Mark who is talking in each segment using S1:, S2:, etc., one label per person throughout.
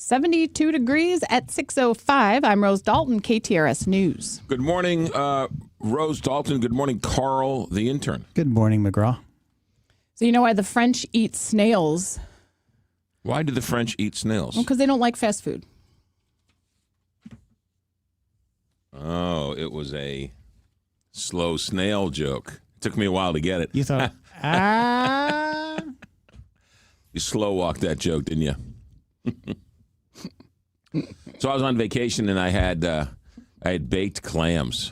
S1: 72 degrees at 6:05. I'm Rose Dalton, KTRS News.
S2: Good morning, Rose Dalton. Good morning, Carl, the intern.
S3: Good morning, McGraw.
S1: So you know why the French eat snails?
S2: Why do the French eat snails?
S1: Well, because they don't like fast food.
S2: Oh, it was a slow snail joke. It took me a while to get it.
S3: You thought,
S2: You slow walked that joke, didn't you? So I was on vacation and I had baked clams.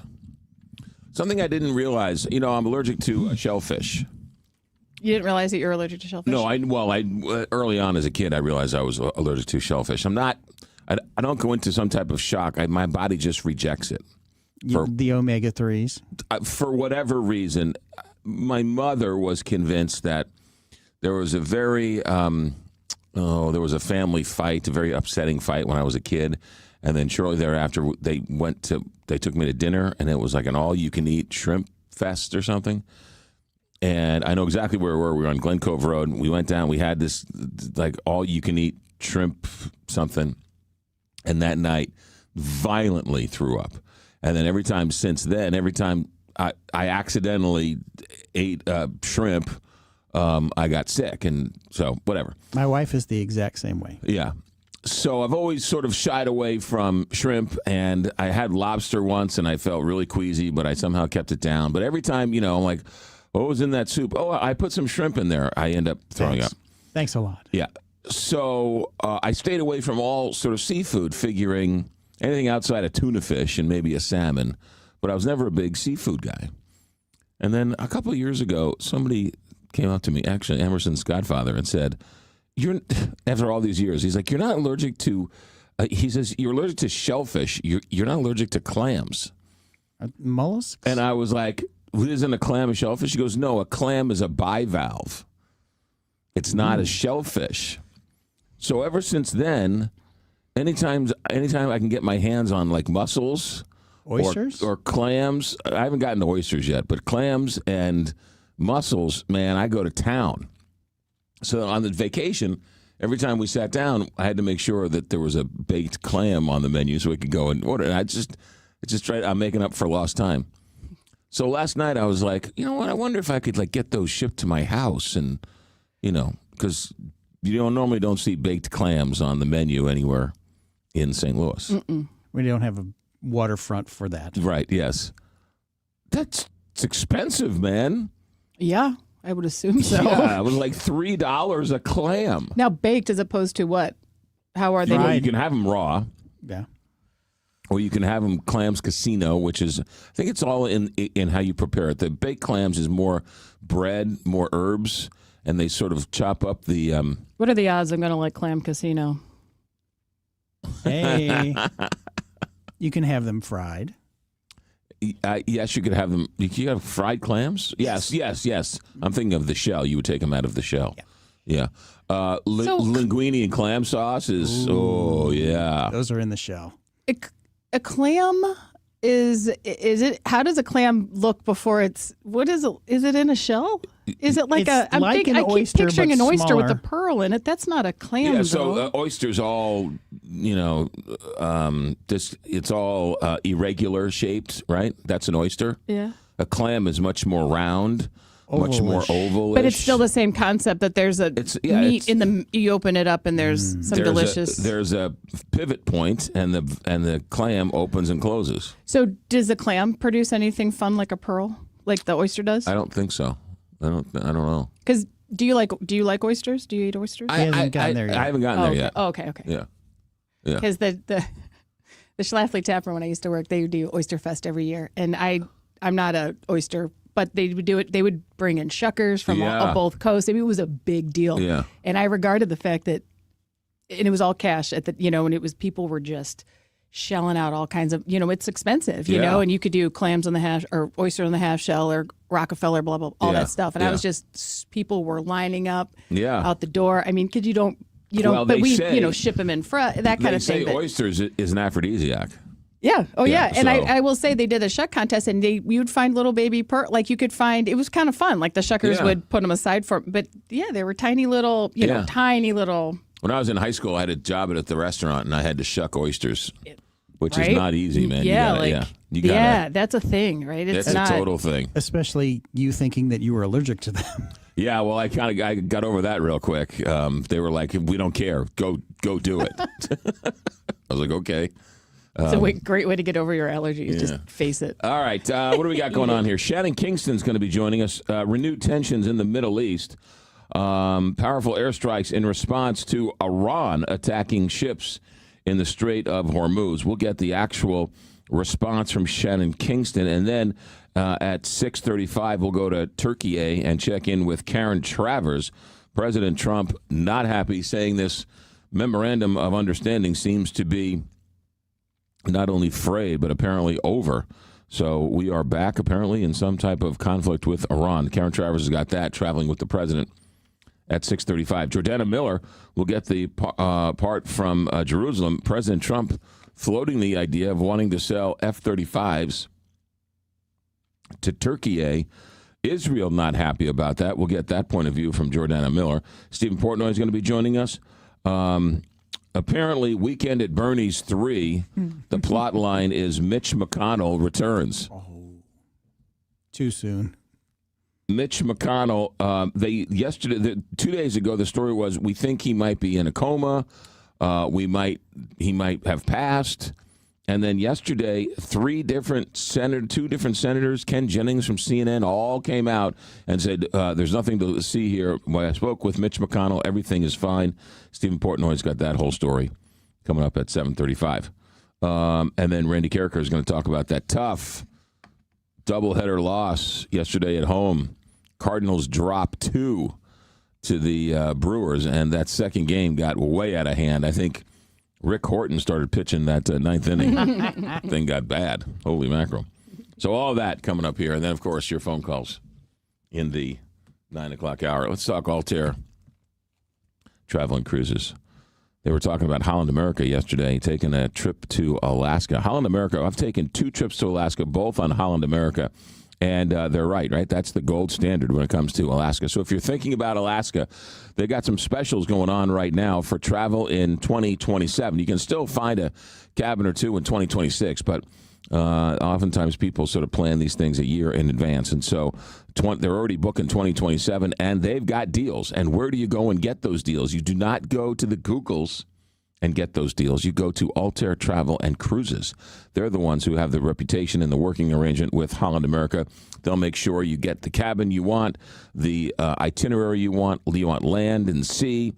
S2: Something I didn't realize. You know, I'm allergic to shellfish.
S1: You didn't realize that you're allergic to shellfish?
S2: No, early on as a kid, I realized I was allergic to shellfish. I don't go into some type of shock. My body just rejects it.
S3: the omega-3s.
S2: For whatever reason, my mother was convinced that there was a very, there was a family fight, a very upsetting fight when I was a kid. And then shortly thereafter, they took me to dinner, and it was like an all-you-can-eat shrimp fest or something. And I know exactly where we were. We were on Glen Cove Road. We went down. We had this like all-you-can-eat shrimp something. And that night, violently threw up. And then every time since then, every time I accidentally ate shrimp, I got sick. And so whatever.
S3: My wife is the exact same way.
S2: Yeah. So I've always sort of shied away from shrimp, and I had lobster once, and I felt really queasy, but I somehow kept it down. But every time, I'm like, what was in that soup? Oh, I put some shrimp in there. I end up throwing up.
S3: Thanks a lot.
S2: Yeah. So I stayed away from all sort of seafood, figuring anything outside of tuna fish and maybe a salmon, but I was never a big seafood guy. And then a couple of years ago, somebody came up to me, actually Emerson's godfather, and said, after all these years, he's like, you're not allergic to, he says, you're allergic to shellfish. You're not allergic to clams.
S3: Mollusks?
S2: And I was like, isn't a clam a shellfish? He goes, no, a clam is a bivalve. It's not a shellfish. So ever since then, anytime I can get my hands on like mussels,
S3: oysters,
S2: or clams, I haven't gotten to oysters yet, but clams and mussels, man, I go to town. So on the vacation, every time we sat down, I had to make sure that there was a baked clam on the menu so we could go and order. And I'm making up for lost time. So last night I was like, you know what? I wonder if I could like get those shipped to my house, and because normally don't see baked clams on the menu anywhere in St. Louis.
S1: Mm-mm.
S3: We don't have a waterfront for that.
S2: Right? Yes. It's expensive, man.
S1: Yeah, I would assume so.
S2: Yeah, it was like $3 a clam.
S1: Now baked as opposed to what? How are they?
S2: You can have them raw.
S3: Yeah.
S2: Or you can have them clams casino, which is, I think it's all in how you prepare it. The baked clams is more bread, more herbs, and they sort of chop up the...
S1: What are the odds I'm going to like clam casino?
S3: Hey. You can have them fried.
S2: Yes, you could have them. You can have fried clams? Yes. I'm thinking of the shell. You would take them out of the shell. Yeah. Linguine and clam sauce is, oh, yeah.
S3: Those are in the shell.
S1: A clam is it? How does a clam look before it's? What is it? Is it in a shell? Is it like
S3: it's
S1: an
S3: I keep oyster,
S1: picturing an oyster
S3: smaller.
S1: with a pearl in it. That's not a clam.
S2: Yeah.
S1: though.
S2: So oysters all, it's all irregular shaped, right? That's an oyster.
S1: Yeah.
S2: A clam is much more round. Much
S3: Ovalish.
S2: more ovalish.
S1: But it's still the same concept that there's a meat in the. You open it up and there's some delicious.
S2: There's a pivot point, and the clam opens and closes.
S1: So does the clam produce anything fun like a pearl, like the oyster does?
S2: I don't think so. I don't know.
S1: Because do you like oysters? Do you eat oysters?
S3: I haven't gotten there yet.
S2: I haven't gotten there yet.
S1: Oh, okay.
S2: Yeah.
S1: Because the Schlafly Tavern, when I used to work, they would do Oyster Fest every year, and I'm not a oyster. But they would do it. They would bring in shuckers from both coasts. I mean, it was a big deal.
S2: Yeah.
S1: And I regarded the fact that, and it was all cash at the, and it was people were just shelling out all kinds of, it's expensive, you know, and you could do clams on the half or oyster on the half shell or Rockefeller, blah blah, all that stuff. And I was just people were lining up out the door. I mean, because you don't,
S2: Well,
S1: but we
S2: say,
S1: ship them in front, that kind of thing.
S2: They say oysters is an aphrodisiac.
S1: Yeah. Oh, yeah. And
S2: So.
S1: I will say they did a shuck contest, and we would find little baby like you could find. It was kind of fun. Like the shuckers would put them aside for. But yeah, they were tiny little, tiny little
S2: When I was in high school, I had a job at the restaurant, and I had to shuck oysters, which
S1: Right?
S2: is not easy, man.
S1: Yeah,
S2: you gotta,
S1: that's a thing, right? It's
S2: that's
S1: not
S2: a total thing.
S3: Especially you thinking that you were allergic to them.
S2: Yeah, well, I got over that real quick. They were like, "We don't care. Go do it." I was like, "Okay."
S1: It's a great way to get over your allergies. Just face it.
S2: All right, what do we got going on here? Shannon Kingston's going to be joining us. Renewed tensions in the Middle East. Powerful airstrikes in response to Iran attacking ships in the Strait of Hormuz. We'll get the actual response from Shannon Kingston, and then at 6:35 we'll go to Turkey and check in with Karen Travers. President Trump not happy, saying this memorandum of understanding seems to be not only frayed but apparently over. So we are back apparently in some type of conflict with Iran. Karen Travers has got that, traveling with the president at 6:35. Jordana Miller will get the part from Jerusalem. President Trump floating the idea of wanting to sell F-35s to Turkey. Israel not happy about that. We'll get that point of view from Jordana Miller. Stephen Portnoy is going to be joining us. Apparently, Weekend at Bernie's 3, the plot line is Mitch McConnell returns.
S3: Oh, too soon.
S2: Mitch McConnell, 2 days ago, the story was we think he might be in a coma. He might have passed. And then yesterday, two different senators, Ken Jennings from CNN, all came out and said, there's nothing to see here. When I spoke with Mitch McConnell, everything is fine. Stephen Portnoy's got that whole story coming up at 7:35. And then Randy Carricker is going to talk about that tough doubleheader loss yesterday at home. Cardinals dropped 2 to the Brewers, and that second game got way out of hand. I think Rick Horton started pitching that ninth inning. Thing got bad. Holy mackerel. So all that coming up here. And then, of course, your phone calls in the 9 o'clock hour. Let's talk Altair Travel and Cruises. They were talking about Holland America yesterday, taking a trip to Alaska. Holland America, I've taken 2 trips to Alaska, both on Holland America. And they're right? That's the gold standard when it comes to Alaska. So if you're thinking about Alaska, they got some specials going on right now for travel in 2027. You can still find a cabin or two in 2026, but oftentimes people sort of plan these things a year in advance. And so they're already booking 2027, and they've got deals. And where do you go and get those deals? You do not go to the Googles and get those deals. You go to Altair Travel and Cruises. They're the ones who have the reputation and the working arrangement with Holland America. They'll make sure you get the cabin you want, the itinerary you want. Do you want land and sea?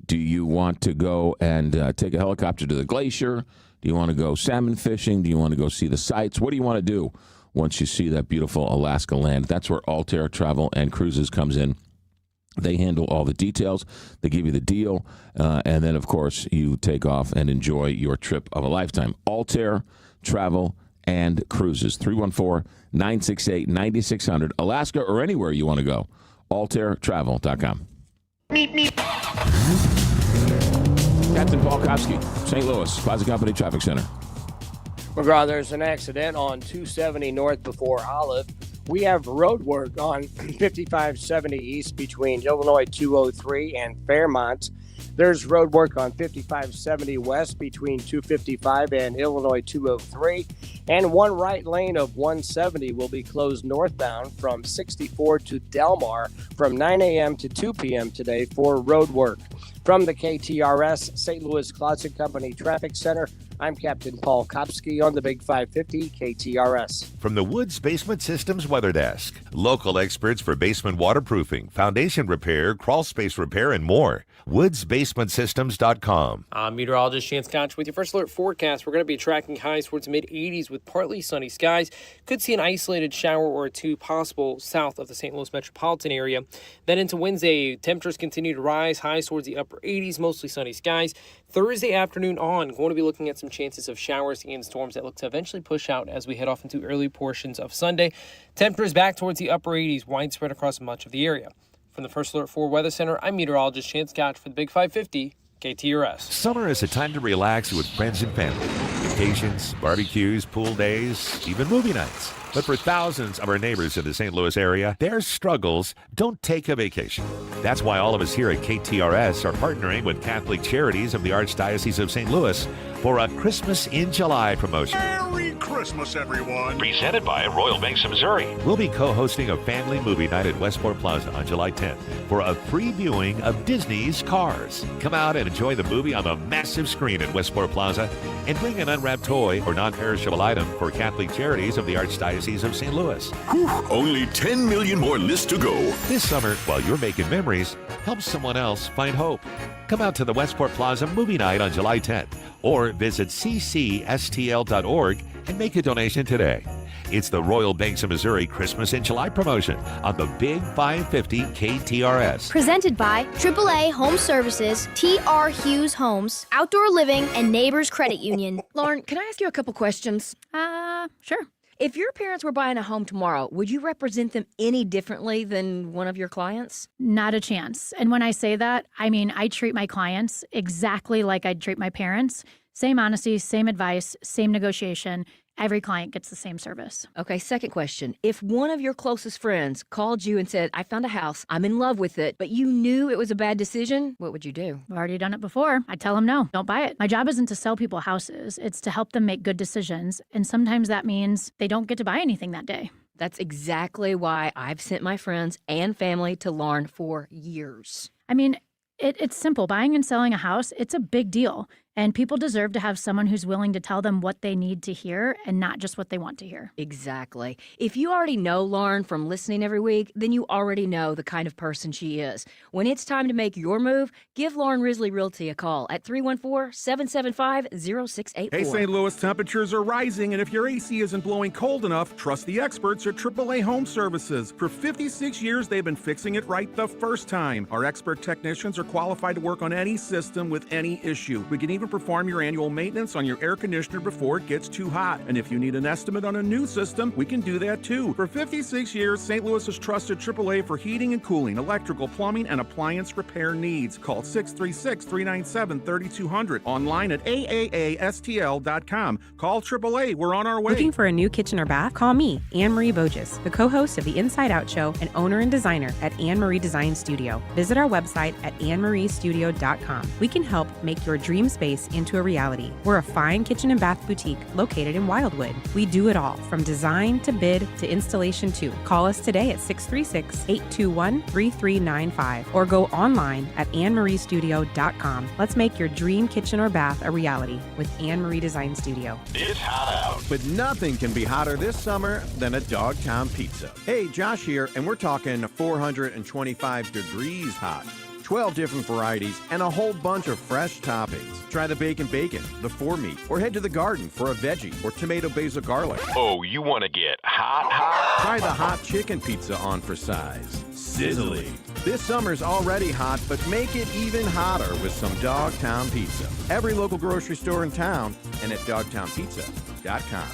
S2: Do you want to go and take a helicopter to the glacier? Do you want to go salmon fishing? Do you want to go see the sights? What do you want to do once you see that beautiful Alaska land? That's where Altair Travel and Cruises comes in. They handle all the details. They give you the deal. And then, of course, you take off and enjoy your trip of a lifetime. Altair Travel and Cruises. 314-968-9600. Alaska or anywhere you want to go. AltairTravel.com. Captain Paul Kopsky, St. Louis, Plaza Company Traffic Center.
S4: McGraw, there's an accident on 270 north before Olive. We have road work on 5570 east between Illinois 203 and Fairmont. There's road work on 5570 west between 255 and Illinois 203. And one right lane of 170 will be closed northbound from 64 to Delmar from 9 a.m. to 2 p.m. today for road work. From the KTRS St. Louis Closet Company Traffic Center, I'm Captain Paul Kopsky on the Big 550 KTRS.
S5: From the Woods Basement Systems Weather Desk, local experts for basement waterproofing, foundation repair, crawl space repair, and more. WoodsBasementSystems.com.
S6: I'm meteorologist Chance Koch with your first alert forecast. We're going to be tracking highs towards mid-80s with partly sunny skies. Could see an isolated shower or two possible south of the St. Louis metropolitan area. Then into Wednesday, temperatures continue to rise, highs towards the upper 80s, mostly sunny skies. Thursday afternoon on, going to be looking at some chances of showers and storms that look to eventually push out as we head off into early portions of Sunday. Temperatures back towards the upper 80s, widespread across much of the area. From the First Alert 4 Weather Center, I'm meteorologist Chance Koch for the Big 550 KTRS.
S5: Summer is a time to relax with friends and family. Vacations, barbecues, pool days, even movie nights. But for thousands of our neighbors in the St. Louis area, their struggles don't take a vacation. That's why all of us here at KTRS are partnering with Catholic Charities of the Archdiocese of St. Louis for a Christmas in July promotion.
S7: Merry Christmas, everyone.
S5: Presented by Royal Banks of Missouri. We'll be co-hosting a family movie night at Westport Plaza on July 10th for a free viewing of Disney's Cars. Come out and enjoy the movie on the massive screen at Westport Plaza and bring an unwrapped toy or non-perishable item for Catholic Charities of the Archdiocese of St. Louis.
S7: Whew, only 10 million more lists to go.
S5: This summer, while you're making memories, help someone else find hope. Come out to the Westport Plaza movie night on July 10th or visit ccstl.org and make a donation today. It's the Royal Banks of Missouri Christmas in July promotion on the Big 550 KTRS.
S8: Presented by AAA Home Services, T.R. Hughes Homes, Outdoor Living, and Neighbors Credit Union.
S9: Lauren, can I ask you a couple questions?
S1: Sure.
S9: If your parents were buying a home tomorrow, would you represent them any differently than one of your clients?
S10: Not a chance. And when I say that, I mean I treat my clients exactly like I'd treat my parents. Same honesty, same advice, same negotiation. Every client gets the same service.
S9: Okay, second question. If one of your closest friends called you and said, I found a house, I'm in love with it, but you knew it was a bad decision, what would you do?
S10: I've already done it before. I tell them no, don't buy it. My job isn't to sell people houses. It's to help them make good decisions. And sometimes that means they don't get to buy anything that day.
S9: That's exactly why I've sent my friends and family to Lauren for years.
S10: I mean, it's simple. Buying and selling a house, it's a big deal. And people deserve to have someone who's willing to tell them what they need to hear and not just what they want to hear.
S9: Exactly. If you already know Lauren from listening every week, then you already know the kind of person she is. When it's time to make your move, give Lauren Risley Realty a call at 314-775-0684.
S11: Hey, St. Louis, temperatures are rising, and if your AC isn't blowing cold enough, trust the experts at AAA Home Services. For 56 years, they've been fixing it right the first time. Our expert technicians are qualified to work on any system with any issue. We can even perform your annual maintenance on your air conditioner before it gets too hot. And if you need an estimate on a new system, we can do that too. For 56 years, St. Louis has trusted AAA for heating and cooling, electrical, plumbing, and appliance repair needs. Call 636-397-3200. Online at AAASTL.com. Call AAA. We're on our way.
S12: Looking for a new kitchen or bath? Call me, Anne-Marie Boges, the co-host of the Inside Out Show and owner and designer at Anne-Marie Design Studio. Visit our website at annemaristudio.com. We can help make your dream space into a reality. We're a fine kitchen and bath boutique located in Wildwood. We do it all, from design to bid to installation too. Call us today at 636-821-3395 or go online at annemaristudio.com. Let's make your dream kitchen or bath a reality with Anne-Marie Design Studio.
S7: It's hot out.
S13: But nothing can be hotter this summer than a Dogtown pizza. Hey, Josh here, and we're talking 425 degrees hot. 12 different varieties, and a whole bunch of fresh toppings. Try the bacon, the 4-meat, or head to the garden for a veggie or tomato basil garlic.
S7: Oh, you want to get hot?
S13: Try the hot chicken pizza on for size. Sizzling. This summer's already hot, but make it even hotter with some Dogtown Pizza. Every local grocery store in town and at dogtownpizza.com.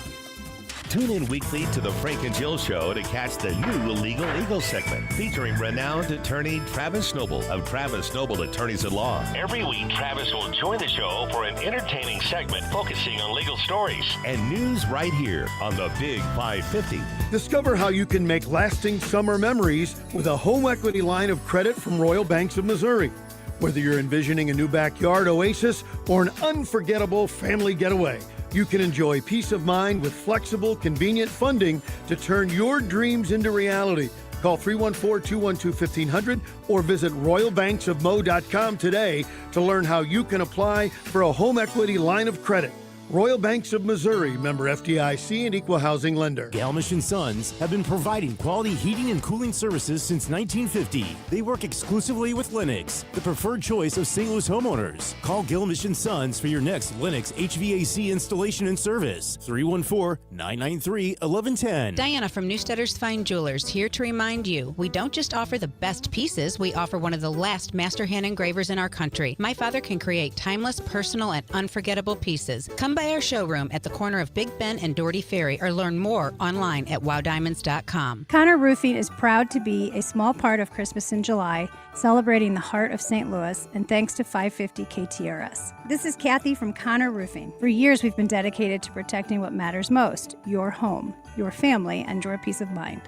S5: Tune in weekly to the Frank and Jill Show to catch the new Legal Eagle segment featuring renowned attorney Travis Noble of Travis Noble Attorneys at Law.
S14: Every week, Travis will join the show for an entertaining segment focusing on legal stories
S5: and news right here on the Big 550.
S15: Discover how you can make lasting summer memories with a home equity line of credit from Royal Banks of Missouri. Whether you're envisioning a new backyard oasis or an unforgettable family getaway, you can enjoy peace of mind with flexible, convenient funding to turn your dreams into reality. Call 314-212-1500 or visit royalbanksofmo.com today to learn how you can apply for a home equity line of credit. Royal Banks of Missouri, member FDIC and equal housing lender.
S16: Galmish & Sons have been providing quality heating and cooling services since 1950. They work exclusively with Lennox, the preferred choice of St. Louis homeowners. Call Galmish & Sons for your next Lennox HVAC installation and service. 314-993-1110.
S17: Diana from Newstetter's Fine Jewelers here to remind you, we don't just offer the best pieces, we offer one of the last master hand engravers in our country. My father can create timeless, personal, and unforgettable pieces. Come by by our showroom at the corner of Big Ben and Doherty Ferry or learn more online at wowdiamonds.com.
S18: Connor Roofing is proud to be a small part of Christmas in July, celebrating the heart of St. Louis, and thanks to 550 KTRS. This is Kathy from Connor Roofing. For years, we've been dedicated to protecting what matters most, your home, your family, and your peace of mind.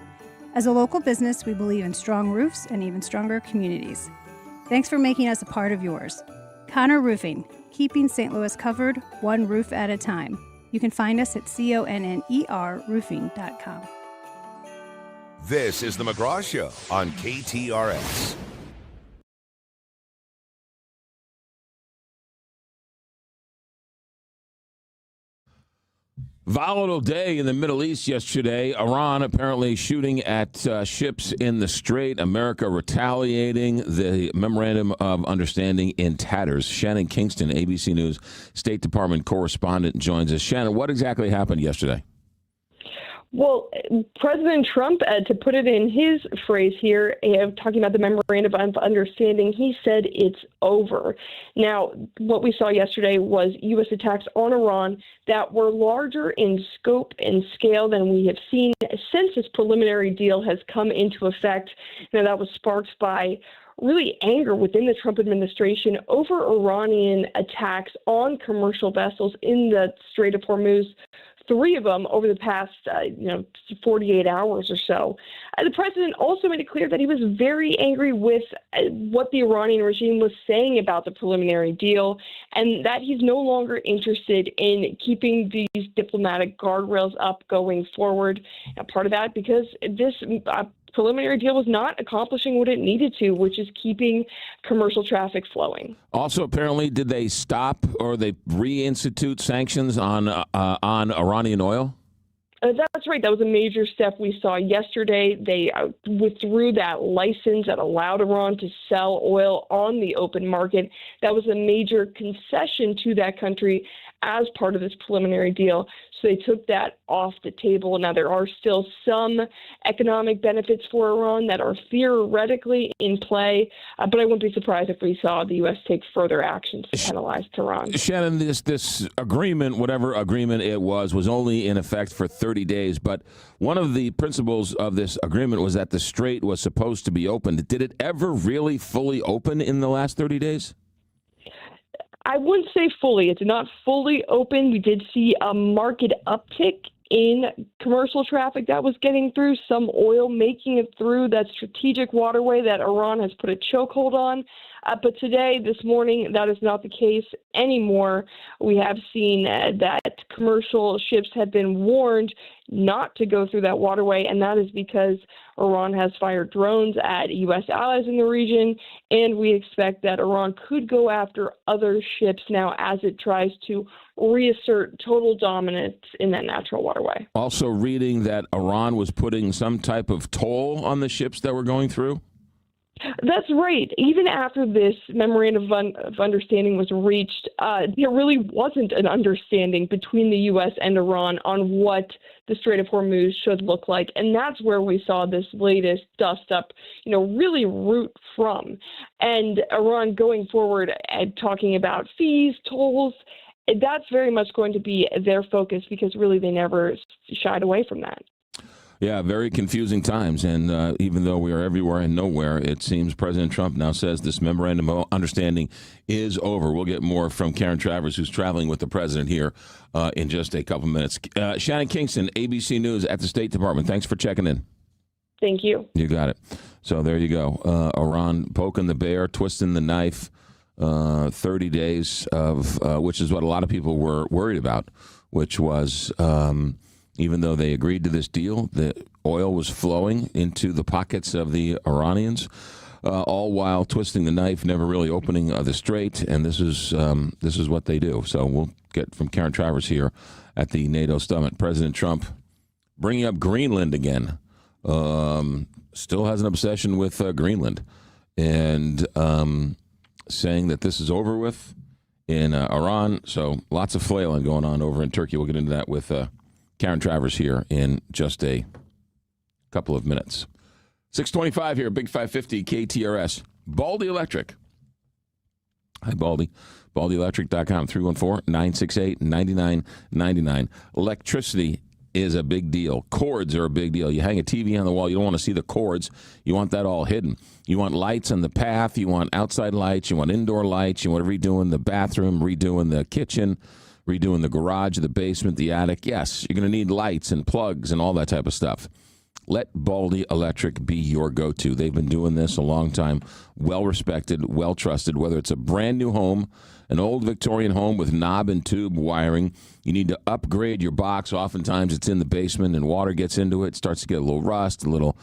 S18: As a local business, we believe in strong roofs and even stronger communities. Thanks for making us a part of yours. Connor Roofing, keeping St. Louis covered, one roof at a time. You can find us at connerroofing.com.
S19: This is the McGraw Show on KTRS.
S2: Volatile day in the Middle East yesterday. Iran apparently shooting at ships in the Strait. America retaliating. The memorandum of understanding in tatters. Shannon Kingston, ABC News State Department correspondent, joins us. Shannon, what exactly happened yesterday?
S20: Well, President Trump, to put it in his phrase here, talking about the memorandum of understanding, he said it's over. Now, what we saw yesterday was U.S. attacks on Iran that were larger in scope and scale than we have seen since this preliminary deal has come into effect. Now, that was sparked by really anger within the Trump administration over Iranian attacks on commercial vessels in the Strait of Hormuz. 3 of them over the past, 48 hours or so. The president also made it clear that he was very angry with what the Iranian regime was saying about the preliminary deal, and that he's no longer interested in keeping these diplomatic guardrails up going forward. And part of that because this preliminary deal was not accomplishing what it needed to, which is keeping commercial traffic flowing.
S2: Also, apparently, did they stop or they reinstitute sanctions on Iranian oil?
S20: That's right. That was a major step we saw yesterday. They withdrew that license that allowed Iran to sell oil on the open market. That was a major concession to that country as part of this preliminary deal. So they took that off the table. Now, there are still some economic benefits for Iran that are theoretically in play, but I wouldn't be surprised if we saw the U.S. take further actions to penalize Tehran.
S2: Shannon, this agreement, whatever agreement it was only in effect for 30 days. But one of the principles of this agreement was that the Strait was supposed to be opened. Did it ever really fully open in the last 30 days?
S20: I wouldn't say fully. It's not fully open. We did see a market uptick in commercial traffic that was getting through, some oil making it through that strategic waterway that Iran has put a chokehold on. But today, this morning, that is not the case anymore. We have seen that commercial ships have been warned not to go through that waterway, and that is because Iran has fired drones at U.S. allies in the region, and we expect that Iran could go after other ships now as it tries to reassert total dominance in that natural waterway.
S2: Also reading that Iran was putting some type of toll on the ships that were going through?
S20: That's right. Even after this memorandum of understanding was reached, there really wasn't an understanding between the U.S. and Iran on what the Strait of Hormuz should look like. And that's where we saw this latest dust up, really root from. And Iran going forward and talking about fees, tolls, that's very much going to be their focus because really they never shied away from that.
S2: Yeah, very confusing times. And even though we are everywhere and nowhere, it seems President Trump now says this memorandum of understanding is over. We'll get more from Karen Travers, who's traveling with the president here in just a couple minutes. Shannon Kingston, ABC News at the State Department. Thanks for checking in.
S20: Thank you.
S2: You got it. So there you go. Iran poking the bear, twisting the knife, 30 days of which is what a lot of people were worried about, which was even though they agreed to this deal, the oil was flowing into the pockets of the Iranians, all while twisting the knife, never really opening the strait. And this is what they do. So we'll get from Karen Travers here at the NATO summit. President Trump bringing up Greenland again. Still has an obsession with Greenland, and saying that this is over with in Iran. So lots of flailing going on over in Turkey. We'll get into that with Karen Travers here in just a couple of minutes. 625 here, Big 550 KTRS. Baldy Electric. Hi, Baldy. BaldyElectric.com, 314-968-9999. Electricity is a big deal. Cords are a big deal. You hang a TV on the wall, you don't want to see the cords. You want that all hidden. You want lights on the path. You want outside lights. You want indoor lights. You want redoing the bathroom, redoing the kitchen, redoing the garage, the basement, the attic. Yes, you're going to need lights and plugs and all that type of stuff. Let Baldy Electric be your go-to. They've been doing this a long time. Well-respected, well-trusted. Whether it's a brand-new home, an old Victorian home with knob and tube wiring, you need to upgrade your box. Oftentimes it's in the basement and water gets into it. It starts to get a little rust, a little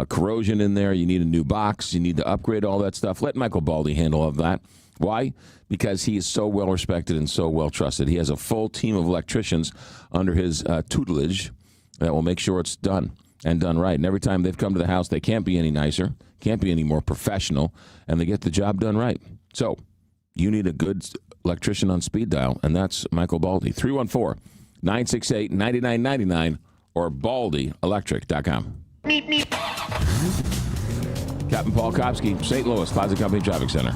S2: corrosion in there. You need a new box. You need to upgrade all that stuff. Let Michael Baldy handle all of that. Why? Because he is so well-respected and so well-trusted. He has a full team of electricians under his tutelage that will make sure it's done. And done right. And every time they've come to the house, they can't be any nicer, can't be any more professional, and they get the job done right. So you need a good electrician on speed dial, and that's Michael Baldy. 314-968-9999 or BaldyElectric.com. Captain Paul Kopsky, St. Louis Plaza Company Traffic Center.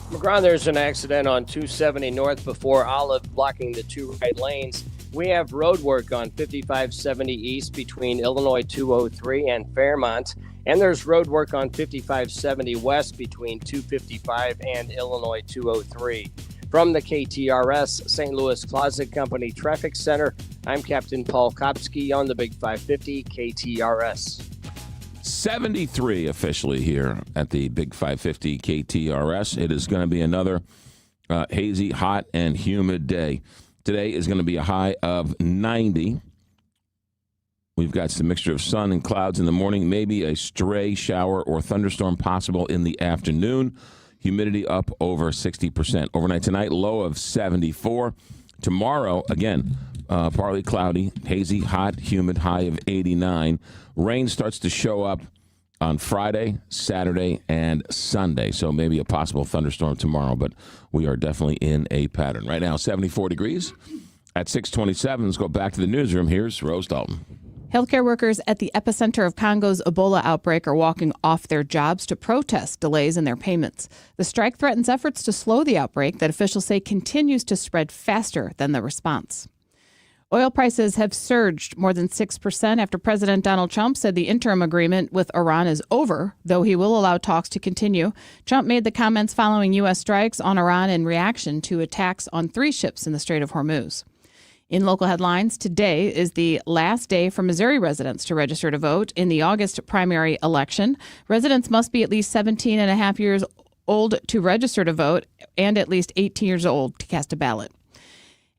S4: McGraw, there's an accident on 270 north before Olive, blocking the two right lanes. We have road work on 5570 east between Illinois 203 and Fairmont. And there's road work on 5570 west between 255 and Illinois 203. From the KTRS St. Louis Closet Company Traffic Center, I'm Captain Paul Kopsky on the Big 550 KTRS.
S2: 73 officially here at the Big 550 KTRS. It is going to be another hazy, hot, and humid day. Today is going to be a high of 90. We've got some mixture of sun and clouds in the morning, maybe a stray shower or thunderstorm possible in the afternoon. Humidity up over 60%. Overnight tonight, low of 74. Tomorrow, again, partly cloudy, hazy, hot, humid, high of 89. Rain starts to show up on Friday, Saturday, and Sunday. So maybe a possible thunderstorm tomorrow, but we are definitely in a pattern. Right now, 74 degrees at 6:27. Let's go back to the newsroom. Here's Rose Dalton.
S1: Healthcare workers at the epicenter of Congo's Ebola outbreak are walking off their jobs to protest delays in their payments. The strike threatens efforts to slow the outbreak that officials say continues to spread faster than the response. Oil prices have surged more than 6% after President Donald Trump said the interim agreement with Iran is over, though he will allow talks to continue. Trump made the comments following U.S. strikes on Iran in reaction to attacks on 3 ships in the Strait of Hormuz. In local headlines, today is the last day for Missouri residents to register to vote in the August primary election. Residents must be at least 17 and a half years old to register to vote and at least 18 years old to cast a ballot.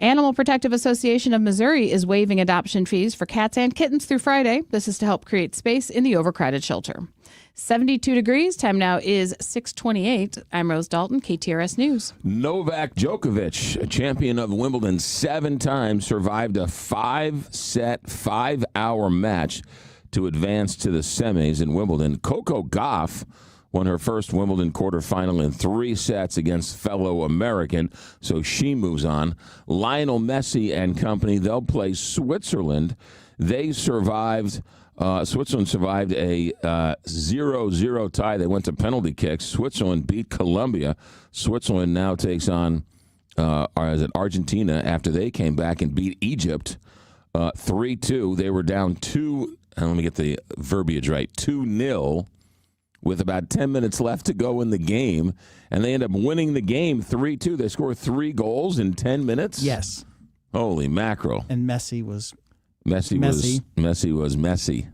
S1: Animal Protective Association of Missouri is waiving adoption fees for cats and kittens through Friday. This is to help create space in the overcrowded shelter. 72 degrees. Time now is 6:28. I'm Rose Dalton, KTRS News.
S2: Novak Djokovic, a champion of Wimbledon 7 times, survived a 5-set, 5-hour match to advance to the semis in Wimbledon. Coco Gauff won her first Wimbledon quarterfinal in 3 sets against fellow American, so she moves on. Lionel Messi and company, they'll play Switzerland. Switzerland survived a 0-0 tie. They went to penalty kicks. Switzerland beat Colombia. Switzerland now takes on Argentina after they came back and beat Egypt 3-2. They were down 2, and let me get the verbiage right, 2-0. With about 10 minutes left to go in the game, and they end up winning the game 3-2. They scored 3 goals in 10 minutes?
S3: Yes.
S2: Holy mackerel.
S3: And Messi was
S2: Messi,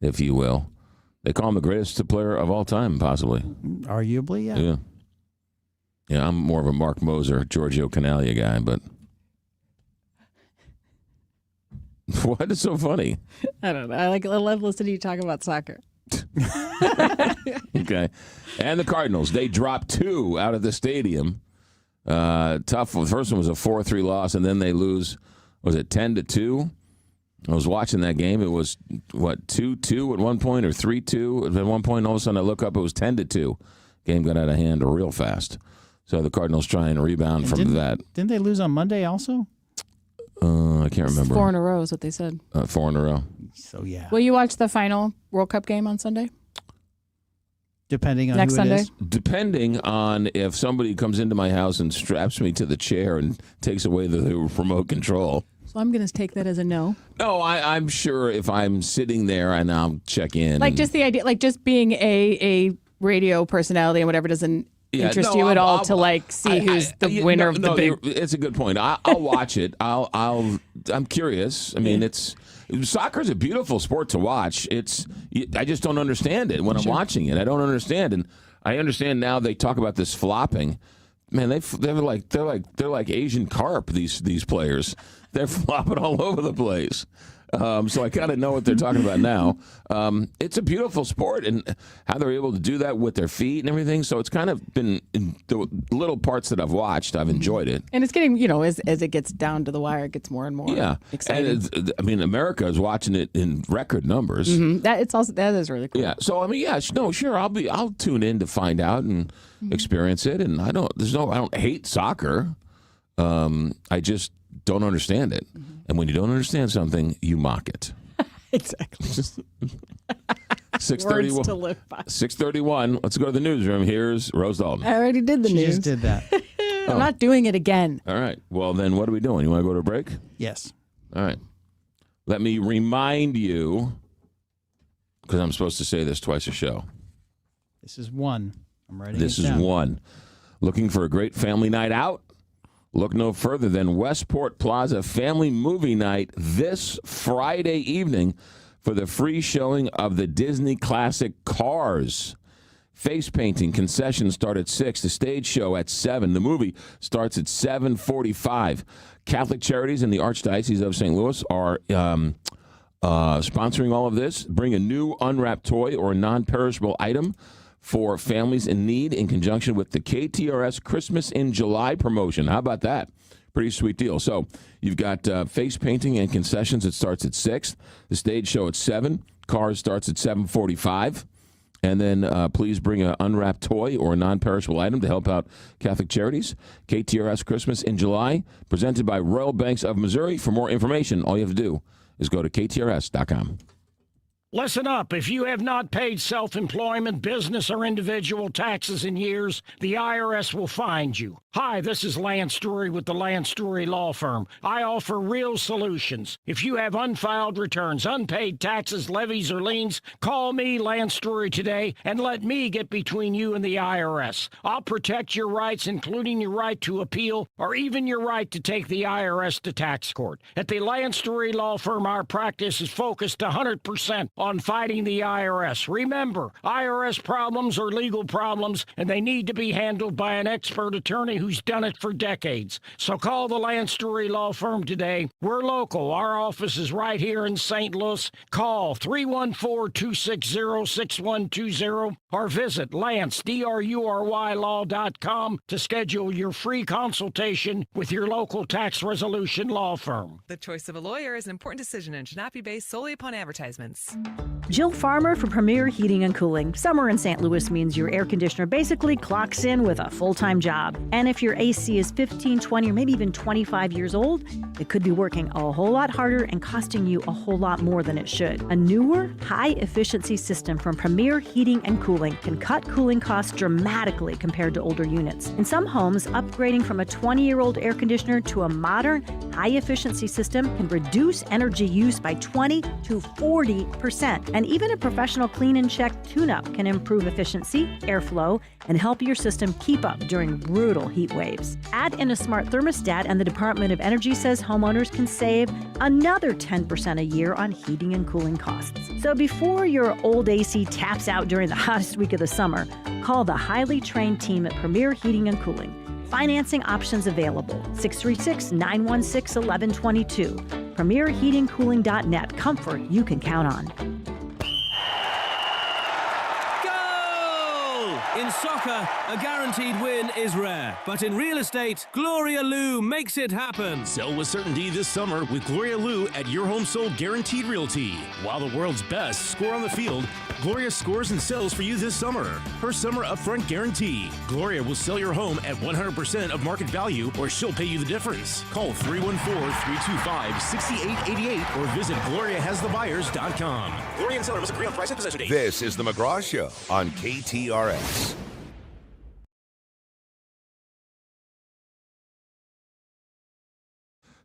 S2: if you will. They call him the greatest player of all time, possibly.
S3: Arguably, yeah.
S2: Yeah, I'm more of a Mark Moser, Giorgio Canaglia guy, but what is so funny?
S1: I don't know. I love listening to you talk about soccer.
S2: Okay. And the Cardinals, they dropped 2 out of the stadium. Tough. The first one was a 4-3 loss, and then they lose, was it 10-2? I was watching that game. It was, 2-2 at one point or 3-2 at one point. All of a sudden I look up, it was 10-2. Game got out of hand real fast. So the Cardinals try and rebound from that.
S3: Didn't they lose on Monday also?
S2: I can't remember.
S1: 4 in a row is what they said.
S2: 4 in a row.
S3: So, yeah.
S1: Will you watch the final World Cup game on Sunday?
S3: Depending on
S1: Next
S3: who
S1: Sunday?
S3: it is.
S2: Depending on if somebody comes into my house and straps me to the chair and takes away the remote control.
S1: So I'm going to take that as a no.
S2: No, I'm sure if I'm sitting there and I'll check in.
S1: Like just the idea, like just being a radio personality and whatever doesn't interest you at all to like see who's the winner of the big.
S2: It's a good point. I'll watch it. I'm curious. I mean, soccer is a beautiful sport to watch. I just don't understand it when I'm watching it. I don't understand, and I understand now. They talk about this flopping. Man, they're like Asian carp. These players, they're flopping all over the place. So I kind of know what they're talking about now. It's a beautiful sport, and how they're able to do that with their feet and everything. So it's kind of been in the little parts that I've watched, I've enjoyed it.
S1: And it's getting, as it gets down to the wire, it gets more and more exciting.
S2: And America is watching it in record numbers.
S1: Mm-hmm. That is really cool.
S2: Yeah. So sure. I'll tune in to find out and experience it. And I don't hate soccer. I just don't understand it. Mm-hmm. And when you don't understand something, you mock it.
S1: Exactly.
S2: 6:31.
S1: Words to live by.
S2: 6:31. Let's go to the newsroom. Here's Rose Dalton.
S1: I already did the
S3: She
S1: news.
S3: just did that.
S1: I'm not doing it again.
S2: All right. Well, then what are we doing? You want to go to a break?
S3: Yes.
S2: All right. Let me remind you, because I'm supposed to say this twice a show.
S3: This is one. I'm writing
S2: This
S3: it
S2: is
S3: down.
S2: one. Looking for a great family night out? Look no further than Westport Plaza Family Movie Night this Friday evening for the free showing of the Disney classic Cars. Face painting concessions start at 6. The stage show at 7. The movie starts at 7:45. Catholic Charities in the Archdiocese of St. Louis are sponsoring all of this. Bring a new unwrapped toy or non-perishable item for families in need in conjunction with the KTRS Christmas in July promotion. How about that? Pretty sweet deal. So you've got face painting and concessions. It starts at 6. The stage show at 7. Cars starts at 7:45. And then please bring an unwrapped toy or a non-perishable item to help out Catholic Charities. KTRS Christmas in July, presented by Royal Banks of Missouri. For more information, all you have to do is go to ktrs.com.
S21: Listen up. If you have not paid self-employment, business, or individual taxes in years, the IRS will find you. Hi, this is Lance Story with the Lance Story Law Firm. I offer real solutions. If you have unfiled returns, unpaid taxes, levies, or liens, call me, Lance Story, today, and let me get between you and the IRS. I'll protect your rights, including your right to appeal, or even your right to take the IRS to tax court. At the Lance Story Law Firm, our practice is focused 100% on fighting the IRS. Remember, IRS problems are legal problems, and they need to be handled by an expert attorney who's done it for decades. So call the Lance Story Law Firm today. We're local. Our office is right here in St. Louis. Call 314-260-6120 or visit LanceDruryLaw.com to schedule your free consultation with your local tax resolution law firm.
S22: The choice of a lawyer is an important decision and should not be based solely upon advertisements.
S23: Jill Farmer for Premier Heating and Cooling. Summer in St. Louis means your air conditioner basically clocks in with a full-time job. And if your AC is 15, 20, or maybe even 25 years old, it could be working a whole lot harder and costing you a whole lot more than it should. A newer, high-efficiency system from Premier Heating and Cooling can cut cooling costs dramatically compared to older units. In some homes, upgrading from a 20-year-old air conditioner to a modern, high-efficiency system can reduce energy use by 20 to 40%. And even a professional clean and check tune-up can improve efficiency, airflow, and help your system keep up during brutal heat waves. Add in a smart thermostat, and the Department of Energy says homeowners can save another 10% a year on heating and cooling costs. So before your old AC taps out during the hottest week of the summer, call the highly trained team at Premier Heating and Cooling. Financing options available. 636-916-1122. PremierHeatingCooling.net. Comfort you can count on.
S24: Goal! In
S6: In soccer, a guaranteed win is rare. But in real estate, Gloria Lou makes it happen.
S16: Sell with certainty this summer with Gloria Lou at Your Home Sold Guaranteed Realty. While the world's best score on the field, Gloria scores and sells for you this summer. Her summer upfront guarantee. Gloria will sell your home at 100% of market value, or she'll pay you the difference. Call 314-325-6888 or visit GloriaHasTheBuyers.com. Gloria and seller must agree on price and possession date.
S19: This is the McGraw Show on KTRS.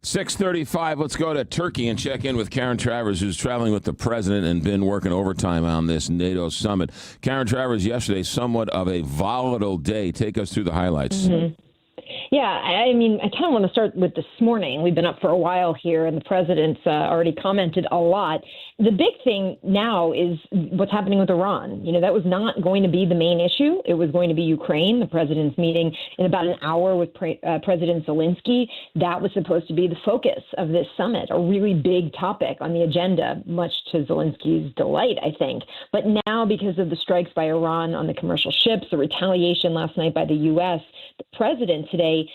S2: .635, let's go to Turkey and check in with Karen Travers, who's traveling with the president and been working overtime on this NATO summit. Karen Travers, yesterday, somewhat of a volatile day. Take us through the highlights.
S8: Yeah, I mean, I kind of want to start with this morning. We've been up for a while here, and the president's already commented a lot. The big thing now is what's happening with Iran. You know, that was not going to be the main issue. It was going to be Ukraine. The president's meeting in about an hour with President Zelensky. That was supposed to be the focus of this summit, a really big topic on the agenda, much to Zelensky's delight, I think. But now, because of the strikes by Iran on the commercial ships, the retaliation last night by the U.S., the president today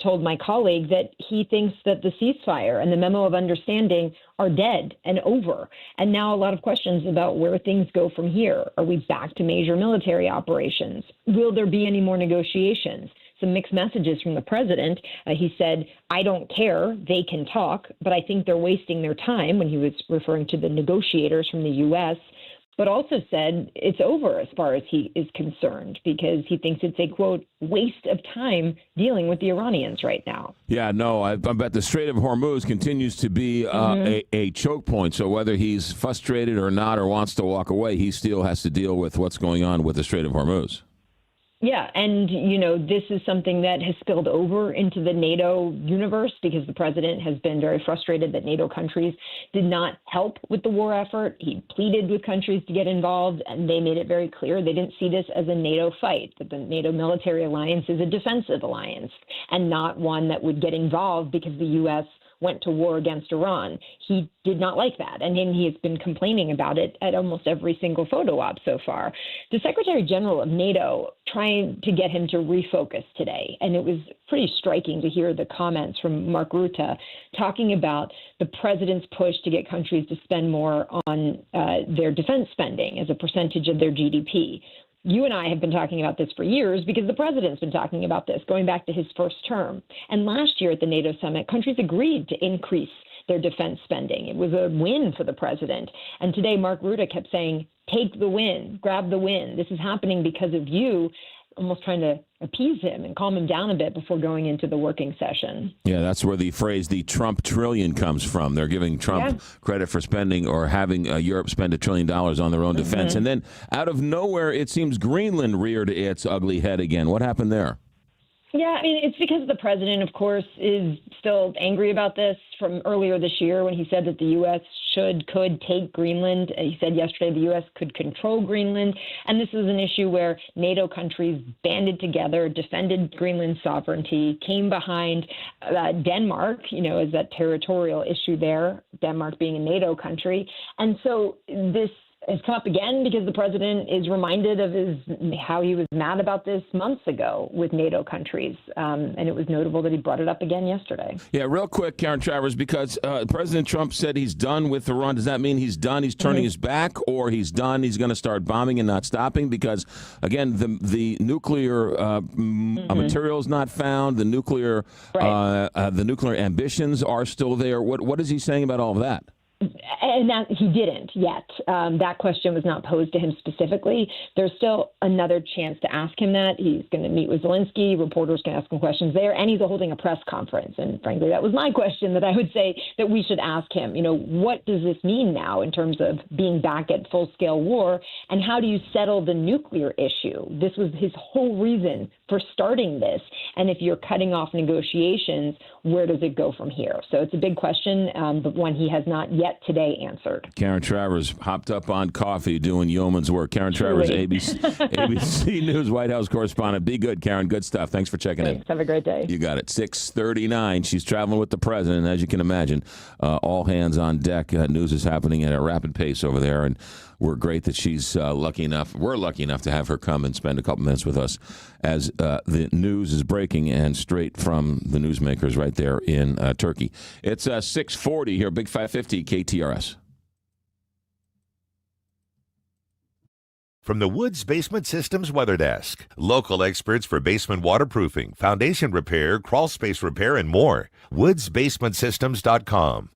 S8: told my colleague that he thinks that the ceasefire and the memo of understanding are dead and over. And now a lot of questions about where things go from here. Are we back to major military operations? Will there be any more negotiations? Some mixed messages from the president. He said, I don't care, they can talk, but I think they're wasting their time, when he was referring to the negotiators from the U.S., but also said it's over as far as he is concerned, because he thinks it's a, quote, waste of time dealing with the Iranians right now.
S2: Yeah, no, I bet the Strait of Hormuz continues to be a choke point. So whether he's frustrated or not, or wants to walk away, he still has to deal with what's going on with the Strait of Hormuz.
S8: Yeah, and, you know, this is something that has spilled over into the NATO universe, because the president has been very frustrated that NATO countries did not help with the war effort. He pleaded with countries to get involved, and they made it very clear they didn't see this as a NATO fight, that the NATO military alliance is a defensive alliance and not one that would get involved because the U.S. went to war against Iran. He did not like that, and he has been complaining about it at almost every single photo op so far. The Secretary General of NATO trying to get him to refocus today, and it was pretty striking to hear the comments from Mark Rutte talking about the president's push to get countries to spend more on their defense spending as a percentage of their GDP. You and I have been talking about this for years, because the president's been talking about this going back to his first term. And last year at the NATO summit, countries agreed to increase their defense spending. It was a win for the president. And today, Mark Rutte kept saying, take the win, grab the win. This is happening because of you, almost trying to appease him and calm him down a bit before going into the working session.
S2: Yeah, that's where the phrase, the Trump trillion, comes from. They're giving Trump credit for spending, or having Europe spend $1 trillion on their own defense. And then out of nowhere, it seems Greenland reared its ugly head again. What happened there?
S8: Yeah, I mean, it's because the president, of course, is still angry about this from earlier this year, when he said that the U.S. could take Greenland. He said yesterday the U.S. could control Greenland. And this is an issue where NATO countries banded together, defended Greenland's sovereignty, came behind Denmark, you know, as that territorial issue there, Denmark being a NATO country. And so this has come up again because the president is reminded of how he was mad about this months ago with NATO countries. And it was notable that he brought it up again yesterday.
S2: Yeah, real quick, Karen Travers, because President Trump said he's done with Iran. Does that mean he's done, he's turning his back, or he's done, he's going to start bombing and not stopping? Because, again, the nuclear material is not found. The nuclear ambitions are still there. What is he saying about all of that?
S8: And that he didn't yet. That question was not posed to him specifically. There's still another chance to ask him that. He's going to meet with Zelensky. Reporters can ask him questions there, and he's holding a press conference. And frankly, that was my question that I would say that we should ask him. You know, what does this mean now in terms of being back at full-scale war, and how do you settle the nuclear issue? This was his whole reason for starting this. And if you're cutting off negotiations, where does it go from here? So it's a big question, but one he has not yet today answered.
S2: Karen Travers hopped up on coffee doing yeoman's work. Karen Travers, ABC News White House correspondent. Be good, Karen. Good stuff. Thanks for checking in.
S8: Have a great day.
S2: You got it. 6:39. She's traveling with the president. As you can imagine, all hands on deck. News is happening at a rapid pace over there. And we're great that she's we're lucky enough to have her come and spend a couple minutes with us as the news is breaking and straight from the newsmakers right there in Turkey. It's 6:40 here, Big 550 KTRS.
S5: From the Woods Basement Systems Weather Desk, local experts for basement waterproofing, foundation repair, crawl space repair, and more. woodsbasementsystems.com.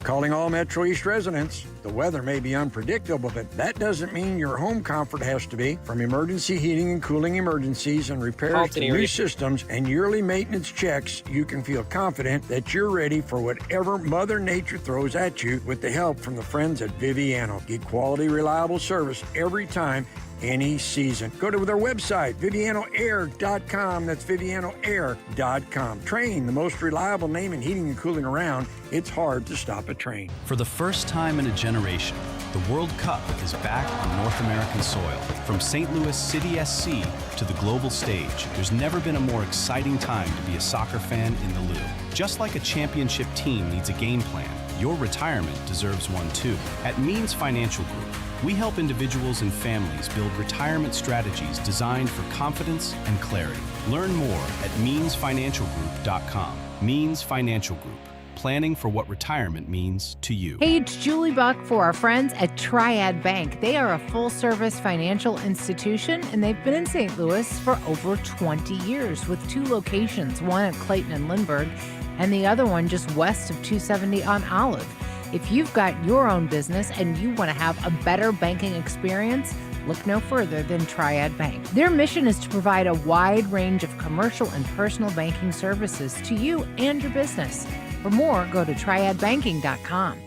S9: Calling all Metro East residents. The weather may be unpredictable, but that doesn't mean your home comfort has to be. From emergency heating and cooling emergencies and repairs to new systems and yearly maintenance checks, you can feel confident that you're ready for whatever Mother Nature throws at you with the help from the friends at Viviano. Get quality, reliable service every time, any season. Go to their website, vivianoair.com. That's vivianoair.com. Train, the most reliable name in heating and cooling around. It's hard to stop a train.
S10: For the first time in a generation, the World Cup is back on North American soil. From St. Louis City SC to the global stage, there's never been a more exciting time to be a soccer fan in the Lou. Just like a championship team needs a game plan, your retirement deserves one too. At Means Financial Group, we help individuals and families build retirement strategies designed for confidence and clarity. Learn more at meansfinancialgroup.com. Means Financial Group. Planning for what retirement means to you.
S11: Hey, it's Julie Buck for our friends at Triad Bank. They are a full-service financial institution, and they've been in St. Louis for over 20 years with 2 locations, one at Clayton and Lindbergh, and the other one just west of 270 on Olive. If you've got your own business and you want to have a better banking experience, look no further than Triad Bank. Their mission is to provide a wide range of commercial and personal banking services to you and your business. For more, go to triadbanking.com.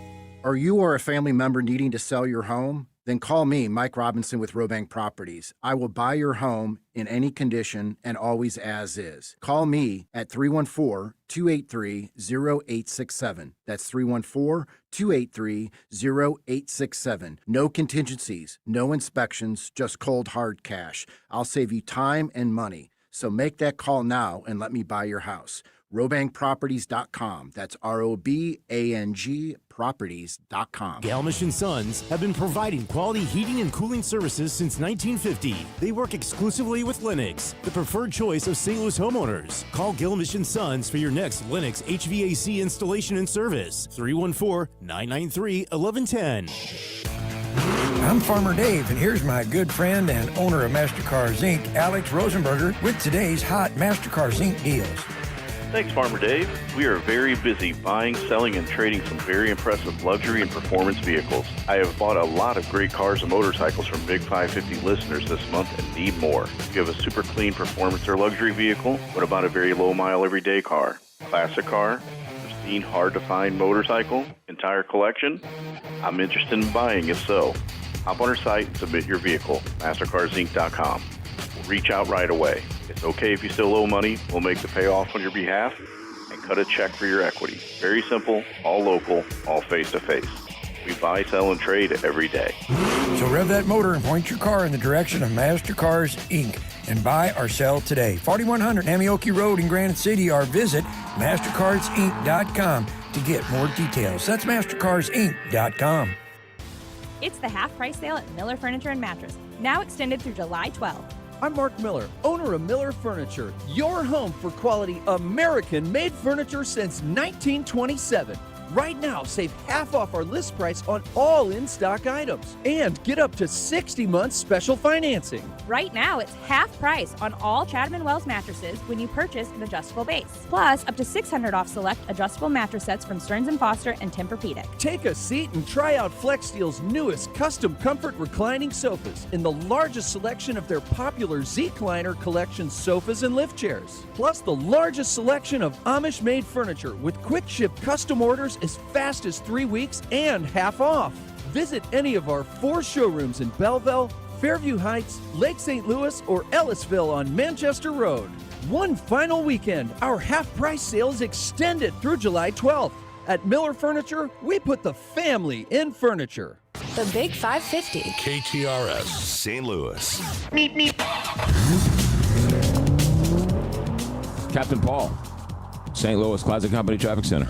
S24: Are you or a family member needing to sell your home? Then call me, Mike Robinson with Robank Properties. I will buy your home in any condition and always as is. Call me at 314-283-0867. That's 314-283-0867. No contingencies, no inspections, just cold hard cash. I'll save you time and money. So make that call now and let me buy your house. RobankProperties.com. That's ROBANG Properties.com.
S16: Galmish & Sons have been providing quality heating and cooling services since 1950. They work exclusively with Lennox, the preferred choice of St. Louis homeowners. Call Galmish & Sons for your next Lennox HVAC installation and service. 314-993-1110.
S9: I'm Farmer Dave, and here's my good friend and owner of MasterCars Inc., Alex Rosenberger, with today's hot MasterCars Inc. deals.
S25: Thanks, Farmer Dave. We are very busy buying, selling, and trading some very impressive luxury and performance vehicles. I have bought a lot of great cars and motorcycles from Big 550 listeners this month and need more. If you have a super clean performance or luxury vehicle, what about a very low-mile everyday car? Classic car? Pristine, hard-to-find motorcycle? Entire collection? I'm interested in buying if so. Hop on our site and submit your vehicle, MasterCarsInc.com. We'll reach out right away. It's okay if you still owe money. We'll make the payoff on your behalf and cut a check for your equity. Very simple, all local, all face-to-face. We buy, sell, and trade every day.
S9: So rev that motor and point your car in the direction of MasterCars Inc. and buy or sell today. 4100 Namioki Road in Granite City, or visit MasterCarsInc.com to get more details. That's MasterCarsInc.com.
S26: It's the half-price sale at Miller Furniture and Mattress, now extended through July 12th.
S27: I'm Mark Miller, owner of Miller Furniture, your home for quality American-made furniture since 1927. Right now, save half off our list price on all in-stock items and get up to 60 months special financing.
S26: Right now, it's half price on all Chatham & Wells mattresses when you purchase an adjustable base. Plus, up to $600 off select adjustable mattress sets from Stearns & Foster and Tempur-Pedic.
S27: Take a seat and try out FlexSteel's newest custom comfort reclining sofas in the largest selection of their popular Z-Cliner collection sofas and lift chairs. Plus, the largest selection of Amish-made furniture with quick ship custom orders as fast as 3 weeks and half off. Visit any of our 4 showrooms in Belleville, Fairview Heights, Lake St. Louis, or Ellisville on Manchester Road. One final weekend, our half-price sale is extended through July 12th. At Miller Furniture, we put the family in furniture.
S28: The Big 550.
S19: KTRS St. Louis.
S28: Meep, meep.
S2: Captain Paul, St. Louis Classic Company Traffic Center.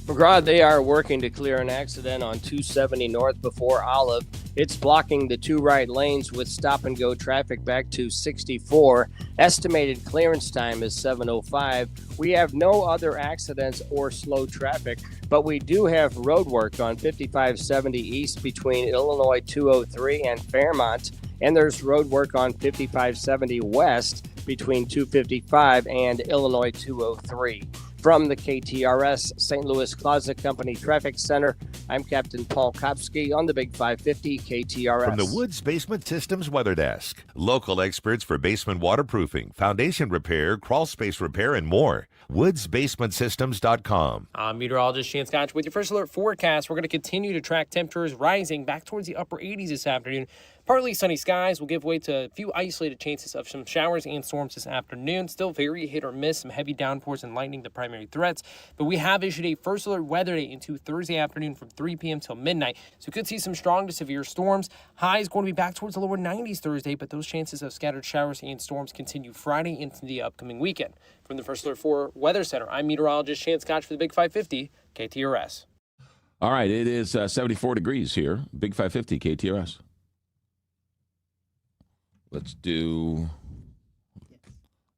S4: McGraw, they are working to clear an accident on 270 North before Olive. It's blocking the 2 right lanes with stop-and-go traffic back to 64. Estimated clearance time is 7:05. We have no other accidents or slow traffic, but we do have road work on 5570 East between Illinois 203 and Fairmont, and there's road work on 5570 West between 255 and Illinois 203. From the KTRS St. Louis Closet Company Traffic Center, I'm Captain Paul Kopsky on the Big 550 KTRS.
S5: From the Woods Basement Systems Weather Desk, local experts for basement waterproofing, foundation repair, crawl space repair, and more. WoodsBasementSystems.com.
S7: I'm meteorologist Shane Scotch with your first alert forecast. We're going to continue to track temperatures rising back towards the upper 80s this afternoon. Partly sunny skies will give way to a few isolated chances of some showers and storms this afternoon. Still very hit or miss, some heavy downpours and lightning the primary threats. But we have issued a first alert weather day into Thursday afternoon from 3 p.m. till midnight. So we could see some strong to severe storms. Highs going to be back towards the lower 90s Thursday, but those chances of scattered showers and storms continue Friday into the upcoming weekend. From the First Alert 4 Weather Center, I'm meteorologist Shane Scotch for the Big 550 KTRS.
S2: All right, it is 74 degrees here, Big 550 KTRS. Let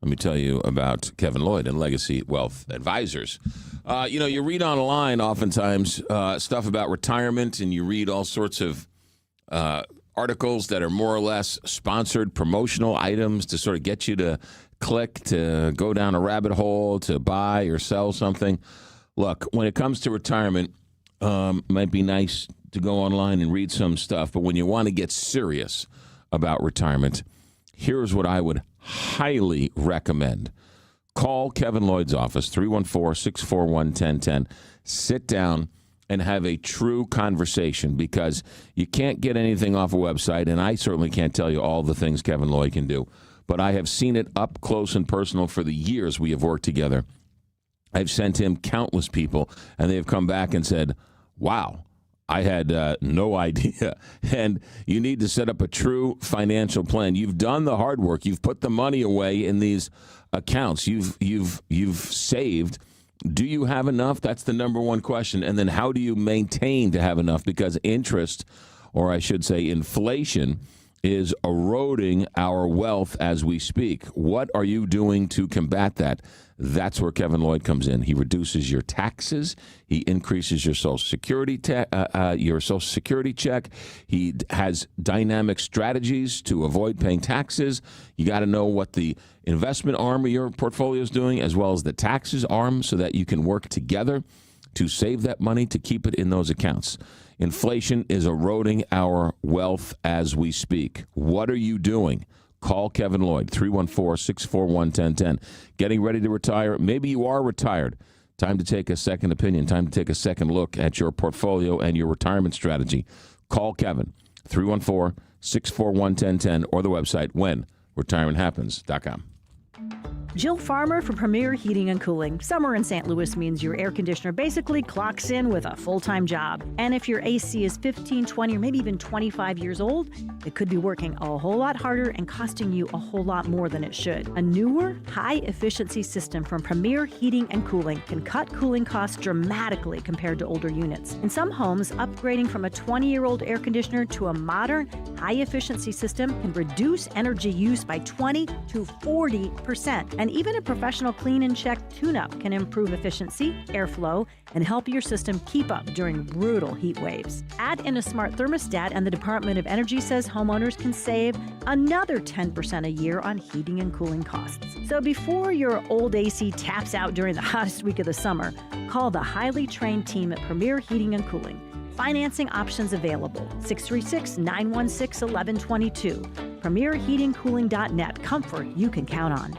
S2: me tell you about Kevin Lloyd and Legacy Wealth Advisors. You read online oftentimes stuff about retirement, and you read all sorts of articles that are more or less sponsored promotional items to sort of get you to click, to go down a rabbit hole, to buy or sell something. Look, when it comes to retirement, it might be nice to go online and read some stuff, but when you want to get serious about retirement, here's what I would highly recommend. Call Kevin Lloyd's office, 314-641-1010. Sit down and have a true conversation, because you can't get anything off a website, and I certainly can't tell you all the things Kevin Lloyd can do, but I have seen it up close and personal for the years we have worked together. I've sent him countless people, and they have come back and said, wow, I had no idea. And you need to set up a true financial plan. You've done the hard work. You've put the money away in these accounts. You've saved. Do you have enough? That's the number one question. And then how do you maintain to have enough? Because interest, or I should say inflation, is eroding our wealth as we speak. What are you doing to combat that? That's where Kevin Lloyd comes in. He reduces your taxes. He increases your Social Security check. He has dynamic strategies to avoid paying taxes. You got to know what the investment arm of your portfolio is doing, as well as the taxes arm, so that you can work together to save that money, to keep it in those accounts. Inflation is eroding our wealth as we speak. What are you doing? Call Kevin Lloyd, 314-641-1010. Getting ready to retire? Maybe you are retired. Time to take a second opinion. Time to take a second look at your portfolio and your retirement strategy. Call Kevin, 314-641-1010, or the website, whenretirementhappens.com.
S23: Jill Farmer for Premier Heating and Cooling. Summer in St. Louis means your air conditioner basically clocks in with a full-time job. And if your AC is 15, 20, or maybe even 25 years old, it could be working a whole lot harder and costing you a whole lot more than it should. A newer, high-efficiency system from Premier Heating and Cooling can cut cooling costs dramatically compared to older units. In some homes, upgrading from a 20-year-old air conditioner to a modern, high-efficiency system can reduce energy use by 20 to 40%. And even a professional clean and check tune-up can improve efficiency, airflow, and help your system keep up during brutal heat waves. Add in a smart thermostat, and the Department of Energy says homeowners can save another 10% a year on heating and cooling costs. So before your old AC taps out during the hottest week of the summer, call the highly trained team at Premier Heating and Cooling. Financing options available. 636-916-1122. PremierHeatingCooling.net. Comfort you can count on.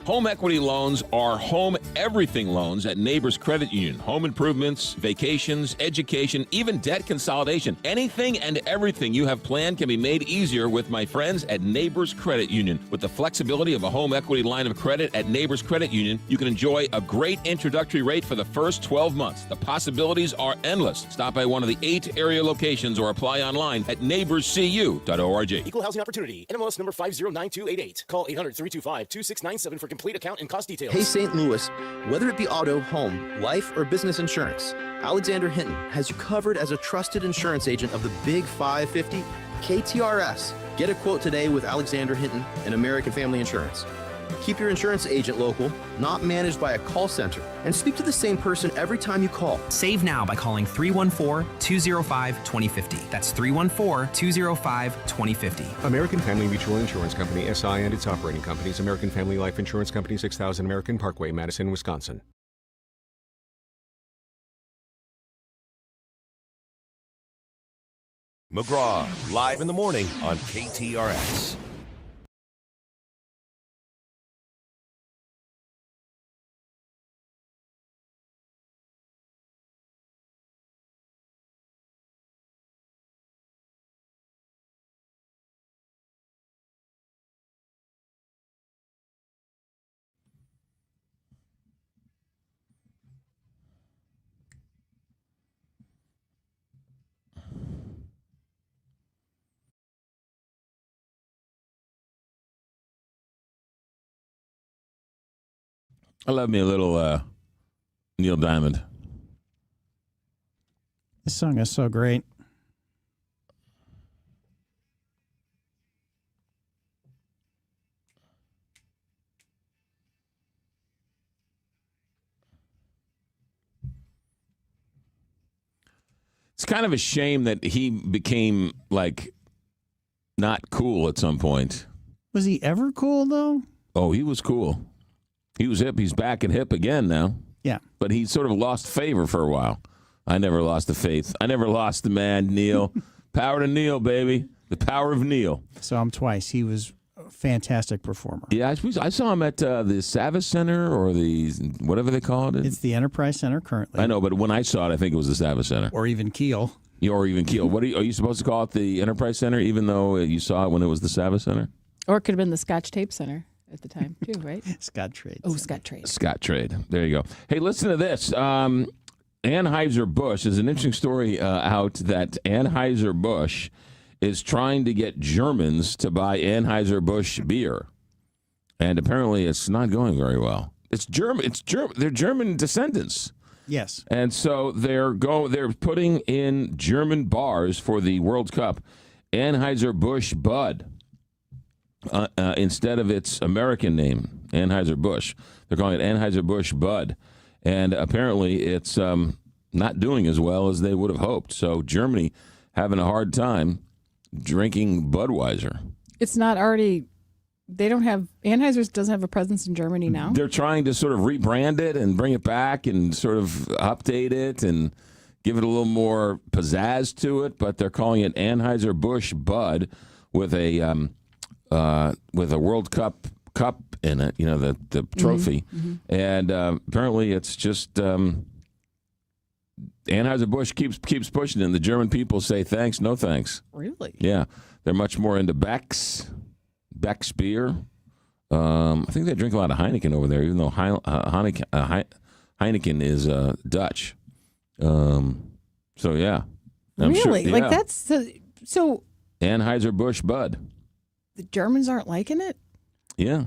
S2: Home equity loans are home everything loans at Neighbors Credit Union. Home improvements, vacations, education, even debt consolidation. Anything and everything you have planned can be made easier with my friends at Neighbors Credit Union. With the flexibility of a home equity line of credit at Neighbors Credit Union, you can enjoy a great introductory rate for the first 12 months. The possibilities are endless. Stop by one of the 8 area locations or apply online at neighborscu.org.
S12: Equal housing opportunity. NMLS number 509288. Call 800-325-2697 for
S1: complete account and cost details.
S12: Hey, St. Louis, whether it be auto, home, life, or business insurance, Alexander Hinton has you covered as a trusted insurance agent of the Big 550 KTRS. Get a quote today with Alexander Hinton and American Family Insurance. Keep your insurance agent local, not managed by a call center, and speak to the same person every time you call.
S13: Save now by calling 314-205-2050. That's 314-205-2050.
S14: American Family Mutual Insurance Company, SI, and its operating companies. American Family Life Insurance Company, 6000 American Parkway, Madison, Wisconsin.
S19: McGraw, live in the morning on KTRS.
S2: I love me a little Neil Diamond.
S3: This song is so great.
S2: It's kind of a shame that he became, like, not cool at some point.
S3: Was he ever cool, though?
S2: Oh, he was cool. He was hip. He's back and hip again now.
S3: Yeah.
S2: But he sort of lost favor for a while. I never lost the faith. I never lost the man, Neil. Power to Neil, baby. The power of Neil.
S3: Saw him twice. He was a fantastic performer.
S2: Yeah, I saw him at the Savas Center or the, whatever they call it.
S3: It's the Enterprise Center currently.
S2: I know, but when I saw it, I think it was the Savas Center.
S3: Or even Kiel.
S2: Or even Kiel. What are you supposed to call it the Enterprise Center, even though you saw it when it was the Savas Center?
S15: Or it could have been the Scotch Tape Center at the time, too, right?
S3: Scott Trade.
S15: Oh, Scott Trade.
S2: Scott Trade. There you go. Hey, listen to this. Anheuser-Busch is an interesting story out that Anheuser-Busch is trying to get Germans to buy Anheuser-Busch beer. And apparently it's not going very well. It's German. They're German descendants.
S3: Yes.
S2: And so they're putting in German bars for the World Cup Anheuser-Busch Bud. Instead of its American name, Anheuser-Busch. They're calling it Anheuser-Busch Bud. And apparently it's not doing as well as they would have hoped. So Germany having a hard time drinking Budweiser.
S15: It's not already, they don't have, Anheuser's doesn't have a presence in Germany now.
S2: They're trying to sort of rebrand it and bring it back and sort of update it and give it a little more pizzazz to it. But they're calling it Anheuser-Busch Bud with a World Cup in it, the trophy. Mm-hmm. And apparently it's just Anheuser-Busch keeps pushing it, and the German people say thanks, no thanks.
S15: Really?
S2: Yeah. They're much more into Beck's beer. I think they drink a lot of Heineken over there, even though Heineken is Dutch. So, yeah.
S15: Really?
S2: Sure,
S15: like
S2: yeah.
S15: that's so
S2: Anheuser-Busch Bud.
S15: The Germans aren't liking it?
S2: Yeah.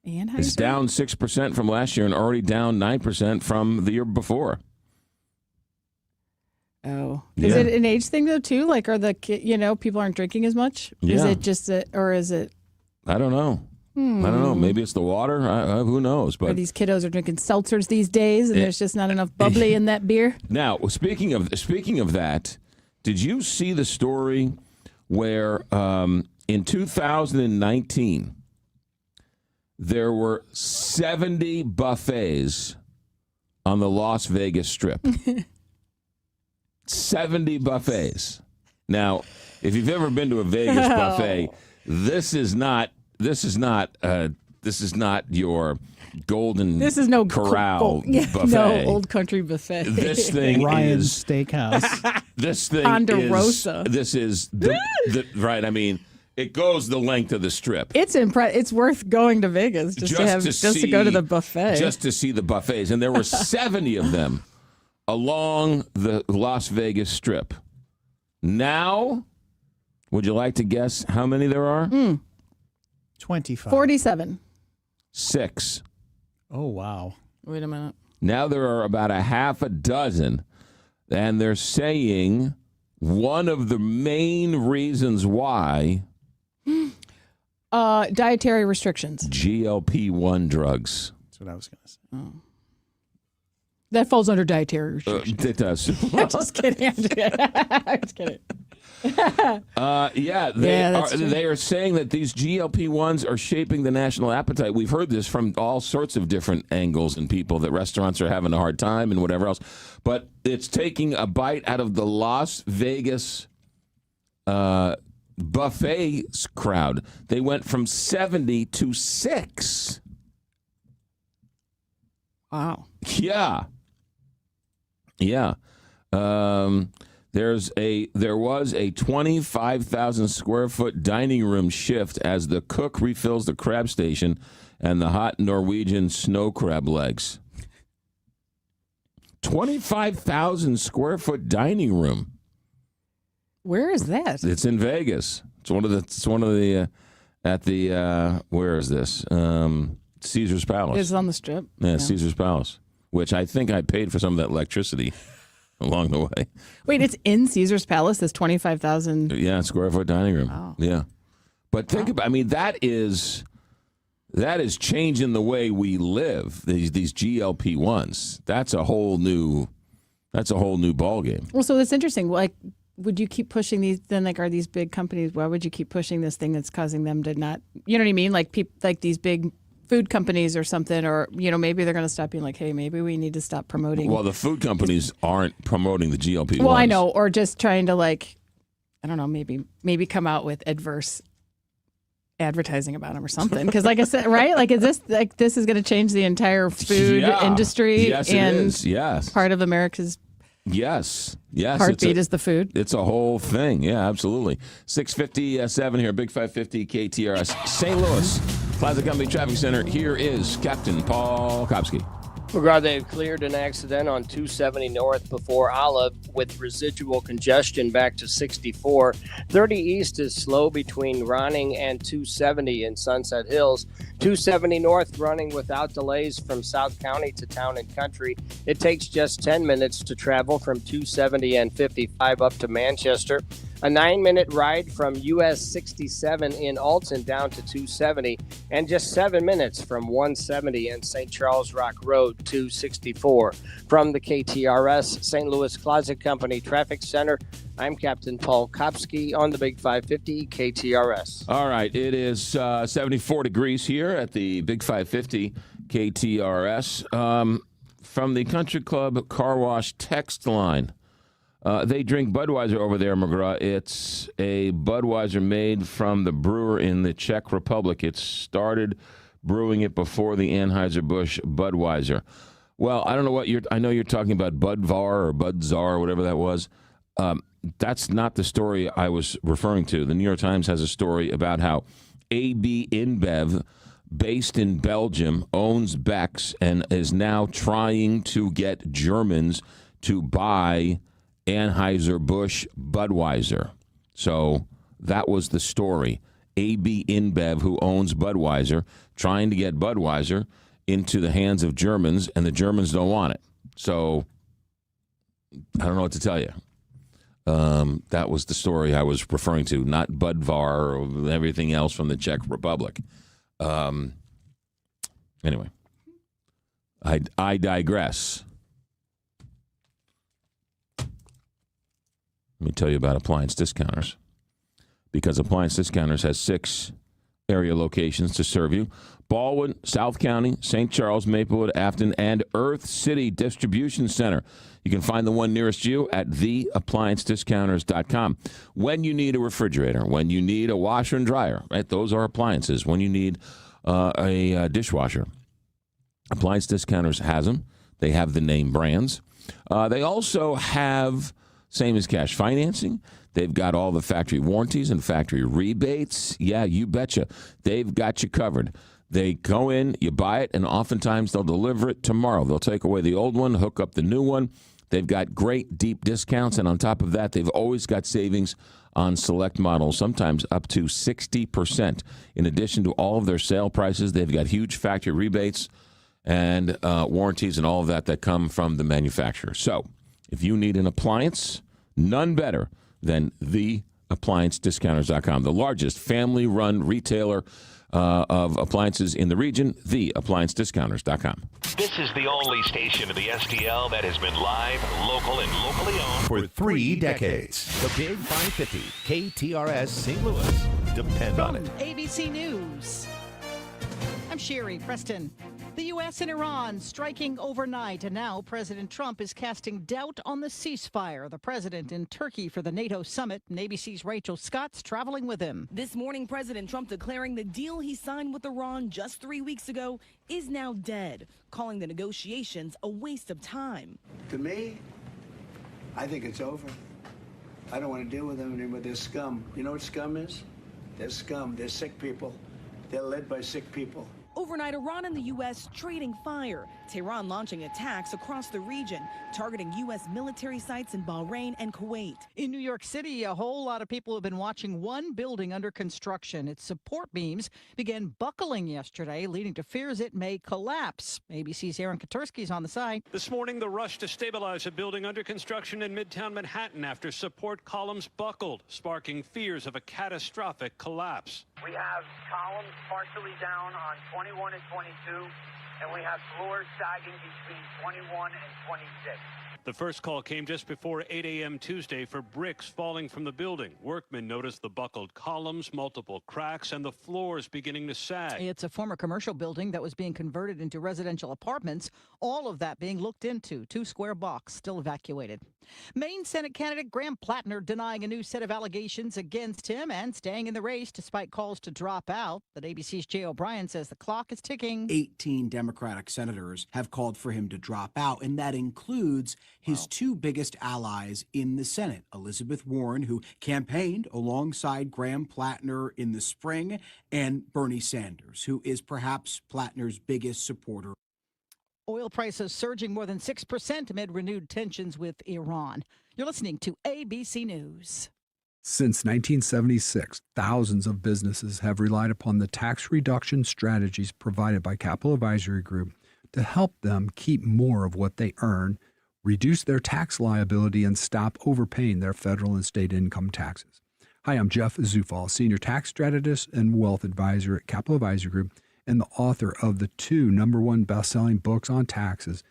S15: Anheuser?
S2: It's down 6% from last year and already down 9% from the year before.
S15: Oh. Is it an age thing, though, too? Like, are the people aren't drinking as much?
S2: Yeah.
S15: Is it just or is it?
S2: I don't know. I don't know. Maybe it's the water. Who knows? But
S15: these kiddos are drinking seltzers these days, and there's just not enough bubbly in that beer.
S2: Now, speaking of that, did you see the story where in 2019 there were 70 buffets on the Las Vegas Strip? 70 buffets. Now, if you've ever been to a Vegas buffet, this is not your Golden
S15: This is no
S2: Corral buffet.
S15: No Old Country buffet.
S2: This thing
S3: Ryan's
S2: is
S3: Steakhouse.
S2: This thing
S15: Ponderosa.
S2: is the right. I mean, it goes the length of the Strip.
S15: It's worth going to Vegas just to go to the buffet.
S2: Just to see the buffets, and there were 70 of them along the Las Vegas Strip. Now, would you like to guess how many there are?
S3: 25.
S15: 47.
S2: 6.
S3: Oh, wow.
S15: Wait a minute.
S2: Now there are about a half a dozen, and they're saying one of the main reasons why
S15: Dietary restrictions.
S2: GLP-1 drugs.
S3: That's what I was going to say.
S15: Oh. That falls under dietary restrictions.
S2: It does.
S15: Just kidding. I'm just kidding.
S2: They are saying that these GLP-1s are shaping the national appetite. We've heard this from all sorts of different angles and people, that restaurants are having a hard time and whatever else. But it's taking a bite out of the Las Vegas buffet crowd. They went from 70 to 6.
S15: Wow.
S2: Yeah. Yeah. There was a 25,000 square foot dining room shift as the cook refills the crab station and the hot Norwegian snow crab legs. 25,000 square foot dining room.
S15: Where is that?
S2: It's in Vegas. It's one of the at the where is this? Caesar's Palace.
S15: It's on the Strip.
S2: Yeah, Caesar's Palace, which I think I paid for some of that electricity along the way.
S15: Wait, it's in Caesar's Palace, this 25,000.
S2: Yeah, square foot dining room.
S15: Wow.
S2: Yeah. But think about, I mean, that is changing the way we live. These GLP-1s. That's a whole new ball game.
S15: Well, so that's interesting. Like, would you keep pushing these? Then, like, are these big companies? Why would you keep pushing this thing that's causing them to not? You know what I mean? Like, like these big food companies or something, or maybe they're going to stop being like, hey, maybe we need to stop promoting.
S2: Well, the food companies aren't promoting the GLP-1s.
S15: Well, I know, or just trying to, like, I don't know, maybe come out with adverse advertising about them or something. Because, like I said, right? Like, this is going to change the entire food industry?
S2: Yes,
S15: and
S2: it is. Yes,
S15: part of America's
S2: heartbeat
S15: is the food.
S2: It's a whole thing. Yeah, absolutely. 6:57 here, Big 550 KTRS, St. Louis Plaza Company Traffic Center. Here is Captain Paul Kopsky.
S4: McGraw, they've cleared an accident on 270 North before Olive with residual congestion back to 64. 30 East is slow between Ronning and 270 in Sunset Hills. 270 North running without delays from South County to Town and Country. It takes just 10 minutes to travel from 270 and 55 up to Manchester. A 9-minute ride from US 67 in Alton down to 270, and just 7 minutes from 170 and St. Charles Rock Road to 64. From the KTRS St. Louis Closet Company Traffic Center, I'm Captain Paul Kopsky on the Big 550 KTRS.
S2: All right, it is 74 degrees here at the Big 550 KTRS. From the Country Club Car Wash text line. They drink Budweiser over there, McGraw. It's a Budweiser made from the brewer in the Czech Republic. It started brewing it before the Anheuser-Busch Budweiser. Well, I don't know I know you're talking about Budvar or Budzar or whatever that was. That's not the story I was referring to. The New York Times has a story about how AB InBev, based in Belgium, owns Beck's and is now trying to get Germans to buy Anheuser-Busch Budweiser. So that was the story. AB InBev, who owns Budweiser, trying to get Budweiser into the hands of Germans, and the Germans don't want it. So I don't know what to tell you. That was the story I was referring to, not Budvar or everything else from the Czech Republic. Anyway, I digress. Let me tell you about Appliance Discounters. Because Appliance Discounters has 6 area locations to serve you. Baldwin, South County, St. Charles, Maplewood, Afton, and Earth City Distribution Center. You can find the one nearest you at theappliancediscounters.com. When you need a refrigerator, when you need a washer and dryer, right? Those are appliances. When you need a dishwasher, Appliance Discounters has them. They have the name brands. They also have same as cash financing. They've got all the factory warranties and factory rebates. Yeah, you betcha. They've got you covered. They go in, you buy it, and oftentimes they'll deliver it tomorrow. They'll take away the old one, hook up the new one. They've got great deep discounts, and on top of that, they've always got savings on select models, sometimes up to 60%. In addition to all of their sale prices, they've got huge factory rebates and warranties and all of that come from the manufacturer. So if you need an appliance, none better than theappliancediscounters.com, the largest family-run retailer of appliances in the region, theappliancediscounters.com.
S5: This is the only station in the STL that has been live, local, and locally owned for 3 decades. The Big 550, KTRS St. Louis. Depend on it.
S1: ABC News. I'm Sherry Preston. The U.S. and Iran striking overnight, and now President Trump is casting doubt on the ceasefire. The president in Turkey for the NATO summit, and ABC's Rachel Scott's traveling with him.
S6: This morning, President Trump declaring the deal he signed with Iran just 3 weeks ago is now dead, calling the negotiations a waste of time.
S13: To me, I think it's over. I don't want to deal with them anymore. They're scum. You know what scum is? They're scum. They're sick people. They're led by sick people.
S6: Overnight, Iran and the U.S. trading fire. Tehran launching attacks across the region, targeting U.S. military sites in Bahrain and Kuwait.
S1: In New York City, a whole lot of people have been watching one building under construction. Its support beams began buckling yesterday, leading to fears it may collapse. ABC's Aaron Katursky's on the site.
S17: This morning, the rush to stabilize a building under construction in Midtown Manhattan after support columns buckled, sparking fears of a catastrophic collapse.
S18: We have columns partially down on 21 and 22, and we have floors sagging between 21 and 26.
S17: The first call came just before 8 a.m. Tuesday for bricks falling from the building. Workmen noticed the buckled columns, multiple cracks, and the floors beginning to sag.
S1: It's a former commercial building that was being converted into residential apartments. All of that being looked into. 2 square blocks still evacuated. Maine Senate candidate Graham Plattner denying a new set of allegations against him and staying in the race despite calls to drop out. But ABC's Jay O'Brien says the clock is ticking.
S20: 18 Democratic senators have called for him to drop out, and that includes his 2 biggest allies in the Senate, Elizabeth Warren, who campaigned alongside Graham Plattner in the spring, and Bernie Sanders, who is perhaps Plattner's biggest supporter.
S1: Oil prices surging more than 6% amid renewed tensions with Iran. You're listening to ABC News.
S21: Since 1976, thousands of businesses have relied upon the tax reduction strategies provided by Capital Advisory Group to help them keep more of what they earn, reduce their tax liability, and stop overpaying their federal and state income taxes. Hi, I'm Jeff Zufall, Senior Tax Strategist and Wealth Advisor at Capital Advisory Group and the author of the 2 #1 best-selling books on taxes,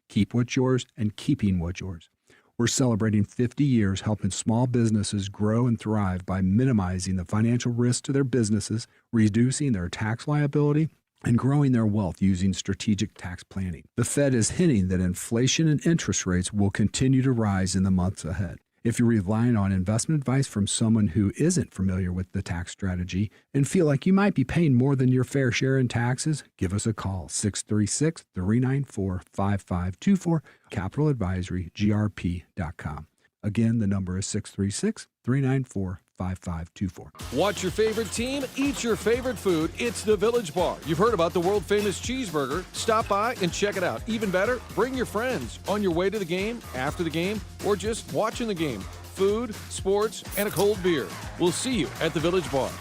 S21: Keep What's Yours and Keeping What's Yours. We're celebrating 50 years helping small businesses grow and thrive by minimizing the financial risk to their businesses, reducing their tax liability, and growing their wealth using strategic tax planning. The Fed is hinting that inflation and interest rates will continue to rise in the months ahead. If you're relying on investment advice from someone who isn't familiar with the tax strategy and feel like you might be paying more than your fair share in taxes, give us a call, 636-394-5524, capitaladvisorygrp.com. Again, the number is 636-394-5524.
S27: Watch your favorite team, eat your favorite food. It's the Village Bar. You've heard about the world-famous cheeseburger. Stop by and check it out. Even better, bring your friends on your way to the game, after the game, or just watching the game. Food, sports, and a cold beer. We'll see you at the Village Bar.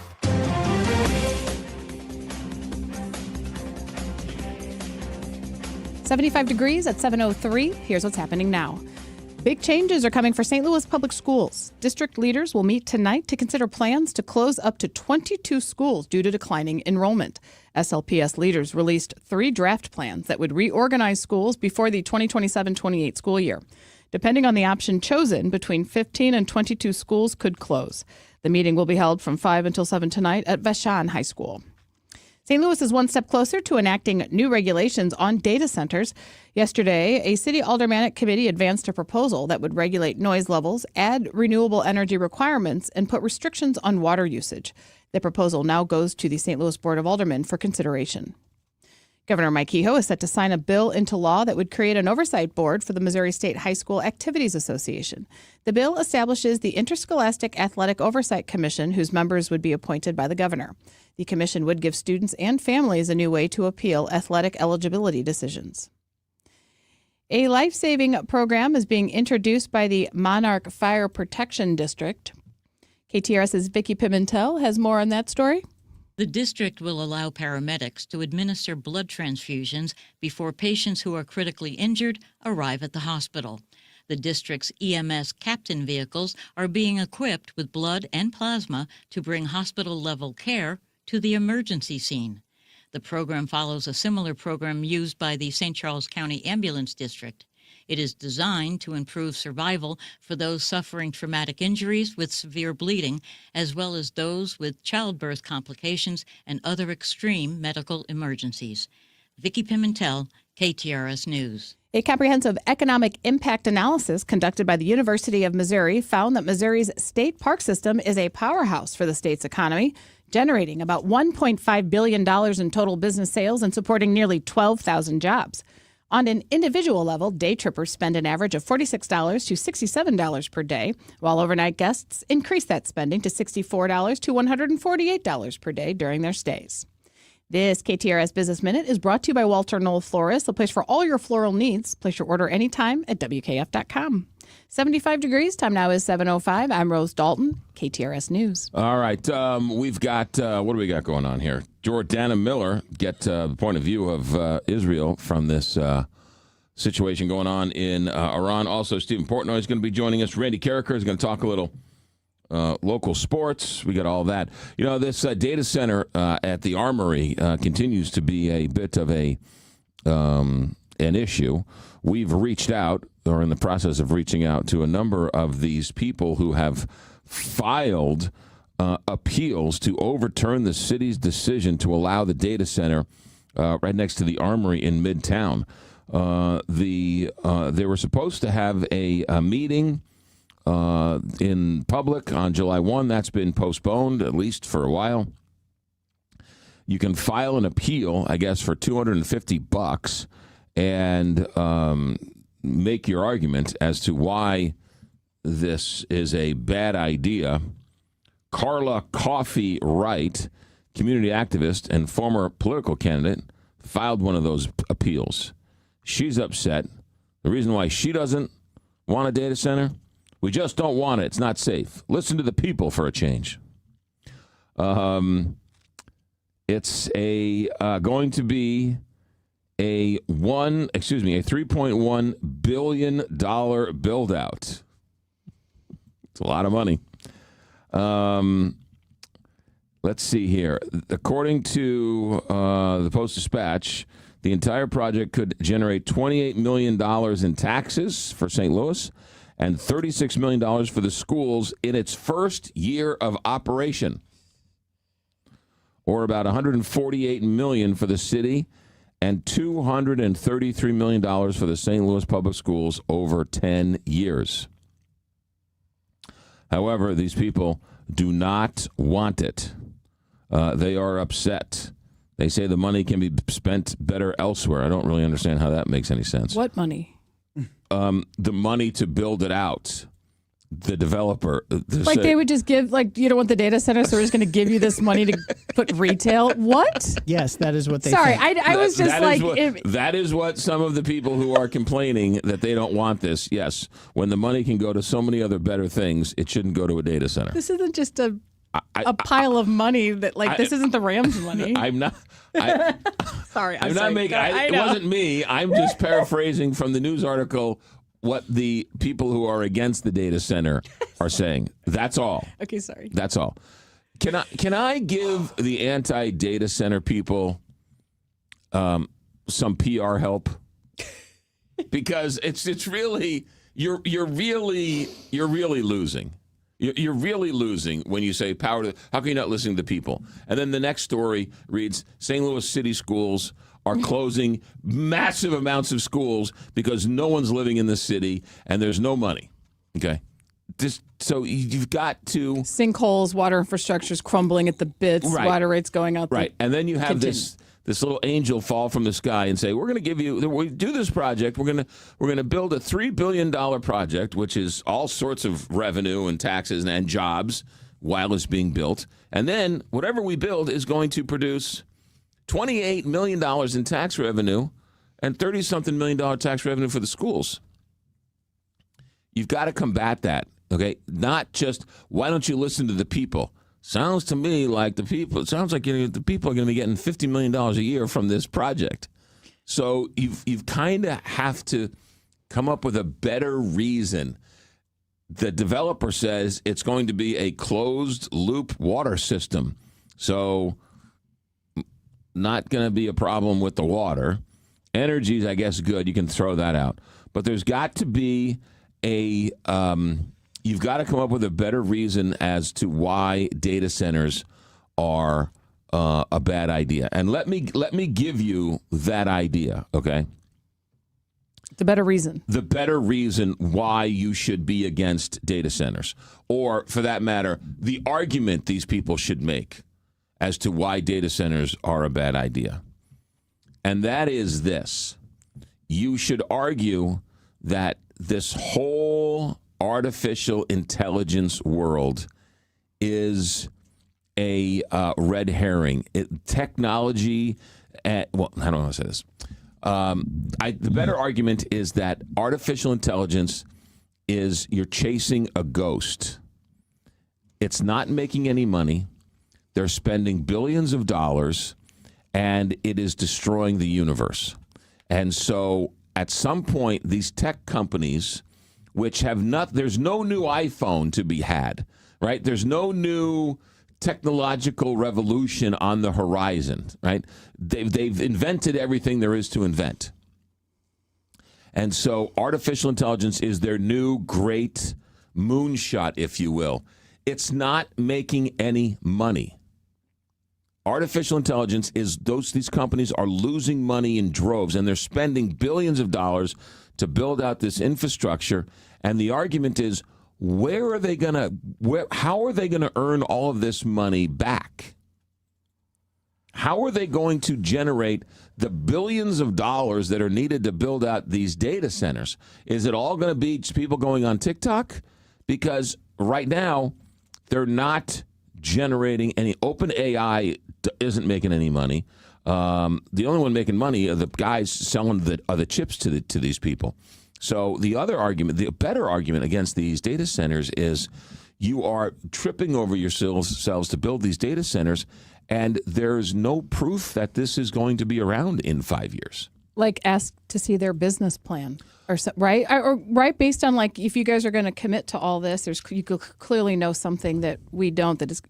S15: $75 degrees at 7:03. Here's what's happening now. Big changes are coming for St. Louis Public Schools. District leaders will meet tonight to consider plans to close up to 22 schools due to declining enrollment. SLPS leaders released 3 draft plans that would reorganize schools before the 2027-28 school year. Depending on the option chosen, between 15 and 22 schools could close. The meeting will be held from 5 until 7 tonight at Vashon High School. St. Louis is one step closer to enacting new regulations on data centers. Yesterday, a city aldermanic committee advanced a proposal that would regulate noise levels, add renewable energy requirements, and put restrictions on water usage. The proposal now goes to the St. Louis Board of Aldermen for consideration. Governor Mike Kehoe is set to sign a bill into law that would create an oversight board for the Missouri State High School Activities Association. The bill establishes the Interscholastic Athletic Oversight Commission, whose members would be appointed by the governor. The commission would give students and families a new way to appeal athletic eligibility decisions. A life-saving program is being introduced by the Monarch Fire Protection District. KTRS's Vicki Pimentel has more on that story.
S8: The district will allow paramedics to administer blood transfusions before patients who are critically injured arrive at the hospital. The district's EMS captain vehicles are being equipped with blood and plasma to bring hospital-level care to the emergency scene. The program follows a similar program used by the St. Charles County Ambulance District. It is designed to improve survival for those suffering traumatic injuries with severe bleeding, as well as those with childbirth complications and other extreme medical emergencies. Vicki Pimentel, KTRS News.
S15: A comprehensive economic impact analysis conducted by the University of Missouri found that Missouri's state park system is a powerhouse for the state's economy, generating about $1.5 billion in total business sales and supporting nearly 12,000 jobs. On an individual level, day trippers spend an average of $46 to $67 per day, while overnight guests increase that spending to $64 to $148 per day during their stays. This KTRS Business Minute is brought to you by Walter Knoll Florist, the place for all your floral needs. Place your order anytime at WKF.com. 75 degrees. Time now is 7:05. I'm Rose Dalton, KTRS News.
S2: All right. We've got, what do we got going on here? Jordana Miller, get the point of view of Israel from this situation going on in Iran. Also, Stephen Portnoy is going to be joining us. Randy Carricker is going to talk a little local sports. We got all that. You know, this data center at the Armory continues to be a bit of an issue. We've reached out, or in the process of reaching out, to a number of these people who have filed appeals to overturn the city's decision to allow the data center right next to the Armory in Midtown. They were supposed to have a meeting in public on July 1. That's been postponed, at least for a while. You can file an appeal, I guess, for $250 and make your argument as to why this is a bad idea. Carla Coffey Wright, community activist and former political candidate, filed one of those appeals. She's upset. The reason why she doesn't want a data center, we just don't want it. It's not safe. Listen to the people for a change. It's going to be a $3.1 billion build out. It's a lot of money. Let's see here. According to the Post-Dispatch, the entire project could generate $28 million in taxes for St. Louis and $36 million for the schools in its first year of operation, or about $148 million for the city and $233 million for the St. Louis Public Schools over 10 years. However, these people do not want it. They are upset. They say the money can be spent better elsewhere. I don't really understand how that makes any sense.
S15: What money?
S2: The money to build it out. The developer.
S15: Like they would just give, like, you don't want the data center, so we're just going to give you this money to put retail. What?
S3: Yes, that is what they
S15: Sorry,
S3: think.
S15: I was just like...
S2: that is what some of the people who are complaining that they don't want this. Yes, when the money can go to so many other better things, it shouldn't go to a data center.
S15: This isn't just a pile of money that, like, this isn't the Rams money.
S2: I'm not...
S15: Sorry,
S2: I'm not making... it wasn't me. I'm just paraphrasing from the news article what the people who are against the data center are saying. That's all.
S15: Okay, sorry.
S2: That's all. Can I give the anti-data center people some PR help? Because it's really you're really losing. You're really losing when you say power to. How can you not listen to the people? And then the next story reads: St. Louis City schools are closing massive amounts of schools because no one's living in the city and there's no money. Okay. So you've got to...
S15: Sinkholes, water infrastructure's crumbling at the bits,
S2: right.
S15: Water rates going out.
S2: Right. And then you have this little angel fall from the sky and say, we're going to give you... We do this project. We're going to build a $3 billion project, which is all sorts of revenue and taxes and jobs while it's being built. And then whatever we build is going to produce $28 million in tax revenue and $30-something million tax revenue for the schools. You've got to combat that, okay? Not just, why don't you listen to the people? Sounds to me like the people are going to be getting $50 million a year from this project. So you've kind of have to come up with a better reason. The developer says it's going to be a closed loop water system. So not going to be a problem with the water. Energy's, I guess, good. You can throw that out. But there's got to be you've got to come up with a better reason as to why data centers are a bad idea. And let me give you that idea, okay?
S15: The better reason.
S2: The better reason why you should be against data centers. Or, for that matter, the argument these people should make as to why data centers are a bad idea. And that is this. You should argue that this whole artificial intelligence world is a red herring. Technology, well, I don't want to say this. The better argument is that artificial intelligence is you're chasing a ghost. It's not making any money. They're spending billions of dollars, and it is destroying the universe. And so at some point, these tech companies, which have there's no new iPhone to be had, right? There's no new technological revolution on the horizon, right? They've invented everything there is to invent. And so artificial intelligence is their new great moonshot, if you will. It's not making any money. Artificial intelligence is these companies are losing money in droves, and they're spending billions of dollars to build out this infrastructure. And the argument is, how are they going to earn all of this money back? How are they going to generate the billions of dollars that are needed to build out these data centers? Is it all going to be people going on TikTok? Because right now, they're not generating any. OpenAI isn't making any money. The only one making money are the guys selling the chips to these people. So the better argument against these data centers is you are tripping over yourselves to build these data centers, and there's no proof that this is going to be around in 5 years.
S15: Like, ask to see their business plan, or right? Or right, based on, like, if you guys are going to commit to all this, you could clearly know something that we don't. That is,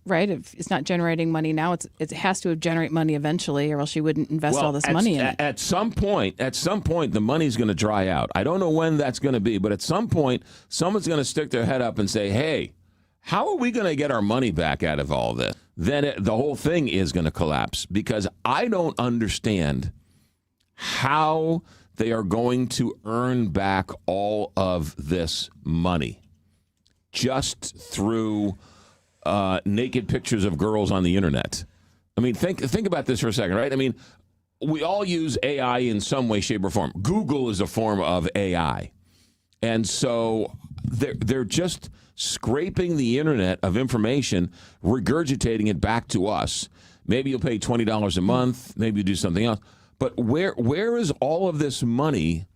S15: right? If it's not generating money now, it has to generate money eventually, or else you wouldn't invest all this money in it. At
S2: some point, the money's going to dry out. I don't know when that's going to be, but at some point, someone's going to stick their head up and say, "Hey, how are we going to get our money back out of all this?" Then the whole thing is going to collapse, because I don't understand how they are going to earn back all of this money just through naked pictures of girls on the internet. I mean, think about this for a second, right? I mean, we all use AI in some way, shape, or form. Google is a form of AI. And so they're just scraping the internet of information, regurgitating it back to us. Maybe you'll pay $20 a month. Maybe you do something else. But where is all of this money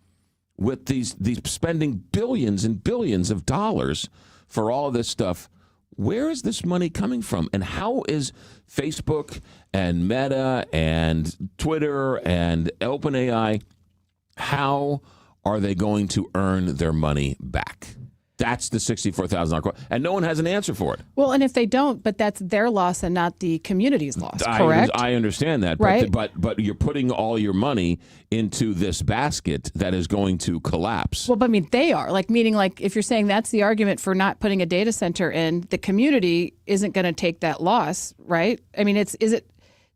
S2: with these spending billions and billions of dollars for all of this stuff? Where is this money coming from? And how is Facebook and Meta and Twitter and OpenAI, how are they going to earn their money back? That's the $64,000 question. And no one has an answer for it.
S15: Well, and if they don't, but that's their loss and not the community's loss, correct?
S2: I understand that.
S15: Right.
S2: But you're putting all your money into this basket that is going to collapse.
S15: Well, but I mean, they are. Meaning if you're saying that's the argument for not putting a data center in, the community isn't going to take that loss, right? I mean,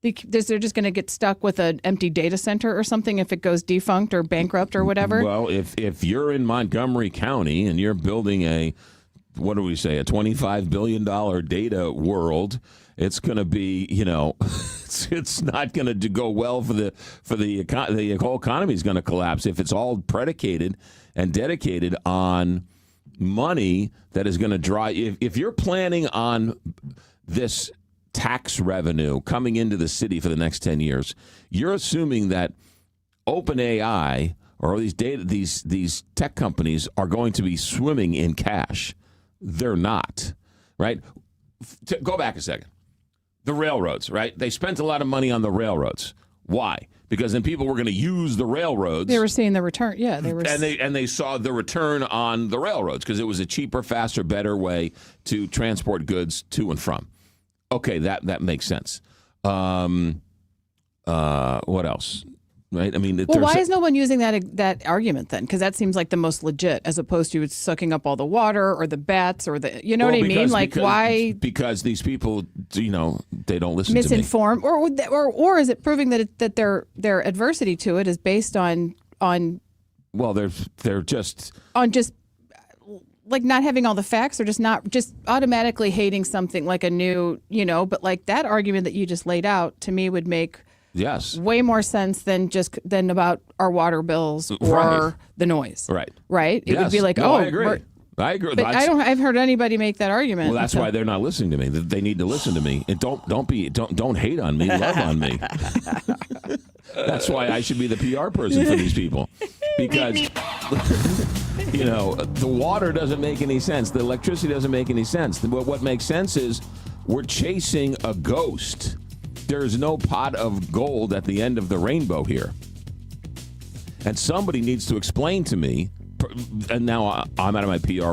S15: they're just going to get stuck with an empty data center or something if it goes defunct or bankrupt or whatever?
S2: Well, if you're in Montgomery County and you're building a $25 billion data world, it's going to be, it's not going to go well for the whole economy is going to collapse if it's all predicated and dedicated on money that is going to drive. If you're planning on this tax revenue coming into the city for the next 10 years, you're assuming that OpenAI or these tech companies are going to be swimming in cash. They're not, right? Go back a second. The railroads, right? They spent a lot of money on the railroads. Why? Because then people were going to use the railroads.
S15: They were seeing the return. Yeah, they were.
S2: And they saw the return on the railroads because it was a cheaper, faster, better way to transport goods to and from. Okay, that makes sense. What else? Right? I mean,
S15: well, why is no one using that argument then? Because that seems like the most legit, as opposed to sucking up all the water or the bats or the, what I mean? Like, why?
S2: Because these people, they don't listen
S15: misinformed,
S2: to me.
S15: or is it proving that their adversity to it is based on?
S2: Well, they're just
S15: like not having all the facts, or just automatically hating something like a new, But like that argument that you just laid out to me would make.
S2: Yes.
S15: Way more sense than about our water bills or the noise.
S2: Right.
S15: Right? It would be like,
S2: I agree. I agree.
S15: But I've heard anybody make that argument.
S2: Well, that's why they're not listening to me. They need to listen to me. And don't hate on me, love on me. That's why I should be the PR person for these people. Because the water doesn't make any sense. The electricity doesn't make any sense. What makes sense is we're chasing a ghost. There's no pot of gold at the end of the rainbow here. And somebody needs to explain to me, and now I'm out of my PR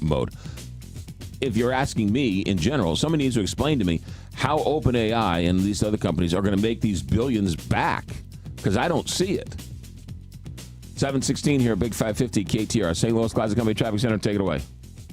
S2: mode. If you're asking me in general, somebody needs to explain to me how OpenAI and these other companies are going to make these billions back, because I don't see it. 716 here, Big 550 KTR, St. Louis Classic Company Traffic Center. Take it away.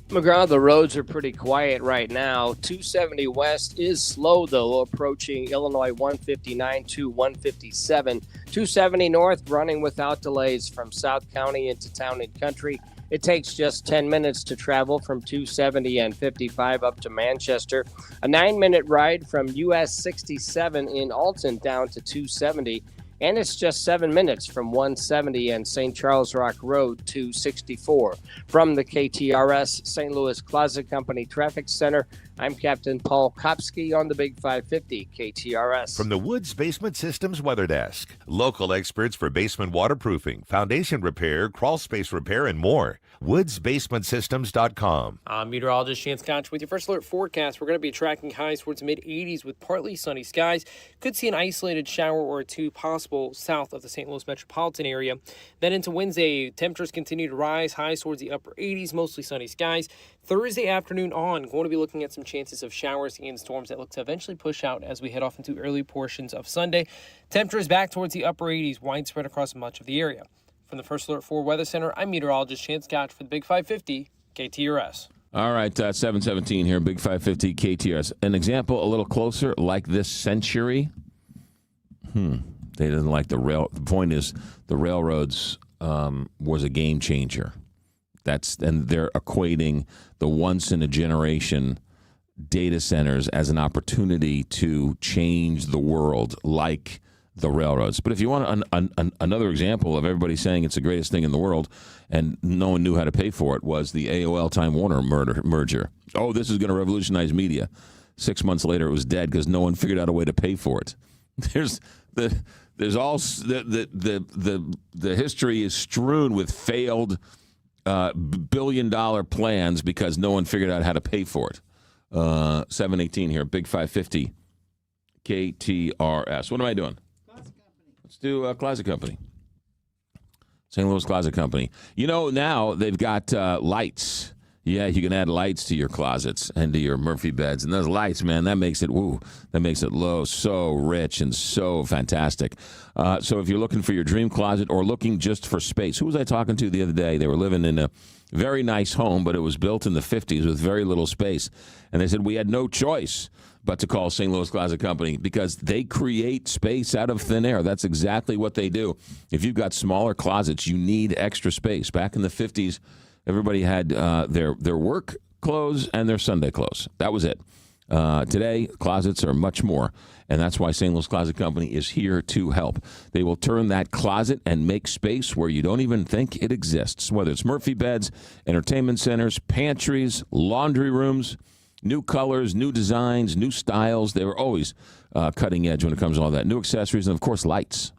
S4: McGraw, the roads are pretty quiet right now. 270 West is slow, though, approaching Illinois 159 to 157. 270 North running without delays from South County into Town and Country. It takes just 10 minutes to travel from 270 and 55 up to Manchester. A 9-minute ride from US 67 in Alton down to 270. And it's just 7 minutes from 170 and St. Charles Rock Road to 64. From the KTRS St. Louis Closet Company Traffic Center, I'm Captain Paul Kopsky on the Big 550 KTRS.
S5: From the Woods Basement Systems Weather Desk, local experts for basement waterproofing, foundation repair, crawl space repair, and more. WoodsBasementSystems.com.
S7: I'm meteorologist Chance Koch with your first alert forecast. We're going to be tracking highs towards mid-80s with partly sunny skies. Could see an isolated shower or two possible south of the St. Louis metropolitan area. Then into Wednesday, temperatures continue to rise, highs towards the upper 80s, mostly sunny skies. Thursday afternoon on, going to be looking at some chances of showers and storms that look to eventually push out as we head off into early portions of Sunday. Temperatures back towards the upper 80s, widespread across much of the area. From the First Alert 4 Weather Center, I'm meteorologist Chance Koch for the Big 550 KTRS.
S2: All right, 717 here, Big 550 KTRS. An example a little closer, like this century. They didn't like the rail. The point is, the railroads was a game changer. And they're equating the once-in-a-generation data centers as an opportunity to change the world like the railroads. But if you want another example of everybody saying it's the greatest thing in the world and no one knew how to pay for it, was the AOL-Time Warner merger. Oh, this is going to revolutionize media. 6 months later, it was dead because no one figured out a way to pay for it. There's all the history is strewn with failed billion-dollar plans because no one figured out how to pay for it. 718 here, Big 550 KTRS. What am I doing? Let's do Closet Company. St. Louis Closet Company. Now they've got lights. Yeah, you can add lights to your closets and to your Murphy beds. And those lights, man, that makes it low, so rich and so fantastic. So if you're looking for your dream closet or looking just for space, who was I talking to the other day? They were living in a very nice home, but it was built in the 50s with very little space. And they said, we had no choice but to call St. Louis Closet Company because they create space out of thin air. That's exactly what they do. If you've got smaller closets, you need extra space. Back in the 50s, everybody had their work clothes and their Sunday clothes. That was it. Today, closets are much more, and that's why St. Louis Closet Company is here to help. They will turn that closet and make space where you don't even think it exists, whether it's Murphy beds, entertainment centers, pantries, laundry rooms, new colors, new designs, new styles. They were always cutting edge when it comes to all that. New accessories and, of course, lights.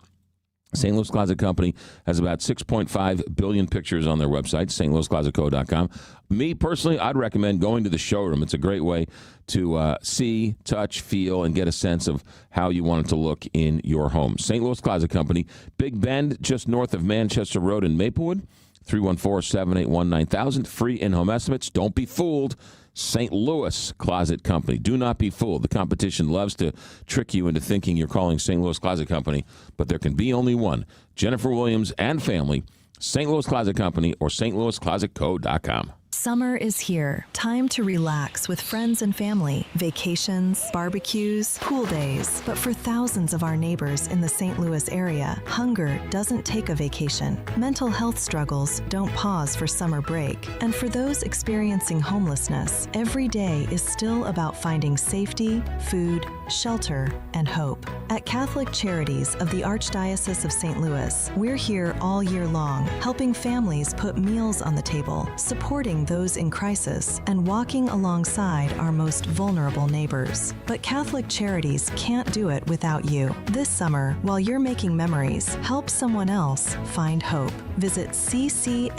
S2: St. Louis Closet Company has about 6.5 billion pictures on their website, stlouisclosetco.com. Me, personally, I'd recommend going to the showroom. It's a great way to see, touch, feel, and get a sense of how you want it to look in your home. St. Louis Closet Company, Big Bend, just north of Manchester Road in Maplewood, 314-781-9000. Free in-home estimates. Don't be fooled. St. Louis Closet Company. Do not be fooled. The competition loves to trick you into thinking you're calling St. Louis Closet Company, but there can be only one. Jennifer Williams and family, St. Louis Closet Company or stlouisclosetco.com.
S9: Summer is here. Time to relax with friends and family. Vacations, barbecues, pool days. But for thousands of our neighbors in the St. Louis area, hunger doesn't take a vacation. Mental health struggles don't pause for summer break. And for those experiencing homelessness, every day is still about finding safety, food, shelter, and hope. At Catholic Charities of the Archdiocese of St. Louis, we're here all year long, helping families put meals on the table, supporting those in crisis, and walking alongside our most vulnerable neighbors. But Catholic Charities can't do it without you. This summer, while you're making memories, help someone else find hope. Visit ccstl.org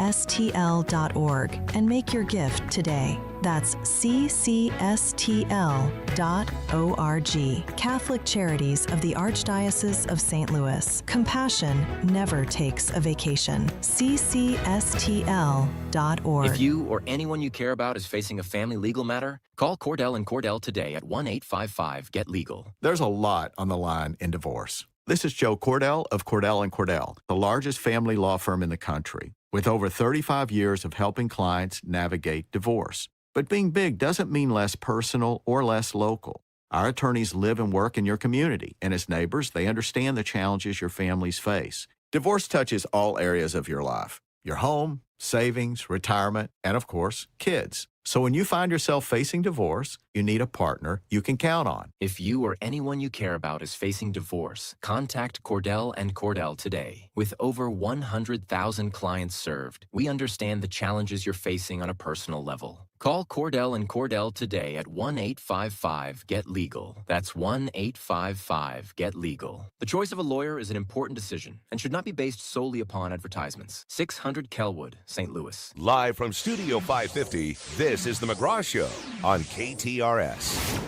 S9: and make your gift today. That's ccstl.org. Catholic Charities of the Archdiocese of St. Louis. Compassion never takes a vacation. ccstl.org.
S10: If you or anyone you care about is facing a family legal matter, call Cordell & Cordell today at 1-855-GET-LEGAL.
S11: There's a lot on the line in divorce. This is Joe Cordell of Cordell & Cordell, the largest family law firm in the country, with over 35 years of helping clients navigate divorce. But being big doesn't mean less personal or less local. Our attorneys live and work in your community, and as neighbors, they understand the challenges your families face. Divorce touches all areas of your life: your home, savings, retirement, and of course, kids. So when you find yourself facing divorce, you need a partner you can count on.
S10: If you or anyone you care about is facing divorce, contact Cordell & Cordell today. With over 100,000 clients served, we understand the challenges you're facing on a personal level. Call Cordell & Cordell today at 1-855-GET-LEGAL. That's 1-855-GET-LEGAL. The choice of a lawyer is an important decision and should not be based solely upon advertisements. 600 Kelwood, St. Louis.
S19: Live from Studio 550, this is The McGraw Show on KTRS.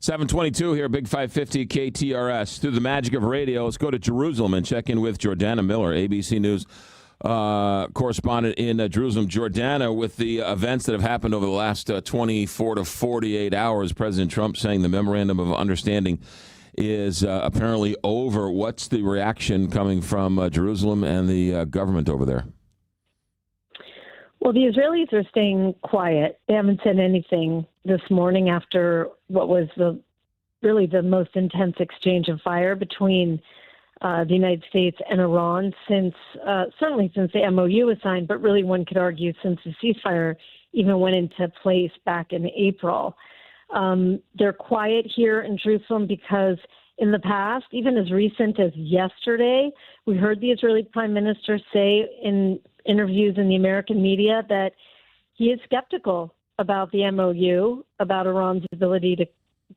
S2: $7:22 here, Big 550 KTRS. Through the magic of radio, let's go to Jerusalem and check in with Jordana Miller, ABC News correspondent in Jerusalem. Jordana, with the events that have happened over the last 24 to 48 hours, President Trump saying the memorandum of understanding is apparently over. What's the reaction coming from Jerusalem and the government over there?
S16: Well, the Israelis are staying quiet. They haven't said anything this morning after what was really the most intense exchange of fire between the United States and Iran certainly since the MOU was signed, but really one could argue since the ceasefire even went into place back in April. They're quiet here in Jerusalem because in the past, even as recent as yesterday, we heard the Israeli Prime Minister say in interviews in the American media that he is skeptical about the MOU, about Iran's ability to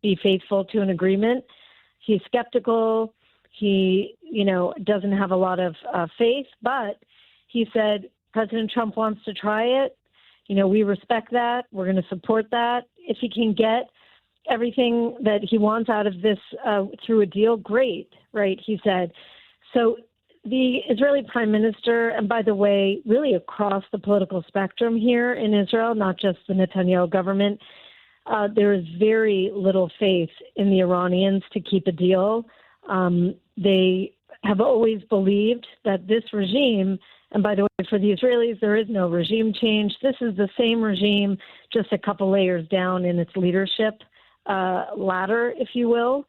S16: be faithful to an agreement. He's skeptical. He, doesn't have a lot of faith, but he said President Trump wants to try it. We respect that. We're going to support that. If he can get everything that he wants out of this through a deal, great, right? He said. So the Israeli Prime Minister, and by the way, really across the political spectrum here in Israel, not just the Netanyahu government, there is very little faith in the Iranians to keep a deal. They have always believed that this regime, and by the way, for the Israelis, there is no regime change. This is the same regime, just a couple layers down in its leadership ladder, if you will.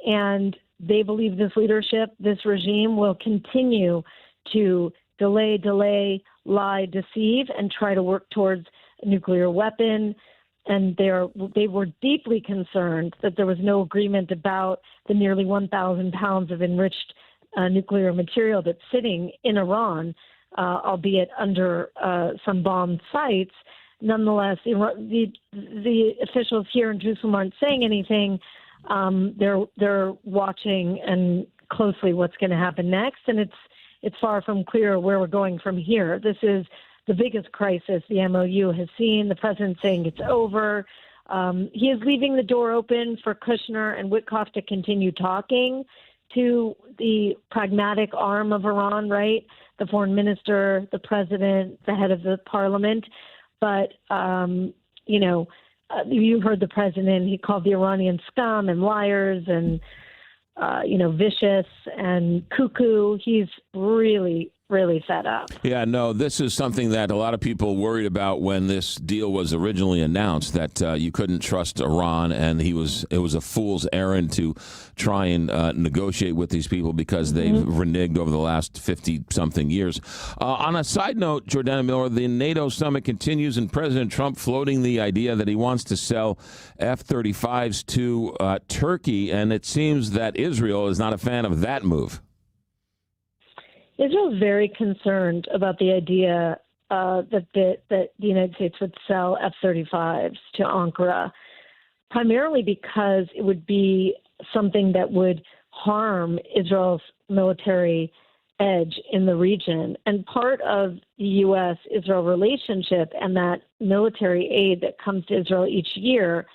S16: And they believe this leadership, this regime will continue to delay, lie, deceive, and try to work towards a nuclear weapon. And they were deeply concerned that there was no agreement about the nearly 1,000 pounds of enriched nuclear material that's sitting in Iran, albeit under some bombed sites. Nonetheless, the officials here in Jerusalem aren't saying anything. They're watching and closely what's going to happen next, and it's far from clear where we're going from here. This is the biggest crisis the MOU has seen. The president saying it's over. He is leaving the door open for Kushner and Witkoff to continue talking to the pragmatic arm of Iran, right? The foreign minister, the president, the head of the parliament. But, you heard the president, he called the Iranian scum and liars and, vicious and cuckoo. He's really, really fed up.
S2: Yeah, no, this is something that a lot of people worried about when this deal was originally announced, that you couldn't trust Iran, and it was a fool's errand to try and negotiate with these people because they've reneged over the last 50-something years. On a side note, Jordana Miller, the NATO summit continues, and President Trump floating the idea that he wants to sell F-35s to Turkey, and it seems that Israel is not a fan of that move.
S16: Israel is very concerned about the idea that the United States would sell F-35s to Ankara, primarily because it would be something that would harm Israel's military edge in the region. And part of the U.S.-Israel relationship and that military aid that comes to Israel each year,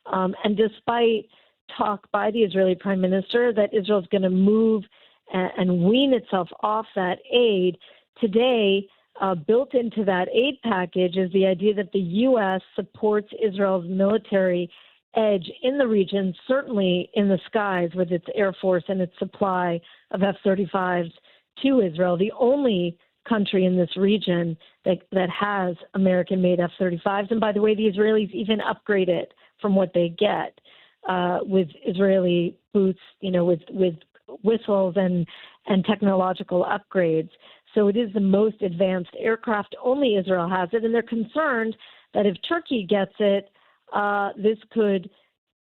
S16: and despite talk by the Israeli prime minister that Israel is going to move and wean itself off that aid, today, built into that aid package is the idea that the U.S. supports Israel's military edge in the region, certainly in the skies with its Air Force and its supply of F-35s to Israel, the only country in this region that has American-made F-35s. And by the way, the Israelis even upgrade it from what they get with Israeli boots, with whistles and technological upgrades. So it is the most advanced aircraft. Only Israel has it, and they're concerned that if Turkey gets it, this could,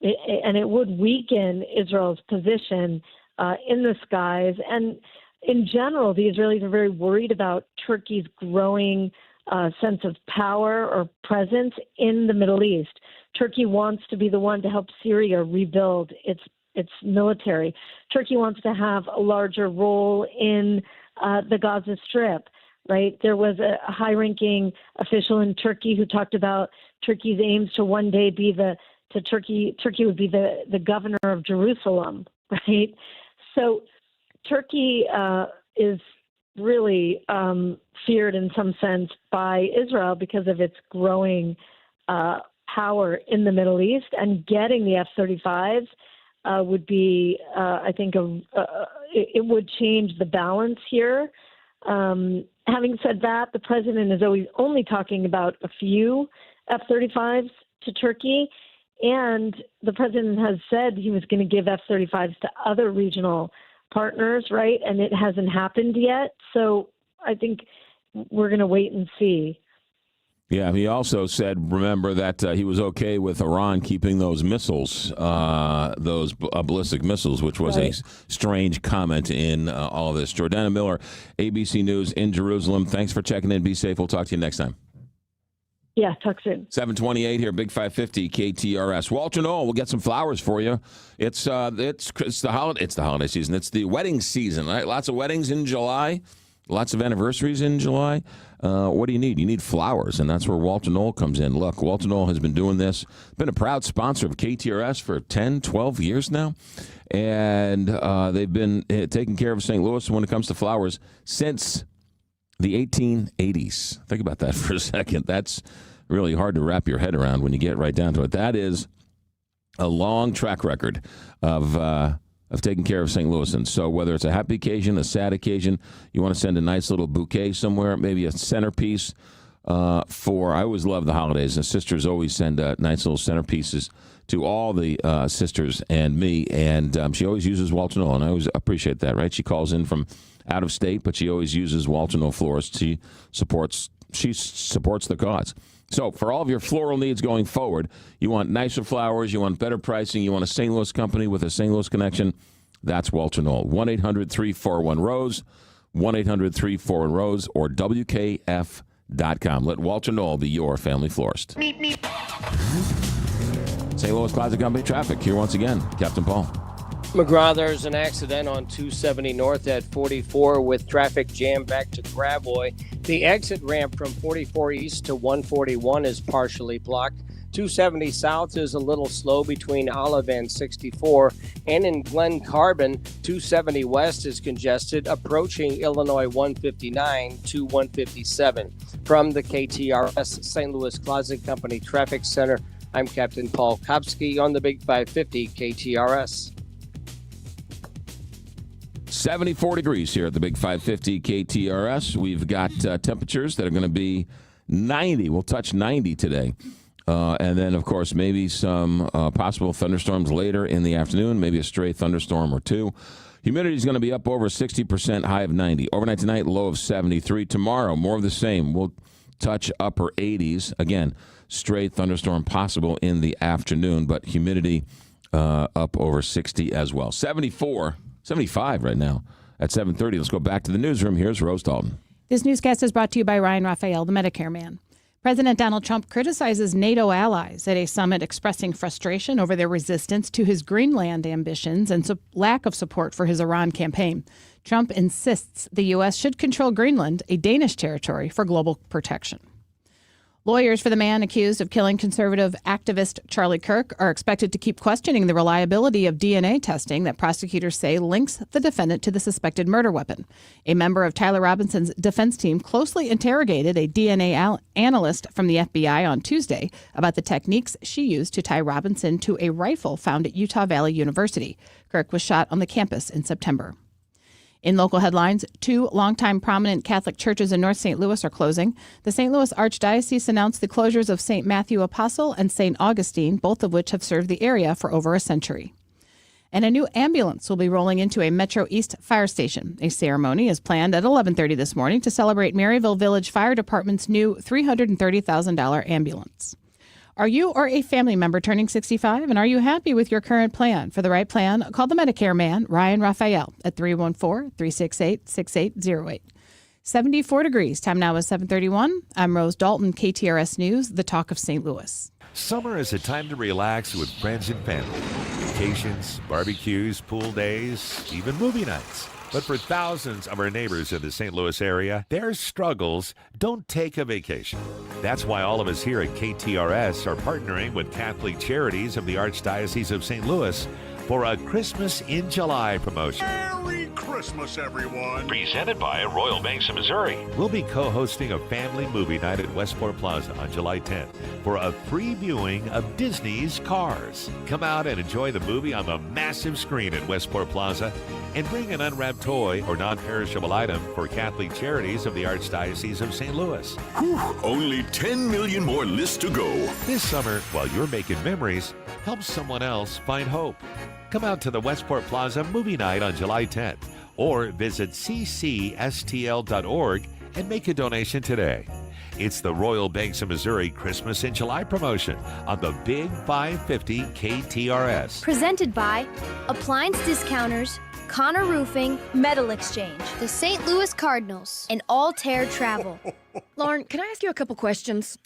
S16: and it would weaken Israel's position in the skies. And in general, the Israelis are very worried about Turkey's growing sense of power or presence in the Middle East. Turkey wants to be the one to help Syria rebuild its military. Turkey wants to have a larger role in the Gaza Strip, right? There was a high-ranking official in Turkey who talked about Turkey's aims to one day be Turkey would be the governor of Jerusalem, right? So Turkey is really feared in some sense by Israel because of its growing power in the Middle East, and getting the F-35s would be, I think, it would change the balance here. Having said that, the president is always only talking about a few F-35s to Turkey, and the president has said he was going to give F-35s to other regional partners, right? And it hasn't happened yet. So I think we're going to wait and see.
S2: Yeah, he also said, remember, that he was okay with Iran keeping those missiles, those ballistic missiles, which was a strange comment in all of this. Jordana Miller, ABC News in Jerusalem. Thanks for checking in. Be safe. We'll talk to you next time.
S16: Yeah, talk soon.
S2: 728 here, Big 550 KTRS. Walter Knoll, we'll get some flowers for you. It's the holiday season. It's the wedding season, right? Lots of weddings in July. Lots of anniversaries in July. What do you need? You need flowers, and that's where Walter Knoll comes in. Look, Walter Knoll has been doing this, been a proud sponsor of KTRS for 10, 12 years now, and they've been taking care of St. Louis when it comes to flowers since the 1880s. Think about that for a second. That's really hard to wrap your head around when you get right down to it. That is a long track record of taking care of St. Louisans. So whether it's a happy occasion, a sad occasion, you want to send a nice little bouquet somewhere, maybe a centerpiece I always love the holidays. The sisters always send nice little centerpieces to all the sisters and me, and she always uses Walter Knoll, and I always appreciate that, right? She calls in from out of state, but she always uses Walter Knoll florists. She supports the cause. So for all of your floral needs going forward, you want nicer flowers, you want better pricing, you want a St. Louis company with a St. Louis connection, that's Walter Knoll. 1-800-341-ROSE, 1-800-341-ROSE, or WKF.com. Let Walter Knoll be your family florist. St. Louis Closet Company traffic. Here once again, Captain Paul.
S4: McGraw, there's an accident on 270 north at 44 with traffic jammed back to Gravois. The exit ramp from 44 east to 141 is partially blocked. 270 south is a little slow between Olive and 64. And in Glen Carbon, 270 west is congested, approaching Illinois 159 to 157. From the KTRS St. Louis Closet Company Traffic Center, I'm Captain Paul Kopsky on the Big 550 KTRS.
S2: 74 degrees here at the Big 550 KTRS. We've got temperatures that are going to be 90. We'll touch 90 today. And then, of course, maybe some possible thunderstorms later in the afternoon, maybe a stray thunderstorm or two. Humidity is going to be up over 60%, high of 90. Overnight tonight, low of 73. Tomorrow, more of the same. We'll touch upper 80s. Again, stray thunderstorm possible in the afternoon, but humidity up over 60 as well. 75 right now at 7:30. Let's go back to the newsroom. Here's Rose Dalton.
S15: This newscast is brought to you by Ryan Raphael, the Medicare man. President Donald Trump criticizes NATO allies at a summit expressing frustration over their resistance to his Greenland ambitions and lack of support for his Iran campaign. Trump insists the U.S. should control Greenland, a Danish territory, for global protection. Lawyers for the man accused of killing conservative activist Charlie Kirk are expected to keep questioning the reliability of DNA testing that prosecutors say links the defendant to the suspected murder weapon. A member of Tyler Robinson's defense team closely interrogated a DNA analyst from the FBI on Tuesday about the techniques she used to tie Robinson to a rifle found at Utah Valley University. Kirk was shot on the campus in September. In local headlines, 2 longtime prominent Catholic churches in North St. Louis are closing. The St. Louis Archdiocese announced the closures of St. Matthew Apostle and St. Augustine, both of which have served the area for over a century. And a new ambulance will be rolling into a Metro East fire station. A ceremony is planned at 11:30 this morning to celebrate Maryville Village Fire Department's new $330,000 ambulance. Are you or a family member turning 65, and are you happy with your current plan? For the right plan, call the Medicare man, Ryan Raphael, at 314-368-6808. 74 degrees. Time now is 7:31. I'm Rose Dalton, KTRS News, the talk of St. Louis.
S5: Summer is a time to relax with friends and family. Vacations, barbecues, pool days, even movie nights. But for thousands of our neighbors in the St. Louis area, their struggles don't take a vacation. That's why all of us here at KTRS are partnering with Catholic Charities of the Archdiocese of St. Louis for a Christmas in July promotion.
S12: Merry Christmas, everyone.
S5: Presented by Royal Banks of Missouri. We'll be co-hosting a family movie night at Westport Plaza on July 10th for a free viewing of Disney's Cars. Come out and enjoy the movie on the massive screen at Westport Plaza and bring an unwrapped toy or non-perishable item for Catholic Charities of the Archdiocese of St. Louis.
S12: Whew, only 10 million more lists to go.
S5: This summer, while you're making memories, help someone else find hope. Come out to the Westport Plaza movie night on July 10th or visit ccstl.org and make a donation today. It's the Royal Banks of Missouri Christmas in July promotion on the Big 550 KTRS.
S14: Presented by Appliance Discounters, Connor Roofing, Metal Exchange, the St. Louis Cardinals, and Altair Travel.
S22: Lauren, can I ask you a couple questions?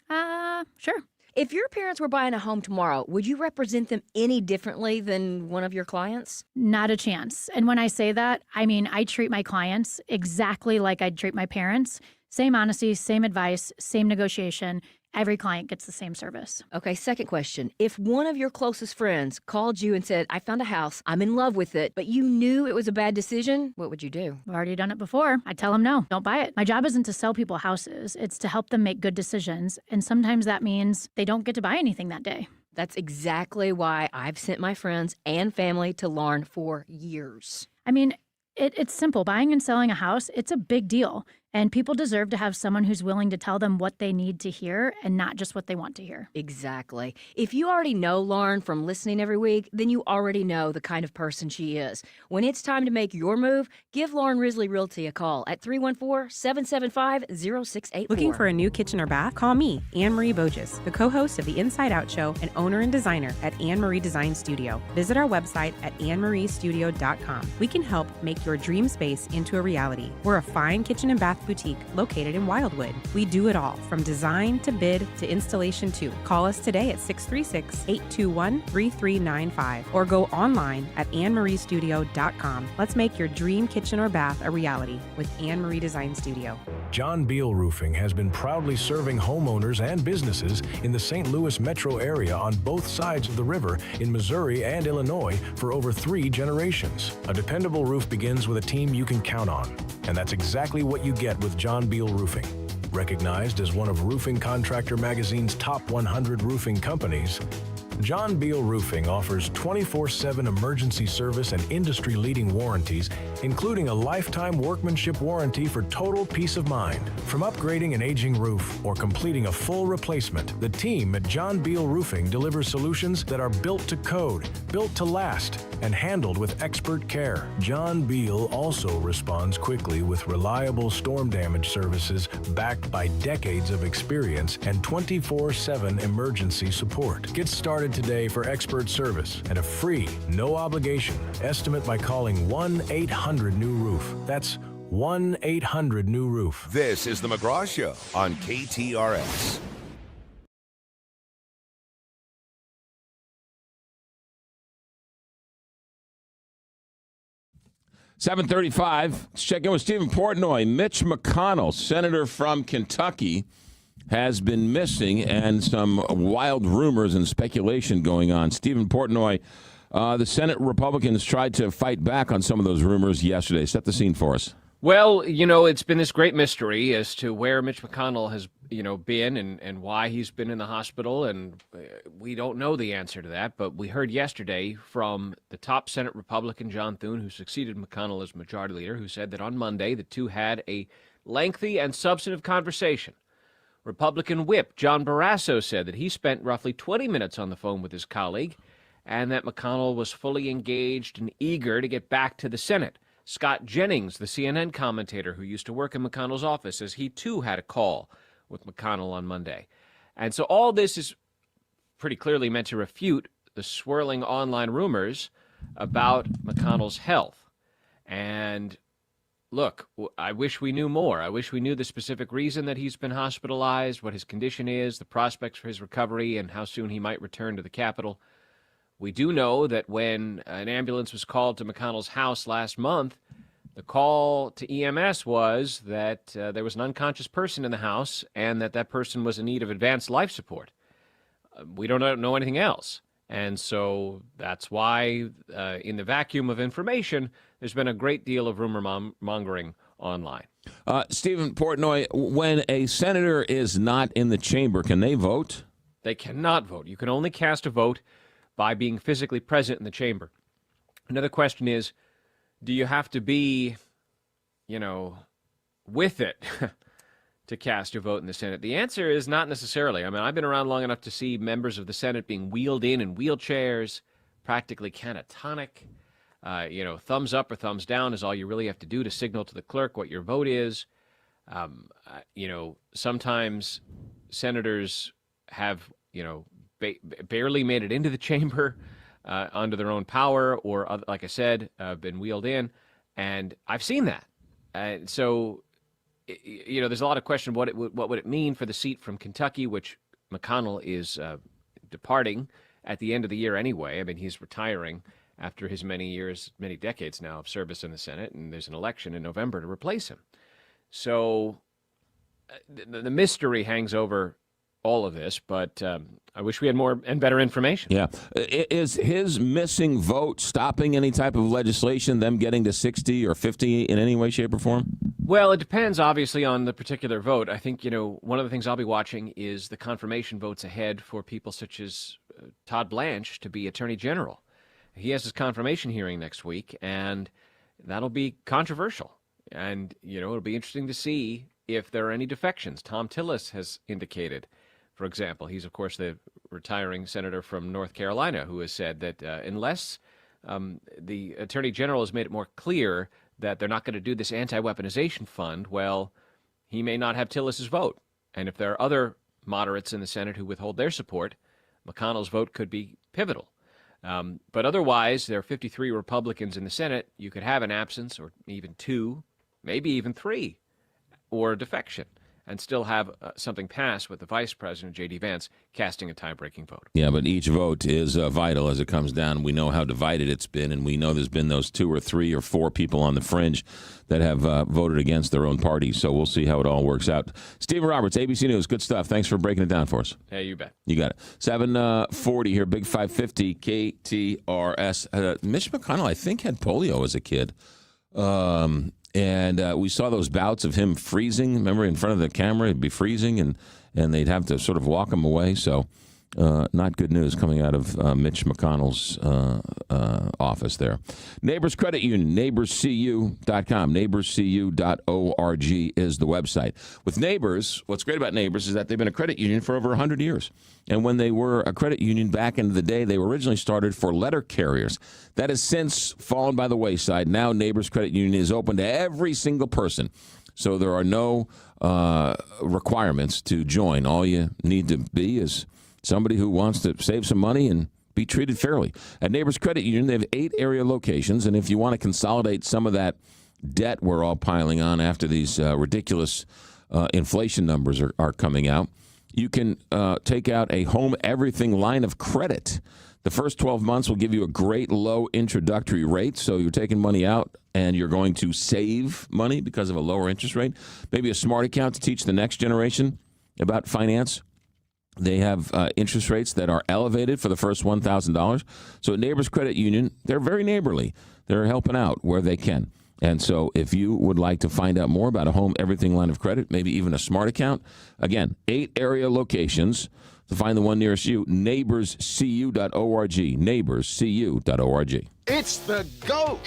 S15: Sure.
S22: If your parents were buying a home tomorrow, would you represent them any differently than one of your clients?
S23: Not a chance. And when I say that, I mean I treat my clients exactly like I'd treat my parents. Same honesty, same advice, same negotiation. Every client gets the same service.
S22: Okay, second question. If one of your closest friends called you and said, I found a house, I'm in love with it, but you knew it was a bad decision, what would you do?
S23: I've already done it before. I tell them no, don't buy it. My job isn't to sell people houses. It's to help them make good decisions. And sometimes that means they don't get to buy anything that day.
S22: That's exactly why I've sent my friends and family to Lauren for years.
S23: I mean, it's simple. Buying and selling a house, it's a big deal. And people deserve to have someone who's willing to tell them what they need to hear and not just what they want to hear.
S22: Exactly. If you already know Lauren from listening every week, then you already know the kind of person she is. When it's time to make your move, give Lauren Risley Realty a call at 314-775-0684.
S24: Looking for a new kitchen or bath? Call me, Anne-Marie Boges, the co-host of the Inside Out Show and owner and designer at Anne-Marie Design Studio. Visit our website at annemariestudio.com. We can help make your dream space into a reality. We're a fine kitchen and bath Roof Boutique located in Wildwood. We do it all, from design to bid to installation too. Call us today at 636-821-3395 or go online at annemariestudio.com. Let's make your dream kitchen or bath a reality with Anne Marie Design Studio.
S6: John Beal Roofing has been proudly serving homeowners and businesses in the St. Louis metro area on both sides of the river in Missouri and Illinois for over 3 generations. A dependable roof begins with a team you can count on, and that's exactly what you get with John Beal Roofing. Recognized as one of Roofing Contractor Magazine's top 100 roofing companies, John Beal Roofing offers 24/7 emergency service and industry-leading warranties, including a lifetime workmanship warranty for total peace of mind. From upgrading an aging roof or completing a full replacement, the team at John Beal Roofing delivers solutions that are built to code, built to last, and handled with expert care. John Beal also responds quickly with reliable storm damage services backed by decades of experience and 24/7 emergency support. Get started today for expert service and a free, no-obligation estimate by calling 1-800-NEW-ROOF. That's 1-800-NEW-ROOF.
S19: This is the McGraw Show on KTRS.
S2: $7:35. Let's check in with Stephen Portnoy. Mitch McConnell, senator from Kentucky, has been missing, and some wild rumors and speculation going on. Stephen Portnoy, the Senate Republicans tried to fight back on some of those rumors yesterday. Set the scene for us.
S7: Well, it's been this great mystery as to where Mitch McConnell has, been and why he's been in the hospital, and we don't know the answer to that. But we heard yesterday from the top Senate Republican, John Thune, who succeeded McConnell as majority leader, who said that on Monday the two had a lengthy and substantive conversation. Republican whip John Barrasso said that he spent roughly 20 minutes on the phone with his colleague and that McConnell was fully engaged and eager to get back to the Senate. Scott Jennings, the CNN commentator who used to work in McConnell's office, says he too had a call with McConnell on Monday. And so all this is pretty clearly meant to refute the swirling online rumors about McConnell's health. And look, I wish we knew more. I wish we knew the specific reason that he's been hospitalized, what his condition is, the prospects for his recovery, and how soon he might return to the Capitol. We do know that when an ambulance was called to McConnell's house last month, the call to EMS was that there was an unconscious person in the house and that person was in need of advanced life support. We don't know anything else. And so that's why, in the vacuum of information, there's been a great deal of rumor mongering online.
S2: Stephen Portnoy, when a senator is not in the chamber, can they vote?
S7: They cannot vote. You can only cast a vote by being physically present in the chamber. Another question is, do you have to be, with it to cast your vote in the Senate? The answer is not necessarily. I mean, I've been around long enough to see members of the Senate being wheeled in wheelchairs, practically catatonic. Thumbs up or thumbs down is all you really have to do to signal to the clerk what your vote is. Sometimes senators have, barely made it into the chamber under their own power or, like I said, been wheeled in. And I've seen that. So, there's a lot of question what would it mean for the seat from Kentucky, which McConnell is departing at the end of the year anyway. I mean, he's retiring after his many decades now of service in the Senate, and there's an election in November to replace him. So the mystery hangs over all of this, but I wish we had more and better information.
S2: Yeah. Is his missing vote stopping any type of legislation, them getting to 60 or 50 in any way, shape, or form?
S7: Well, it depends, obviously, on the particular vote. I think, one of the things I'll be watching is the confirmation votes ahead for people such as Todd Blanche to be Attorney General. He has his confirmation hearing next week, and that'll be controversial. And, it'll be interesting to see if there are any defections. Tom Tillis has indicated, for example, he's, of course, the retiring senator from North Carolina who has said that unless the Attorney General has made it more clear that they're not going to do this anti-weaponization fund, well, he may not have Tillis's vote. And if there are other moderates in the Senate who withhold their support, McConnell's vote could be pivotal. But otherwise, there are 53 Republicans in the Senate. You could have an absence, or even two, maybe even three,
S1: or defection, and still have something pass with the Vice President, J.D. Vance, casting a tie-breaking vote.
S2: Yeah, but each vote is vital as it comes down. We know how divided it's been, and we know there's been those 2 or 3 or 4 people on the fringe that have voted against their own party. So we'll see how it all works out. Stephen Roberts, ABC News. Good stuff. Thanks for breaking it down for us.
S1: Hey, you bet.
S2: You got it. 7:40 here, Big 550, KTRS. Mitch McConnell, I think, had polio as a kid. And we saw those bouts of him freezing. Remember, in front of the camera, he'd be freezing, and they'd have to sort of walk him away. So not good news coming out of Mitch McConnell's office there. Neighbors Credit Union, neighborscu.com. Neighborscu.org is the website. With Neighbors, what's great about Neighbors is that they've been a credit union for over 100 years. And when they were a credit union back in the day, they were originally started for letter carriers. That has since fallen by the wayside. Now Neighbors Credit Union is open to every single person. So there are no requirements to join. All you need to be is somebody who wants to save some money and be treated fairly. At Neighbors Credit Union, they have 8 area locations, and if you want to consolidate some of that debt we're all piling on after these ridiculous inflation numbers are coming out, you can take out a home everything line of credit. The first 12 months will give you a great low introductory rate, so you're taking money out and you're going to save money because of a lower interest rate. Maybe a smart account to teach the next generation about finance. They have interest rates that are elevated for the first $1,000. So at Neighbors Credit Union, they're very neighborly. They're helping out where they can. And so if you would like to find out more about a home everything line of credit, maybe even a smart account, again, 8 area locations. To find the one nearest you, neighborscu.org. Neighborscu.org.
S13: It's the GOAT!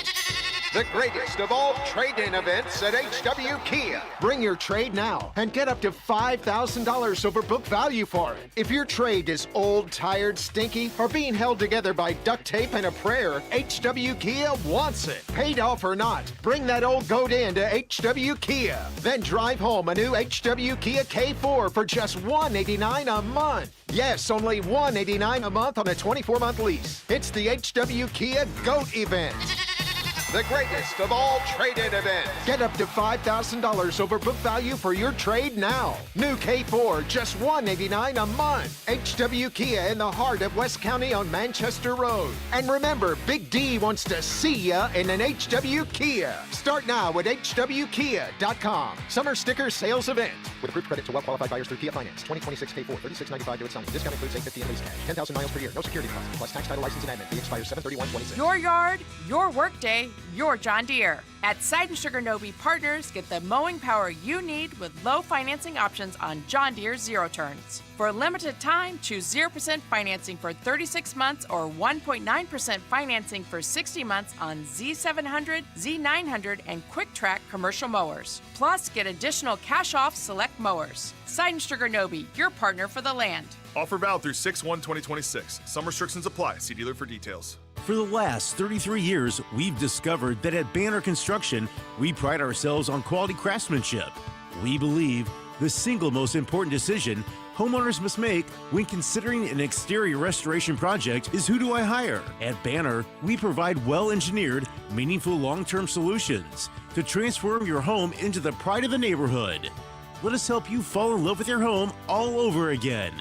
S13: The greatest of all trade-in events at HW Kia. Bring your trade now and get up to $5,000 over book value for it. If your trade is old, tired, stinky, or being held together by duct tape and a prayer, HW Kia wants it. Paid off or not, bring that old goat in to HW Kia. Then drive home a new HW Kia K4 for just $189 a month. Yes, only $189 a month on a 24-month lease. It's the HW Kia GOAT event. The greatest of all trade-in events. Get up to $5,000 over book value for your trade now. New K4, just $189 a month. HW Kia in the heart of West County on Manchester Road. And remember, Big D wants to see ya in an HW Kia. Start now at hwkia.com. Summer sticker sales event. With approved credit to well-qualified buyers through Kia Finance. 2026 K4, $36.95 due at signing. Discount includes $850 in lease cash. 10,000 miles per year. No security deposit. Plus tax, title, license, and admin. Fee expires 7/31/26.
S17: Your yard, your workday, your John Deere. At Side & Sugar Nobe Partners, get the mowing power you need with low financing options on John Deere Zero Turns. For a limited time, choose 0% financing for 36 months or 1.9% financing for 60 months on Z700, Z900, and Quick Track commercial mowers. Plus, get additional cash off select mowers. Side & Sugar Nobe, your partner for the land.
S18: Offer valid through 6/1/2026. Some restrictions apply. See dealer for details.
S20: For the last 33 years, we've discovered that at Banner Construction, we pride ourselves on quality craftsmanship. We believe the single most important decision homeowners must make when considering an exterior restoration project is who do I hire? At Banner, we provide well-engineered, meaningful long-term solutions to transform your home into the pride of the neighborhood. Let us help you fall in love with your home all over again.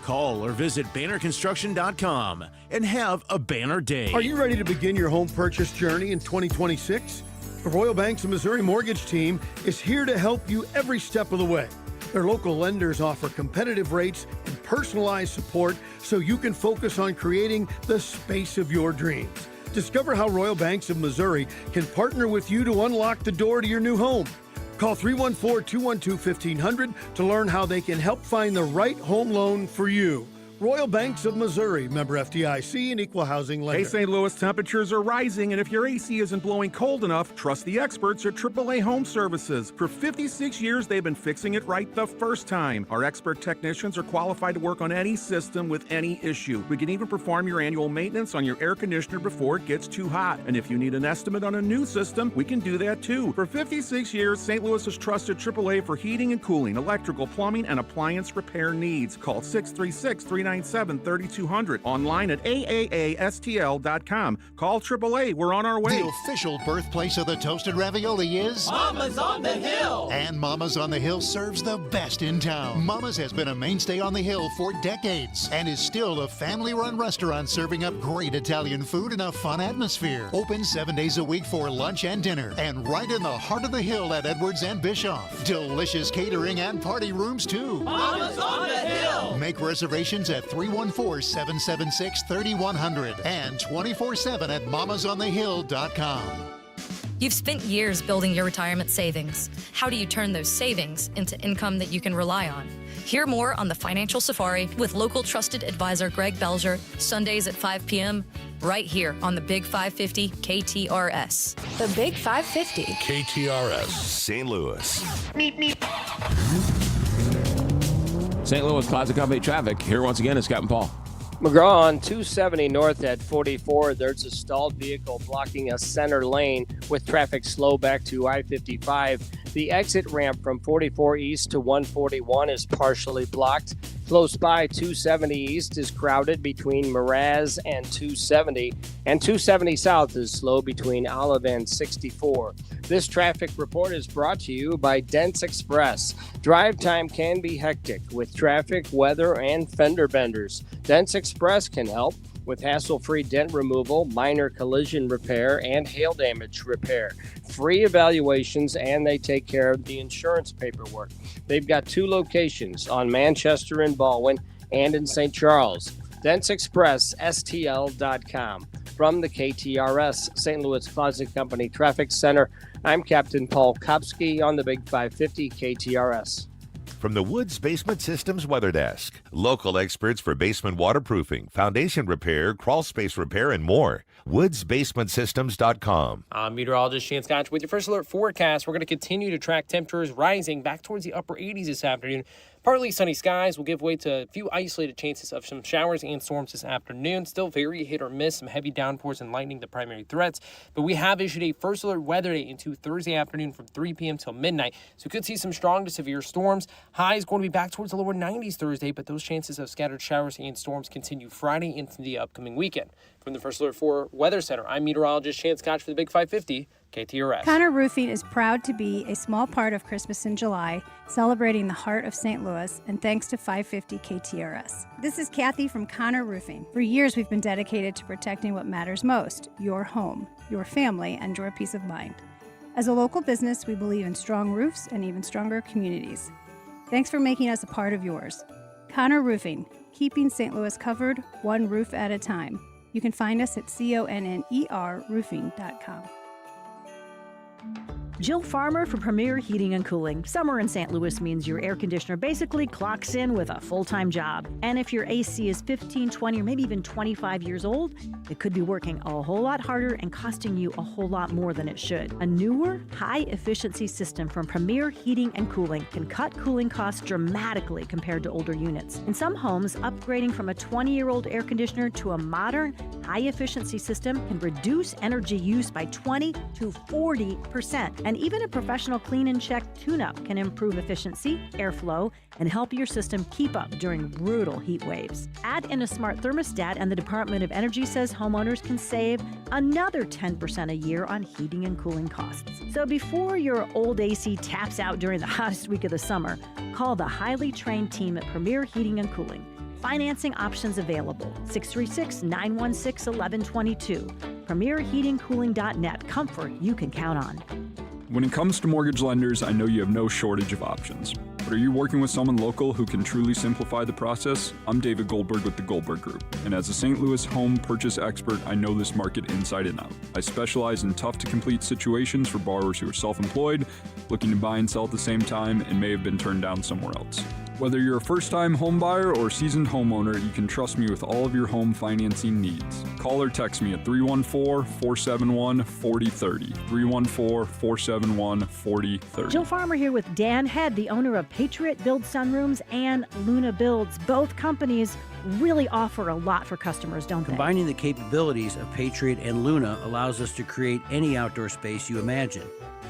S20: Call or visit bannerconstruction.com and have a banner day.
S25: Are you ready to begin your home purchase journey in 2026? The Royal Banks of Missouri Mortgage Team is here to help you every step of the way. Their local lenders offer competitive rates and personalized support so you can focus on creating the space of your dreams. Discover how Royal Banks of Missouri can partner with you to unlock the door to your new home. Call 314-212-1500 to learn how they can help find the right home loan for you. Royal Banks of Missouri, member FDIC and equal housing lender.
S26: Hey, St. Louis, temperatures are rising, and if your AC isn't blowing cold enough, trust the experts at AAA Home Services. For 56 years, they've been fixing it right the first time. Our expert technicians are qualified to work on any system with any issue. We can even perform your annual maintenance on your air conditioner before it gets too hot. And if you need an estimate on a new system, we can do that too. For 56 years, St. Louis has trusted AAA for heating and cooling, electrical, plumbing, and appliance repair needs. Call 636-3999 397-3200. Online at AAASTL.com. Call AAA. We're on our way.
S3: The official birthplace of the toasted ravioli is
S8: Mama's on the Hill.
S3: And Mama's on the Hill serves the best in town. Mama's has been a mainstay on the Hill for decades and is still a family-run restaurant serving up great Italian food in a fun atmosphere. Open 7 days a week for lunch and dinner, and right in the heart of the Hill at Edwards and Bischoff. Delicious catering and party rooms too.
S8: Mama's on the Hill.
S3: Make reservations at 314-776-3100 and 24/7 at mamasonthehill.com.
S9: You've spent years building your retirement savings. How do you turn those savings into income that you can rely on? Hear more on the Financial Safari with local trusted advisor Greg Belger, Sundays at 5 p.m., right here on the Big 550 KTRS. The Big 550.
S19: KTRS, St. Louis.
S2: St. Louis Closet Company traffic. Here once again is Captain Paul.
S4: McGraw on 270 north at 44. There's a stalled vehicle blocking a center lane with traffic slow back to I-55. The exit ramp from 44 east to 141 is partially blocked. Close by, 270 east is crowded between Mraz and 270, and 270 south is slow between Olive and 64. This traffic report is brought to you by Dents Express. Drive time can be hectic with traffic, weather, and fender benders. Dents Express can help with hassle-free dent removal, minor collision repair, and hail damage repair. Free evaluations, and they take care of the insurance paperwork. They've got 2 locations on Manchester and Baldwin and in St. Charles. DentsExpressSTL.com. From the KTRS St. Louis Closet Company Traffic Center, I'm Captain Paul Kopsky on the Big 550 KTRS.
S5: From the Woods Basement Systems Weather Desk, local experts for basement waterproofing, foundation repair, crawl space repair, and more. WoodsBasementSystems.com.
S7: I'm meteorologist Chance Gotch with your first alert forecast. We're going to continue to track temperatures rising back towards the upper 80s this afternoon. Partly sunny skies will give way to a few isolated chances of some showers and storms this afternoon. Still very hit or miss, some heavy downpours and lightning, the primary threats. But we have issued a first alert weather day into Thursday afternoon from 3 p.m. till midnight. So we could see some strong to severe storms. Highs going to be back towards the lower 90s Thursday, but those chances of scattered showers and storms continue Friday into the upcoming weekend. From the First Alert 4 Weather Center, I'm meteorologist Chance Gotch for the Big 550 KTRS.
S10: Connor Roofing is proud to be a small part of Christmas in July, celebrating the heart of St. Louis, and thanks to 550 KTRS. This is Kathy from Connor Roofing. For years, we've been dedicated to protecting what matters most, your home, your family, and your peace of mind. As a local business, we believe in strong roofs and even stronger communities. Thanks for making us a part of yours. Connor Roofing, keeping St. Louis covered, one roof at a time. You can find us at connerroofing.com.
S22: Jill Farmer for Premier Heating and Cooling. Summer in St. Louis means your air conditioner basically clocks in with a full-time job. And if your AC is 15, 20, or maybe even 25 years old, it could be working a whole lot harder and costing you a whole lot more than it should. A newer, high-efficiency system from Premier Heating and Cooling can cut cooling costs dramatically compared to older units. In some homes, upgrading from a 20-year-old air conditioner to a modern, high-efficiency system can reduce energy use by 20 to 40%. And even a professional clean and check tune-up can improve efficiency, airflow, and help your system keep up during brutal heat waves. Add in a smart thermostat, and the Department of Energy says homeowners can save another 10% a year on heating and cooling costs. So before your old AC taps out during the hottest week of the summer, call the highly trained team at Premier Heating and Cooling. Financing options available. 636-916-1122. PremierHeatingCooling.net. Comfort you can count on.
S11: When it comes to mortgage lenders, I know you have no shortage of options. But are you working with someone local who can truly simplify the process? I'm David Goldberg with the Goldberg Group. And as a St. Louis home purchase expert, I know this market inside and out. I specialize in tough-to-complete situations for borrowers who are self-employed, looking to buy and sell at the same time, and may have been turned down somewhere else. Whether you're a first-time home buyer or seasoned homeowner, you can trust me with all of your home financing needs. Call or text me at 314-471-4030. 314-471-4030.
S22: Jill Farmer here with Dan Head, the owner of Patriot Build Sunrooms and Luna Builds. Both companies really offer a lot for customers, don't they?
S21: Combining the capabilities of Patriot and Luna allows us to create any outdoor space you imagine.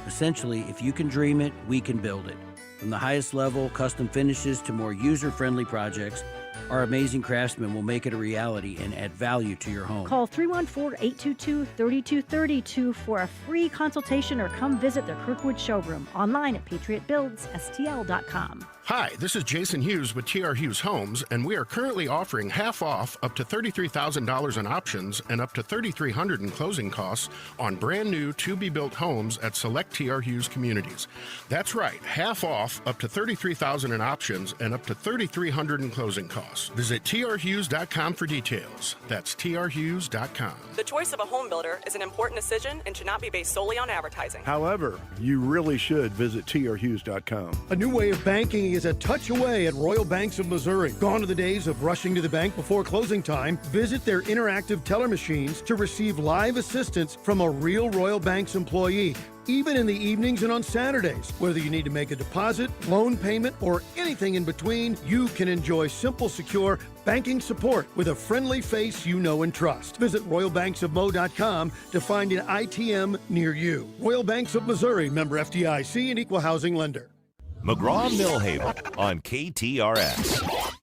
S21: Essentially, if you can dream it, we can build it. From the highest level custom finishes to more user-friendly projects, Our amazing craftsmen will make it a reality and add value to your home.
S22: Call 314-822-3232 for a free consultation or come visit their Kirkwood showroom online at patriotbuildsstl.com.
S12: Hi, this is Jason Hughes with TR Hughes Homes, and we are currently offering half off up to $33,000 in options and up to $3,300 in closing costs on brand new to-be-built homes at select TR Hughes communities. That's right, half off up to $33,000 in options and up to $3,300 in closing costs. Visit trhughes.com for details. That's trhughes.com.
S14: The choice of a home builder is an important decision and should not be based solely on advertising.
S25: However, you really should visit trhughes.com. A new way of banking is a touch away at Royal Banks of Missouri. Gone are the days of rushing to the bank before closing time. Visit their interactive teller machines to receive live assistance from a real Royal Banks employee, even in the evenings and on Saturdays. Whether you need to make a deposit, loan payment, or anything in between, you can enjoy simple, secure banking support with a friendly face you know and trust. Visit RoyalBanksofMo.com to find an ITM near you. Royal Banks of Missouri, member FDIC and equal housing lender.
S19: McGraw Millhaven on KTRS.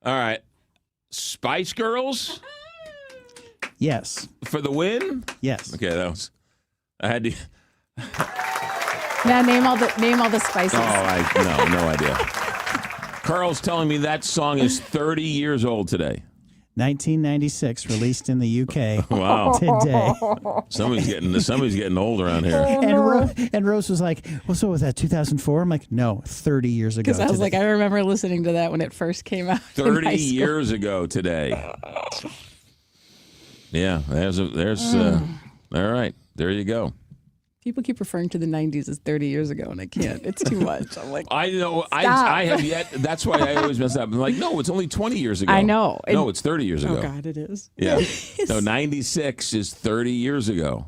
S2: All right. Spice Girls?
S15: Yes.
S2: For the win?
S15: Yes.
S2: Okay, that was. I had to.
S16: Now name all the spices.
S2: Oh, no idea. Carl's telling me that song is 30 years old today.
S15: 1996, released in the UK.
S2: Wow.
S15: Today.
S2: Somebody's getting old around here.
S15: And Rose was like, well, so was that 2004? I'm like, no, 30 years ago.
S16: Because I was like, I remember listening to that when it first came out.
S2: 30 years ago today. Yeah, all right, there you go.
S16: People keep referring to the 90s as 30 years ago, and I can't. It's too much. I'm like,
S2: I know.
S16: Stop.
S2: I have yet. That's why I always mess up. I'm like, no, it's only 20 years ago.
S16: I know.
S2: No, it's 30 years ago.
S16: Oh, God, it is.
S2: Yeah. No, 96 is 30 years ago.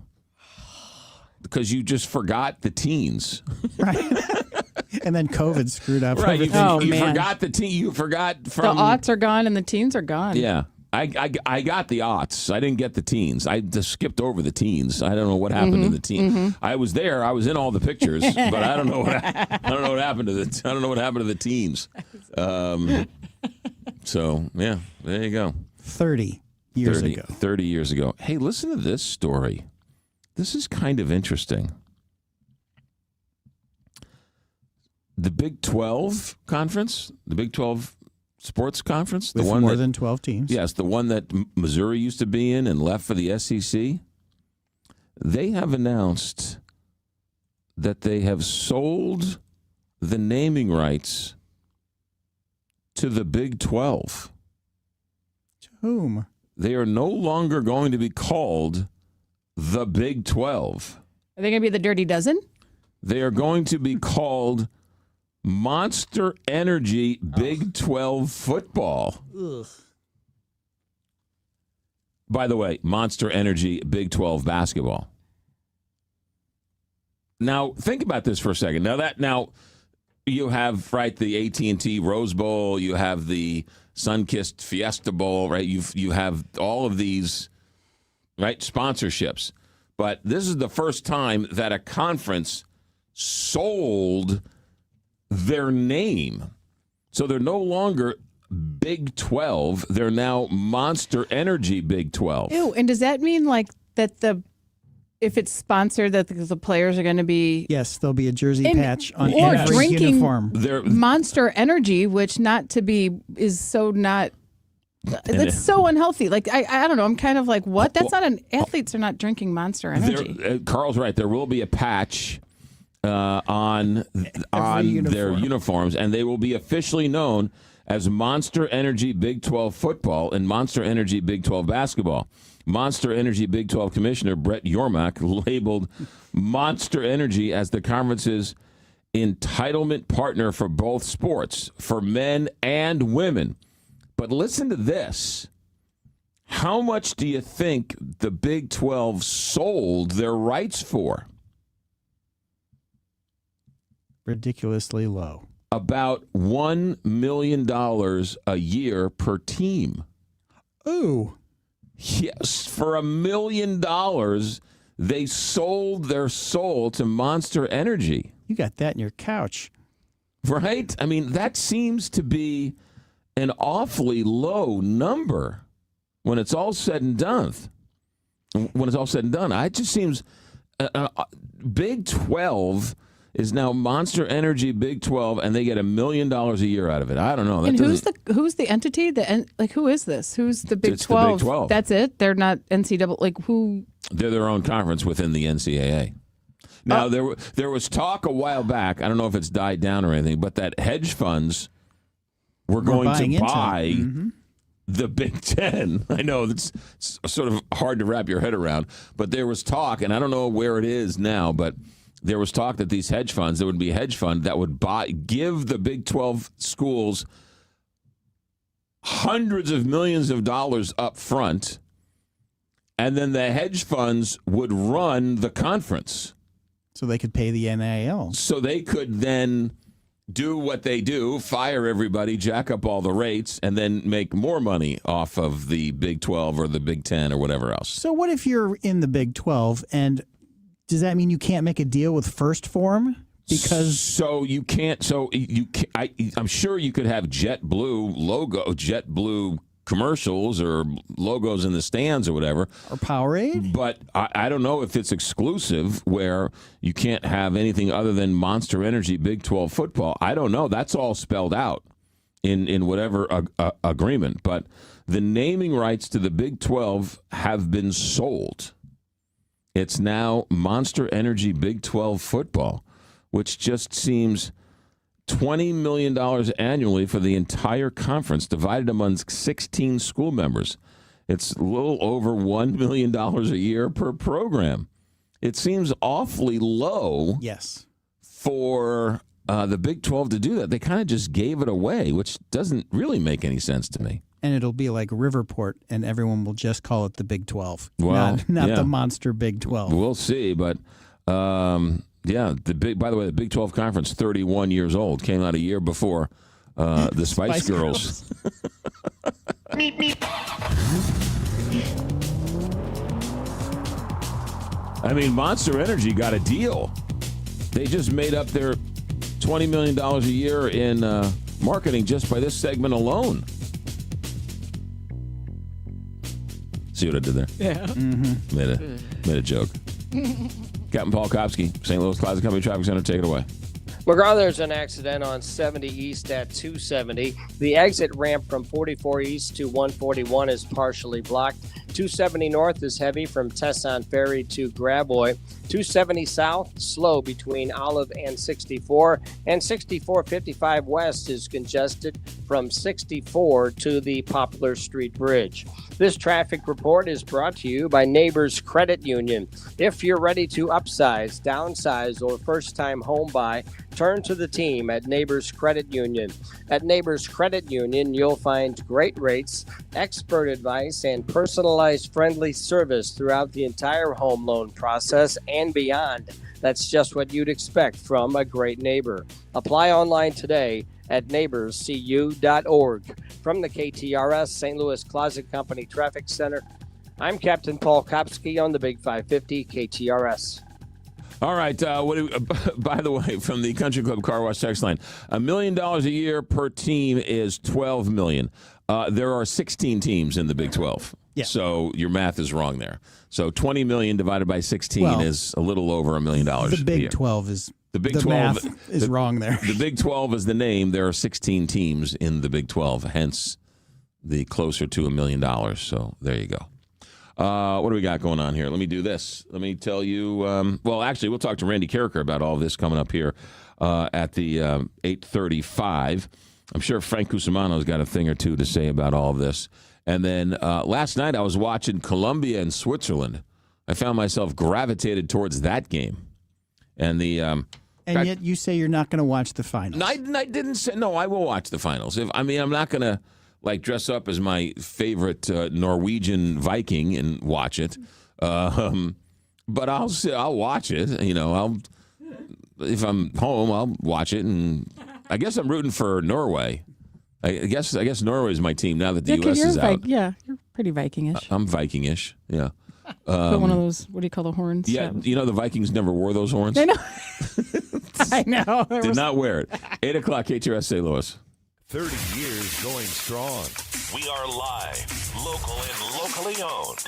S2: Because you just forgot the teens.
S15: Right. And then COVID screwed up
S2: Right.
S15: everything.
S2: You forgot the teen. You forgot
S16: The
S2: from.
S16: aughts are gone and the teens are gone.
S2: Yeah. I got the aughts. I didn't get the teens. I just skipped over the teens. I don't know what happened to the teens. I was there. I was in all the pictures, but I don't know what happened to the teens. So yeah, there you go.
S15: 30 years ago.
S2: 30 years ago. Hey, listen to this story. This is kind of interesting. The Big 12 conference, the Big 12 sports conference,
S15: With
S2: the one
S15: more than 12 teams.
S2: Yes, the one that Missouri used to be in and left for the SEC. They have announced that they have sold the naming rights to the Big 12.
S15: To whom?
S2: They are no longer going to be called the Big 12.
S16: Are they going to be the Dirty Dozen?
S2: They are going to be called Monster Energy Big 12 Football.
S15: Ugh.
S2: By the way, Monster Energy Big 12 Basketball. Now, think about this for a second. Now you have, right, the AT&T Rose Bowl, you have the Sunkissed Fiesta Bowl, right? You have all of these, right, sponsorships. But this is the first time that a conference sold their name. So they're no longer Big 12. They're now Monster Energy Big 12.
S16: Ew, and does that mean like that if it's sponsored that the players are going to be
S15: Yes, there'll be a jersey patch on
S16: or
S15: every
S16: drinking
S15: uniform.
S16: Monster Energy, which is so not That's so unhealthy. Like I don't know. I'm kind of like, what? That's not an. Athletes are not drinking Monster Energy.
S2: Carl's right. There will be a patch on their uniforms, and they will be officially known as Monster Energy Big 12 football and Monster Energy Big 12 basketball. Monster Energy Big 12 Commissioner Brett Yormark labeled Monster Energy as the conference's entitlement partner for both sports, for men and women. But listen to this. How much do you think the Big 12 sold their rights for?
S15: Ridiculously low.
S2: About $1 million a year per team.
S15: Ooh.
S2: Yes, for $1 million, they sold their soul to Monster Energy.
S15: You got that in your couch.
S2: Right? I mean, that seems to be an awfully low number when it's all said and done. When it's all said and done, it just seems Big 12 is now Monster Energy Big 12, and they get $1 million a year out of it. I don't know.
S16: And who's the entity? Who is this? Who's the Big 12?
S2: It's the Big 12.
S16: That's it. They're not NCAA. Like who?
S2: They're their own conference within the NCAA. Now there was talk a while back. I don't know if it's died down or anything, but that hedge funds were going to buy the Big Ten. I know it's sort of hard to wrap your head around, but there was talk, and I don't know where it is now, but there was talk that these hedge funds, there would be a hedge fund that would give the Big 12 schools hundreds of millions of dollars up front, and then the hedge funds would run the conference.
S15: So they could pay the NIL.
S2: So they could then do what they do, fire everybody, jack up all the rates, and then make more money off of the Big 12 or the Big 10 or whatever else.
S15: So what if you're in the Big 12, and does that mean you can't make a deal with First Form? Because
S2: you can't. I'm sure you could have JetBlue commercials or logos in the stands or whatever,
S15: or Powerade.
S2: But I don't know if it's exclusive where you can't have anything other than Monster Energy Big 12 football. I don't know. That's all spelled out in whatever agreement. But the naming rights to the Big 12 have been sold. It's now Monster Energy Big 12 football, which just seems $20 million annually for the entire conference, divided among 16 school members. It's a little over $1 million a year per program. It seems awfully low.
S15: Yes.
S2: For the Big 12 to do that. They kind of just gave it away, which doesn't really make any sense to me.
S15: And it'll be like Riverport, and everyone will just call it the Big 12,
S2: well,
S15: not the Monster Big 12.
S2: We'll see, but by the way, the Big 12 Conference, 31 years old, came out a year before the Spice Girls. I mean, Monster Energy got a deal. They just made up their $20 million a year in marketing just by this segment alone. See what I did there?
S16: Yeah.
S2: Made a joke. Captain Paul Kopsky, St. Louis Closet Company Traffic Center, take it away.
S4: McGraw, there's an accident on 70 East at 270. The exit ramp from 44 East to 141 is partially blocked. 270 North is heavy from Tesson Ferry to Graboy. 270 South, slow between Olive and 64. And 6455 West is congested from 64 to the Poplar Street Bridge. This traffic report is brought to you by Neighbors Credit Union. If you're ready to upsize, downsize, or first-time home buy, turn to the team at Neighbors Credit Union. At Neighbors Credit Union, you'll find great rates, expert advice, and personalized friendly service throughout the entire home loan process and beyond. That's just what you'd expect from a great neighbor. Apply online today at neighborscu.org. From the KTRS St. Louis Closet Company Traffic Center, I'm Captain Paul Kopsky on the Big 550 KTRS.
S2: All right. By the way, from the Country Club Car Wash text line, $1 million a year per team is $12 million. There are 16 teams in the Big 12.
S15: Yeah.
S2: So your math is wrong there. So $20 million divided by 16 is a little over $1 million.
S15: The Big
S2: a year.
S15: 12 is
S2: the Big
S15: the
S2: 12
S15: math is wrong there.
S2: The Big 12 is the name. There are 16 teams in the Big 12. Hence the closer to $1 million. So there you go. What do we got going on here? Let me do this. Let me tell you. Well, actually, we'll talk to Randy Carricker about all this coming up here at the 8:35. I'm sure Frank Cusimano's got a thing or two to say about all of this. And then last night I was watching Colombia and Switzerland. I found myself gravitated towards that game. And
S15: yet you say you're not going to watch the finals.
S2: I didn't say no. I will watch the finals. I'm not going to dress up as my favorite Norwegian Viking and watch it. But I'll watch it. If I'm home, I'll watch it, and I guess I'm rooting for Norway. I guess Norway is my team now that the U.S. is out.
S16: Yeah, you're pretty Vikingish.
S2: I'm Vikingish. Yeah.
S16: Put one of those. What do you call the horns?
S2: Yeah, the Vikings never wore those horns.
S16: I know. I know.
S2: Did not wear it. 8 o'clock, KTRS St. Louis.
S19: 30 years going strong. We are live, local and locally owned.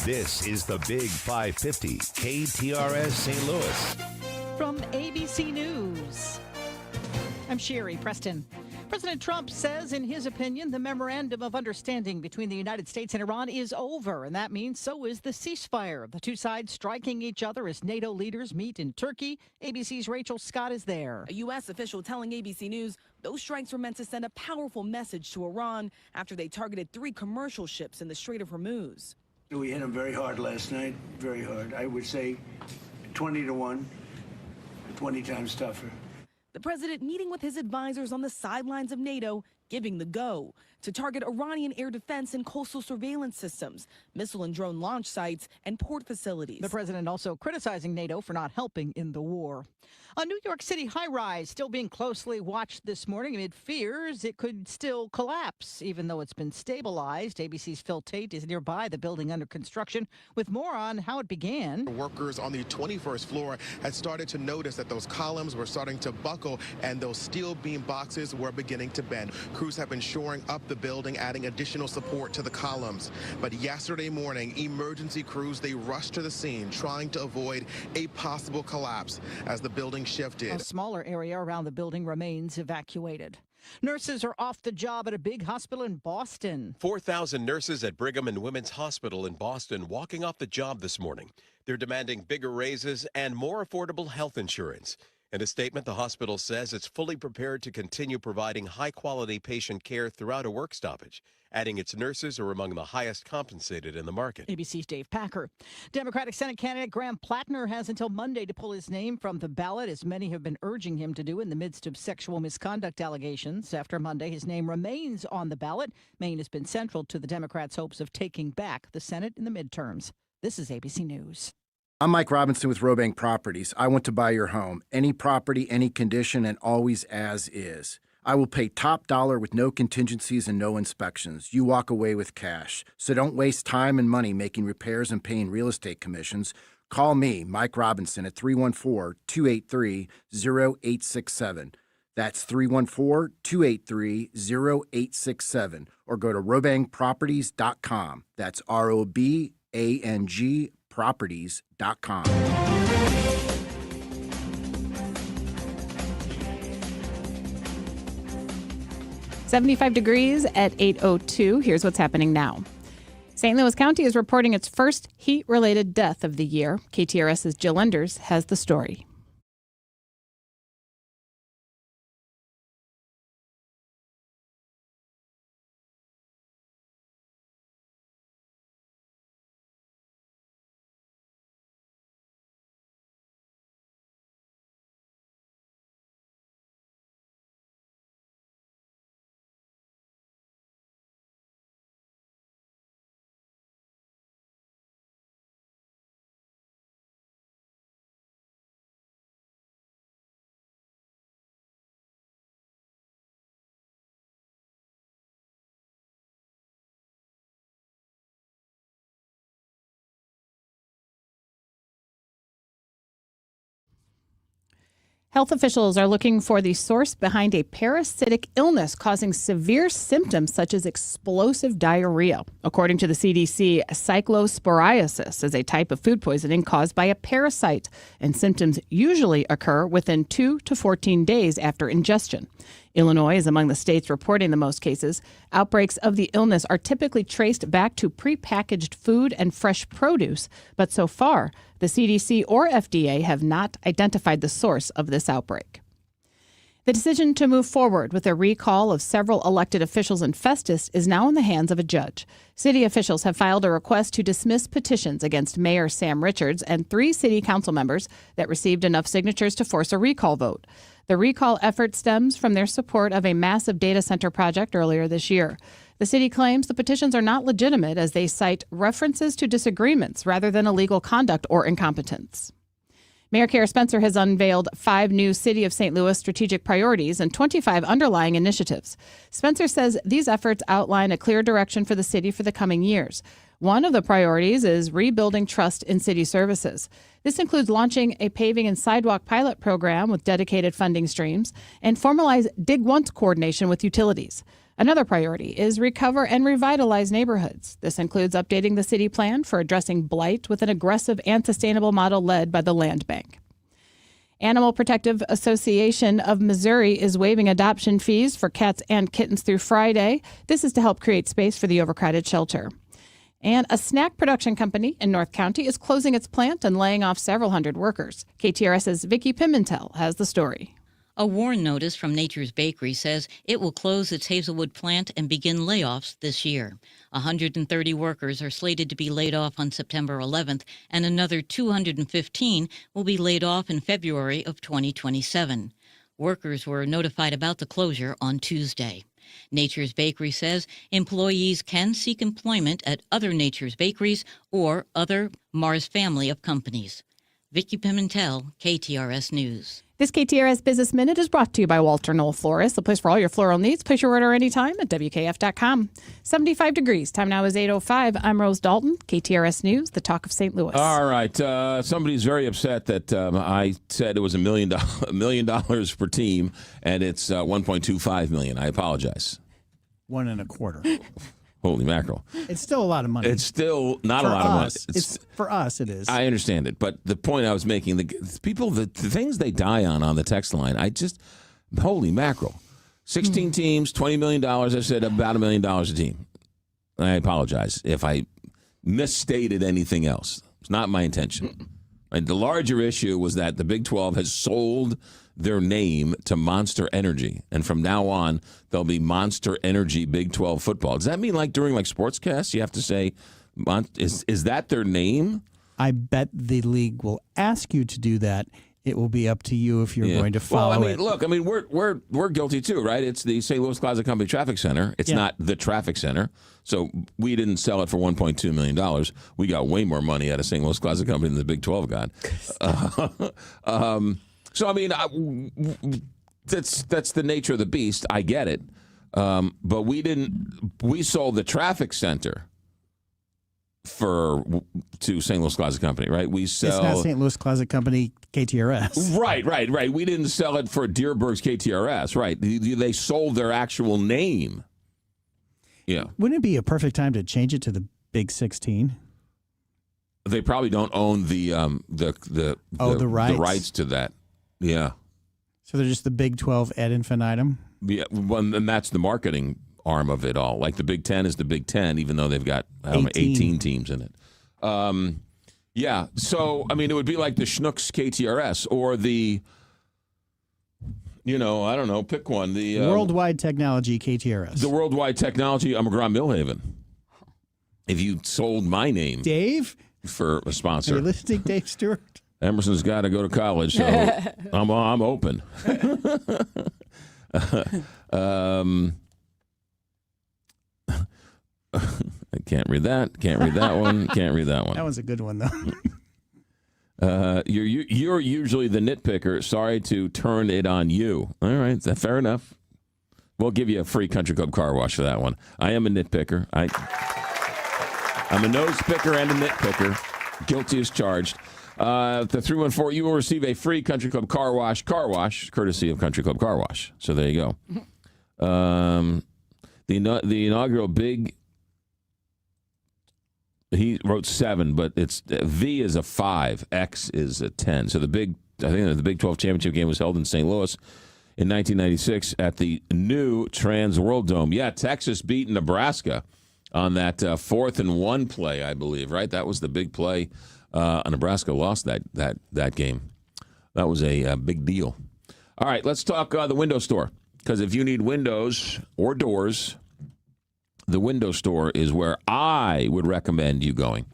S19: This is the Big 550, KTRS St. Louis.
S1: From ABC News, I'm Sherry Preston. President Trump says, in his opinion, the memorandum of understanding between the United States and Iran is over, and that means so is the ceasefire. The two sides striking each other as NATO leaders meet in Turkey. ABC's Rachel Scott is there.
S6: A U.S. official telling ABC News those strikes were meant to send a powerful message to Iran after they targeted 3 commercial ships in the Strait of Hormuz.
S13: We hit them very hard last night, very hard. I would say 20-1, 20 times tougher.
S6: The president meeting with his advisors on the sidelines of NATO, giving the go to target Iranian air defense and coastal surveillance systems, missile and drone launch sites, and port facilities.
S1: The president also criticizing NATO for not helping in the war. A New York City high-rise still being closely watched this morning amid fears it could still collapse, even though it's been stabilized. ABC's Phil Tate is nearby the building under construction with more on how it began.
S17: Workers on the 21st floor had started to notice that those columns were starting to buckle and those steel beam boxes were beginning to bend. Crews have been shoring up the building, adding additional support to the columns. But yesterday morning, emergency crews, they rushed to the scene, trying to avoid a possible collapse as the building shifted.
S1: A smaller area around the building remains evacuated. Nurses are off the job at a big hospital in Boston.
S23: 4,000 nurses at Brigham and Women's Hospital in Boston walking off the job this morning. They're demanding bigger raises and more affordable health insurance. In a statement, the hospital says it's fully prepared to continue providing high-quality patient care throughout a work stoppage, adding its nurses are among the highest compensated in the market.
S1: ABC's Dave Packer. Democratic Senate candidate Graham Plattner has until Monday to pull his name from the ballot, as many have been urging him to do in the midst of sexual misconduct allegations. After Monday, his name remains on the ballot. Maine has been central to the Democrats' hopes of taking back the Senate in the midterms. This is ABC News.
S24: I'm Mike Robinson with Robank Properties. I want to buy your home. Any property, any condition, and always as is. I will pay top dollar with no contingencies and no inspections. You walk away with cash. So don't waste time and money making repairs and paying real estate commissions. Call me, Mike Robinson, at 314-283-0867. That's 314-283-0867. Or go to robankproperties.com. That's ROBANG properties.com.
S16: 75 degrees at 8:02. Here's what's happening now. St. Louis County is reporting its first heat-related death of the year. KTRS's Jill Enders has the story. Health officials are looking for the source behind a parasitic illness causing severe symptoms such as explosive diarrhea. According to the CDC, cyclosporiasis is a type of food poisoning caused by a parasite, and symptoms usually occur within 2 to 14 days after ingestion. Illinois is among the states reporting the most cases. Outbreaks of the illness are typically traced back to prepackaged food and fresh produce, but so far, the CDC or FDA have not identified the source of this outbreak. The decision to move forward with a recall of several elected officials in Festus is now in the hands of a judge. City officials have filed a request to dismiss petitions against Mayor Sam Richards and 3 city council members that received enough signatures to force a recall vote. The recall effort stems from their support of a massive data center project earlier this year. The city claims the petitions are not legitimate as they cite references to disagreements rather than illegal conduct or incompetence. Mayor Kara Spencer has unveiled 5 new City of St. Louis strategic priorities and 25 underlying initiatives. Spencer says these efforts outline a clear direction for the city for the coming years. One of the priorities is rebuilding trust in city services. This includes launching a paving and sidewalk pilot program with dedicated funding streams and formalize Dig Once coordination with utilities. Another priority is recover and revitalize neighborhoods. This includes updating the city plan for addressing blight with an aggressive and sustainable model led by the Land Bank. Animal Protective Association of Missouri is waiving adoption fees for cats and kittens through Friday. This is to help create space for the overcrowded shelter. And a snack production company in North County is closing its plant and laying off several hundred workers. KTRS's Vicki Pimentel has the story.
S3: A warn notice from Nature's Bakery says it will close its Hazelwood plant and begin layoffs this year. 130 workers are slated to be laid off on September 11th, and another 215 will be laid off in February of 2027. Workers were notified about the closure on Tuesday. Nature's Bakery says employees can seek employment at other Nature's Bakeries or other Mars family of companies. Vicki Pimentel, KTRS News.
S16: This KTRS Business Minute is brought to you by Walter Knoll Florist, the place for all your floral needs. Place your order anytime at WKF.com. 75 degrees. Time now is 8:05. I'm Rose Dalton, KTRS News, the talk of St. Louis.
S2: All right. Somebody's very upset that I said it was $1 million per team, and it's $1.25 million. I apologize.
S15: 1.25.
S2: Holy mackerel.
S15: It's still a lot of money.
S2: It's still not a lot of money.
S15: For us, it is.
S2: I understand it. But the point I was making, the people, the things they die on the text line, holy mackerel. 16 teams, $20 million. I said about $1 million a team. I apologize if I misstated anything else. It's not my intention. And the larger issue was that the Big 12 has sold their name to Monster Energy, and from now on there'll be Monster Energy Big 12 football. Does that mean like during sportscasts you have to say, is that their name?
S15: I bet the league will ask you to do that. It will be up to you if you're going to follow it.
S2: Look, we're guilty too, right? It's the St. Louis Closet Company Traffic Center. It's not the Traffic Center. So we didn't sell it for $1.2 million. We got way more money out of St. Louis Closet Company than the Big 12 got. So, I mean, that's the nature of the beast. I get it. But we sold the Traffic Center to St. Louis Closet Company, right?
S15: It's not St. Louis Closet Company KTRS.
S2: Right. We didn't sell it for Dearborg's KTRS, right? They sold their actual name. Yeah.
S15: Wouldn't it be a perfect time to change it to the Big 16?
S2: They probably don't own the rights to that. Yeah.
S15: So they're just the Big 12 ad infinitum?
S2: Yeah, well, and that's the marketing arm of it all. Like the Big 10 is the Big 10, even though they've got 18 teams in it. Yeah, so, I mean, it would be like the Schnucks KTRS or the, I don't know, pick one. The
S15: Worldwide Technology KTRS.
S2: The Worldwide Technology McGraw Millhaven. If you sold my name.
S15: Dave?
S2: For a sponsor.
S15: Are you listening, Dave Stewart?
S2: Emerson's got to go to college, so I'm open. I can't read that. Can't read that one. Can't read that one.
S15: That one's a good one, though.
S2: You're usually the nitpicker. Sorry to turn it on you. All right, is that fair enough? We'll give you a free Country Club car wash for that one. I am a nitpicker. I'm a nose picker and a nitpicker. Guilty as charged. The 314, you will receive a free Country Club car wash, courtesy of Country Club Car Wash. So there you go. The inaugural big, he wrote 7, but it's V is a 5, X is a 10. So the Big 12 championship game was held in St. Louis in 1996 at the new Trans World Dome. Yeah, Texas beat Nebraska on that 4th and 1 play, I believe, right? That was the big play. Nebraska lost that game. That was a big deal. All right, let's talk the window store. Because if you need windows or doors, the window store is where I would recommend you going.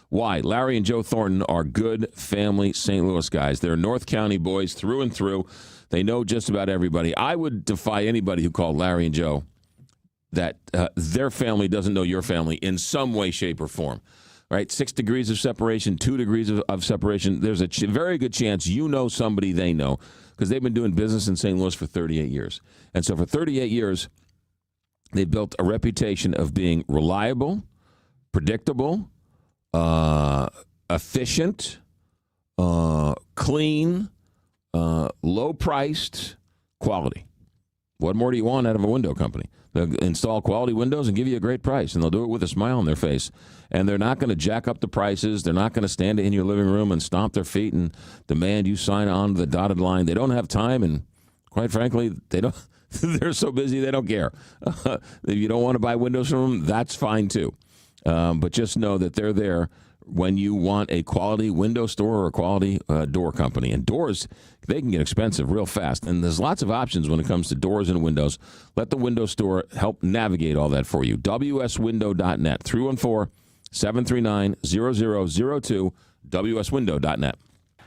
S2: Why? Larry and Joe Thornton are good family St. Louis guys. They're North County boys through and through. They know just about everybody. I would defy anybody who called Larry and Joe that their family doesn't know your family in some way, shape, or form. Right? 6 degrees of separation, 2 degrees of separation. There's a very good chance you know somebody they know because they've been doing business in St. Louis for 38 years. And so for 38 years, they built a reputation of being reliable, predictable, efficient, clean, low-priced, quality. What more do you want out of a window company? They'll install quality windows and give you a great price, and they'll do it with a smile on their face. And they're not going to jack up the prices. They're not going to stand in your living room and stomp their feet and demand you sign on to the dotted line. They don't have time, and quite frankly, they don't. They're so busy they don't care. If you don't want to buy windows from them, that's fine too. But just know that they're there when you want a quality window store or a quality door company. And doors, they can get expensive real fast. And there's lots of options when it comes to doors and windows. Let the window store help navigate all that for you. WSWindow.net, 314-739-0002, WSWindow.net.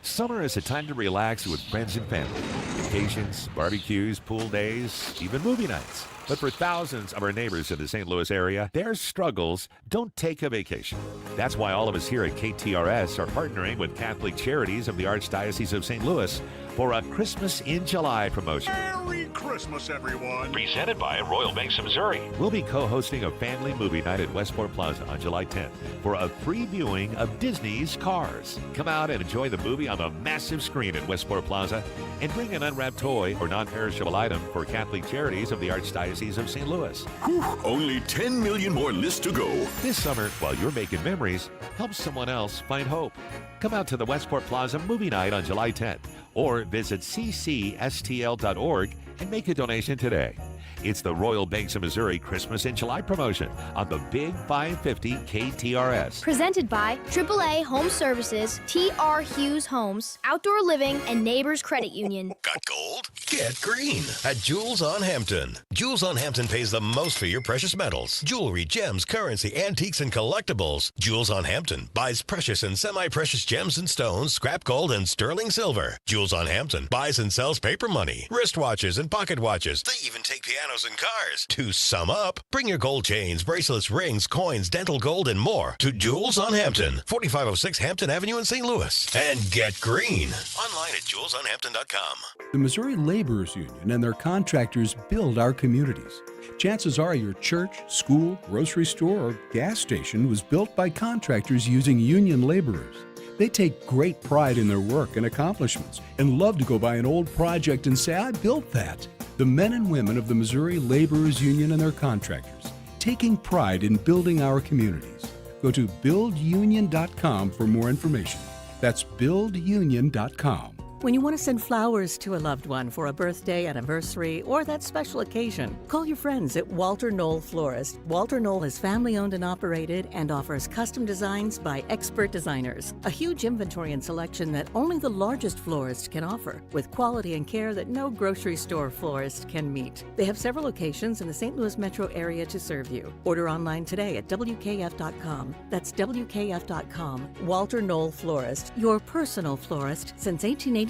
S19: Summer is a time to relax with friends and family. Vacations, barbecues, pool days, even movie nights. But for thousands of our neighbors in the St. Louis area, their struggles don't take a vacation. That's why all of us here at KTRS are partnering with Catholic Charities of the Archdiocese of St. Louis for a Christmas in July promotion.
S5: Merry Christmas, everyone.
S19: Presented by Royal Banks of Missouri. We'll be co-hosting a family movie night at Westport Plaza on July 10th for a free viewing of Disney's Cars. Come out and enjoy the movie on the massive screen at Westport Plaza and bring an unwrapped toy or non-perishable item for Catholic Charities of the Archdiocese of St. Louis.
S5: Whew, only 10 million more lists to go.
S19: This summer, while you're making memories, help someone else find hope. Come out to the Westport Plaza movie night on July 10th or visit ccstl.org and make a donation today. It's the Royal Banks of Missouri Christmas in July promotion on the Big 550 KTRS.
S8: Presented by AAA Home Services, T.R. Hughes Homes, Outdoor Living, and Neighbors Credit Union.
S19: Got gold?
S23: Get green at Jewels on Hampton. Jewels on Hampton pays the most for your precious metals, jewelry, gems, currency, antiques, and collectibles. Jewels on Hampton buys precious and semi-precious gems and stones, scrap gold, and sterling silver. Jewels on Hampton buys and sells paper money, wristwatches, and pocket watches. They even take pianos and cars. To sum up, bring your gold chains, bracelets, rings, coins, dental gold, and more to Jewels on Hampton, 4506 Hampton Avenue in St. Louis. And get green. Online at jewelsonhampton.com.
S9: The Missouri Laborers Union and their contractors build our communities. Chances are your church, school, grocery store, or gas station was built by contractors using union laborers. They take great pride in their work and accomplishments and love to go by an old project and say, I built that. The men and women of the Missouri Laborers Union and their contractors, taking pride in building our communities. Go to buildunion.com for more information. That's buildunion.com.
S18: When you want to send flowers to a loved one for a birthday, anniversary, or that special occasion, call your friends at Walter Knoll Florist. Walter Knoll is family-owned and operated and offers custom designs by expert designers. A huge inventory and selection that only the largest florist can offer, with quality and care that no grocery store florist can meet. They have several locations in the St. Louis metro area to serve you. Order online today at WKF.com. That's WKF.com. Walter Knoll Florist, your personal florist since 1883.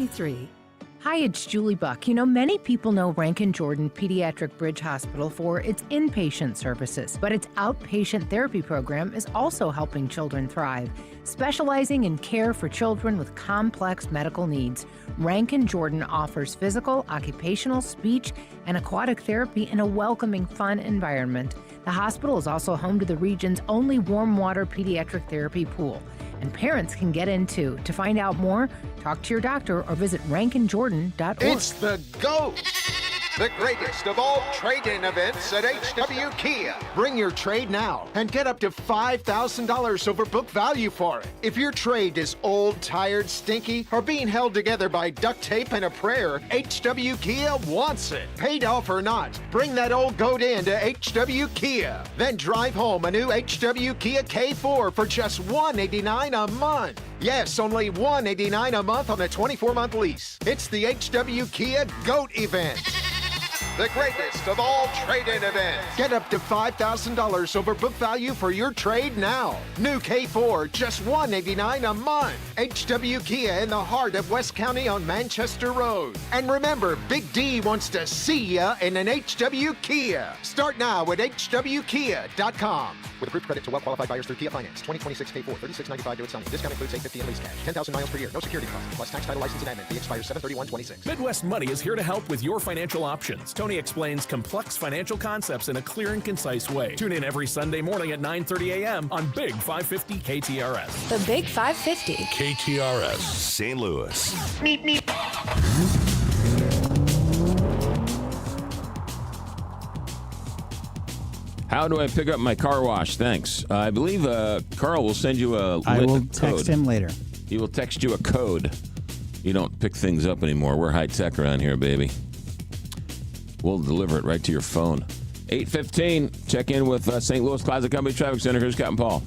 S20: Hi, it's Julie Buck. You know, many people know Rankin Jordan Pediatric Bridge Hospital for its inpatient services, but its outpatient therapy program is also helping children thrive. Specializing in care for children with complex medical needs, Rankin Jordan offers physical, occupational, speech, and aquatic therapy in a welcoming, fun environment. The hospital is also home to the region's only warm water pediatric therapy pool. And parents can get in too. To find out more, talk to your doctor or visit rankinjordan.org.
S5: It's the GOAT!
S7: The greatest of all trade-in events at HW Kia. Bring your trade now and get up to $5,000 over book value for it. If your trade is old, tired, stinky, or being held together by duct tape and a prayer, HW Kia wants it. Paid off or not, bring that old goat in to HW Kia. Then drive home a new HW Kia K4 for just $189 a month. Yes, only $189 a month on a 24-month lease. It's the HW Kia GOAT event. The greatest of all trade-in events. Get up to $5,000 over book value for your trade now. New K4, just $189 a month. HW Kia in the heart of West County on Manchester Road. And remember, Big D wants to see ya in an HW Kia. Start now at hwkia.com. With approved credit to well-qualified buyers through Kia Finance. 2026 K4, $36.95 due at signing. Discount includes $850 in lease cash. 10,000 miles per year. No security deposit. Plus tax, title, license, and admin. Fee expires 7/31/26.
S10: Midwest Money is here to help with your financial options. Tony explains complex financial concepts in a clear and concise way. Tune in every Sunday morning at 9:30 a.m. on Big 550 KTRS.
S11: The Big 550.
S19: KTRS, St. Louis.
S11: Meep, meep.
S2: How do I pick up my car wash? Thanks. I believe Carl will send you a
S15: I will
S2: code.
S15: text him later.
S2: He will text you a code. You don't pick things up anymore. We're high tech around here, baby. We'll deliver it right to your phone. 8:15. Check in with St. Louis Classic Company Traffic Center. Here's Captain Paul.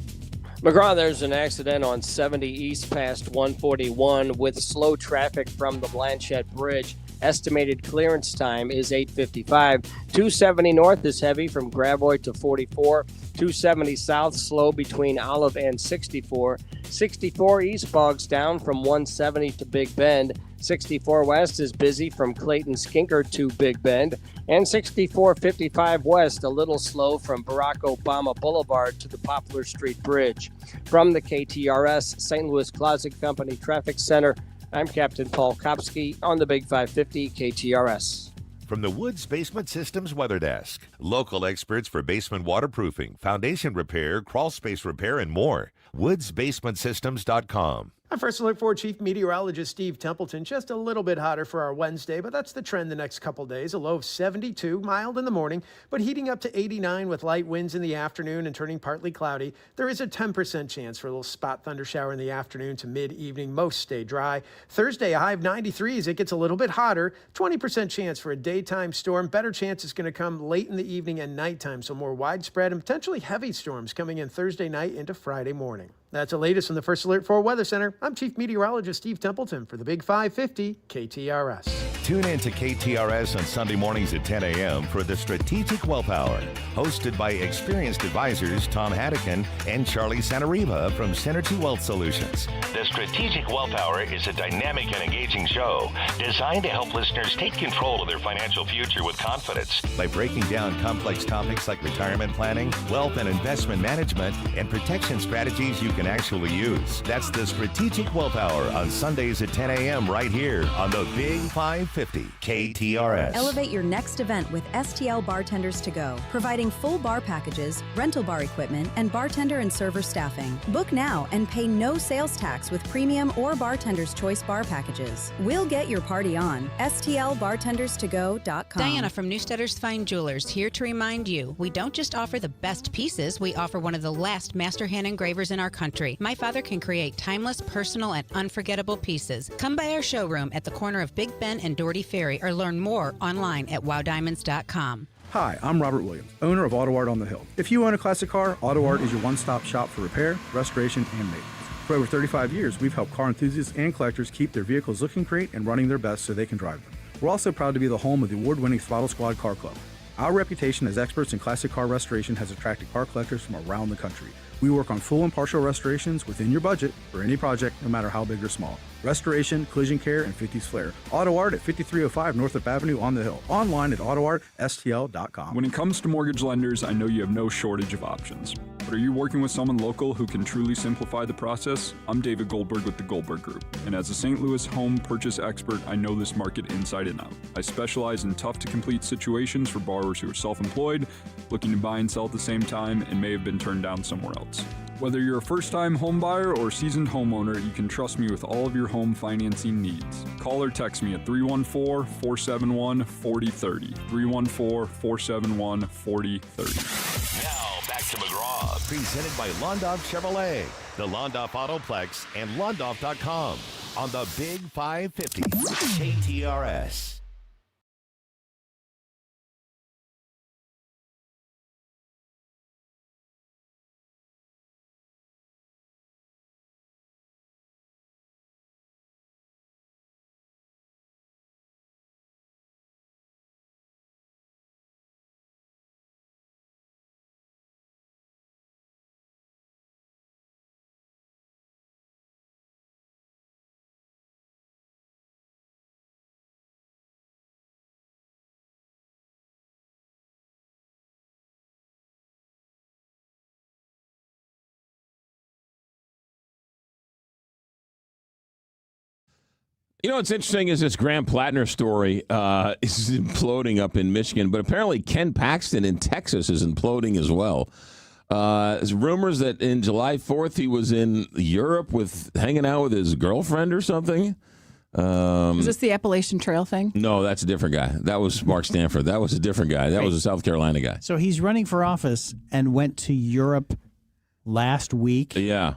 S4: McGraw, there's an accident on 70 East past 141 with slow traffic from the Blanchette Bridge. Estimated clearance time is 8:55. 270 north is heavy from Gravois to 44. 270 south slow between Olive and 64. 64 east bogs down from 170 to Big Bend. 64 west is busy from Clayton Skinker to Big Bend. And 6455 west a little slow from Barack Obama Boulevard to the Poplar Street Bridge. From the KTRS St. Louis Closet Company Traffic Center, I'm Captain Paul Kopsky on the Big 550 KTRS.
S19: From the Woods Basement Systems Weather Desk, local experts for basement waterproofing, foundation repair, crawl space repair, and more. WoodsBasementSystems.com.
S21: Our first alert for Chief Meteorologist Steve Templeton. Just a little bit hotter for our Wednesday, but that's the trend the next couple days. A low of 72, mild in the morning, but heating up to 89 with light winds in the afternoon and turning partly cloudy. There is a 10% chance for a little spot thunder shower in the afternoon to mid-evening. Most stay dry. Thursday, a high of 93 as it gets a little bit hotter. 20% chance for a daytime storm. Better chance is going to come late in the evening and nighttime, so more widespread and potentially heavy storms coming in Thursday night into Friday morning. That's the latest from the First Alert 4 Weather Center. I'm Chief Meteorologist Steve Templeton for the Big 550 KTRS.
S19: Tune in to KTRS on Sunday mornings at 10 a.m. for the Strategic Wealth Hour, hosted by experienced advisors Tom Haddican and Charlie Sanariva from Synergy Wealth Solutions.
S22: The Strategic Wealth Hour is a dynamic and engaging show designed to help listeners take control of their financial future with confidence.
S19: By breaking down complex topics like retirement planning, wealth and investment management, and protection strategies you can actually use. That's the Strategic Wealth Hour on Sundays at 10 a.m. right here on the Big 550 KTRS.
S26: Elevate your next event with STL Bartenders to Go, providing full bar packages, rental bar equipment, and bartender and server staffing. Book now and pay no sales tax with premium or Bartender's Choice bar packages. We'll get your party on. STLBartendersToGo.com.
S27: Diana from Newstetter's Fine Jewelers here to remind you, we don't just offer the best pieces, we offer one of the last master hand engravers in our country. My father can create timeless, personal, and unforgettable pieces. Come by our showroom at the corner of Big Ben and Doherty Ferry or learn more online at wowdiamonds.com.
S28: Hi, I'm Robert Williams, owner of Auto Art on the Hill. If you own a classic car, Auto Art is your one-stop shop for repair, restoration, and maintenance. For over 35 years, we've helped car enthusiasts and collectors keep their vehicles looking great and running their best so they can drive them. We're also proud to be the home of the award-winning Throttle Squad Car Club. Our reputation as experts in classic car restoration has attracted car collectors from around the country. We work on full and partial restorations within your budget for any project, no matter how big or small. Restoration, collision care, and 50s flair. Auto Art at 5305 Northrop Avenue on the Hill. Online at autoartstl.com.
S29: When it comes to mortgage lenders, I know you have no shortage of options. But are you working with someone local who can truly simplify the process? I'm David Goldberg with the Goldberg Group. And as a St. Louis home purchase expert, I know this market inside and out. I specialize in tough-to-complete situations for borrowers who are self-employed, looking to buy and sell at the same time, and may have been turned down somewhere else. Whether you're a first-time home buyer or seasoned homeowner, you can trust me with all of your home financing needs. Call or text me at 314-471-4030. 314-471-4030.
S22: Now back to McGraw, presented by Londoff Chevrolet, the Londoff Autoplex, and Londoff.com on the Big 550 KTRS.
S2: You know what's interesting is this Graham Plattner story is imploding up in Michigan, but apparently Ken Paxton in Texas is imploding as well. There's rumors that in July 4th he was in Europe hanging out with his girlfriend or something.
S16: Is this the Appalachian Trail thing?
S2: No, that's a different guy. That was Mark Stanford. That was a different guy. That was a South Carolina guy.
S15: So he's running for office and went to Europe last week.
S2: Yeah.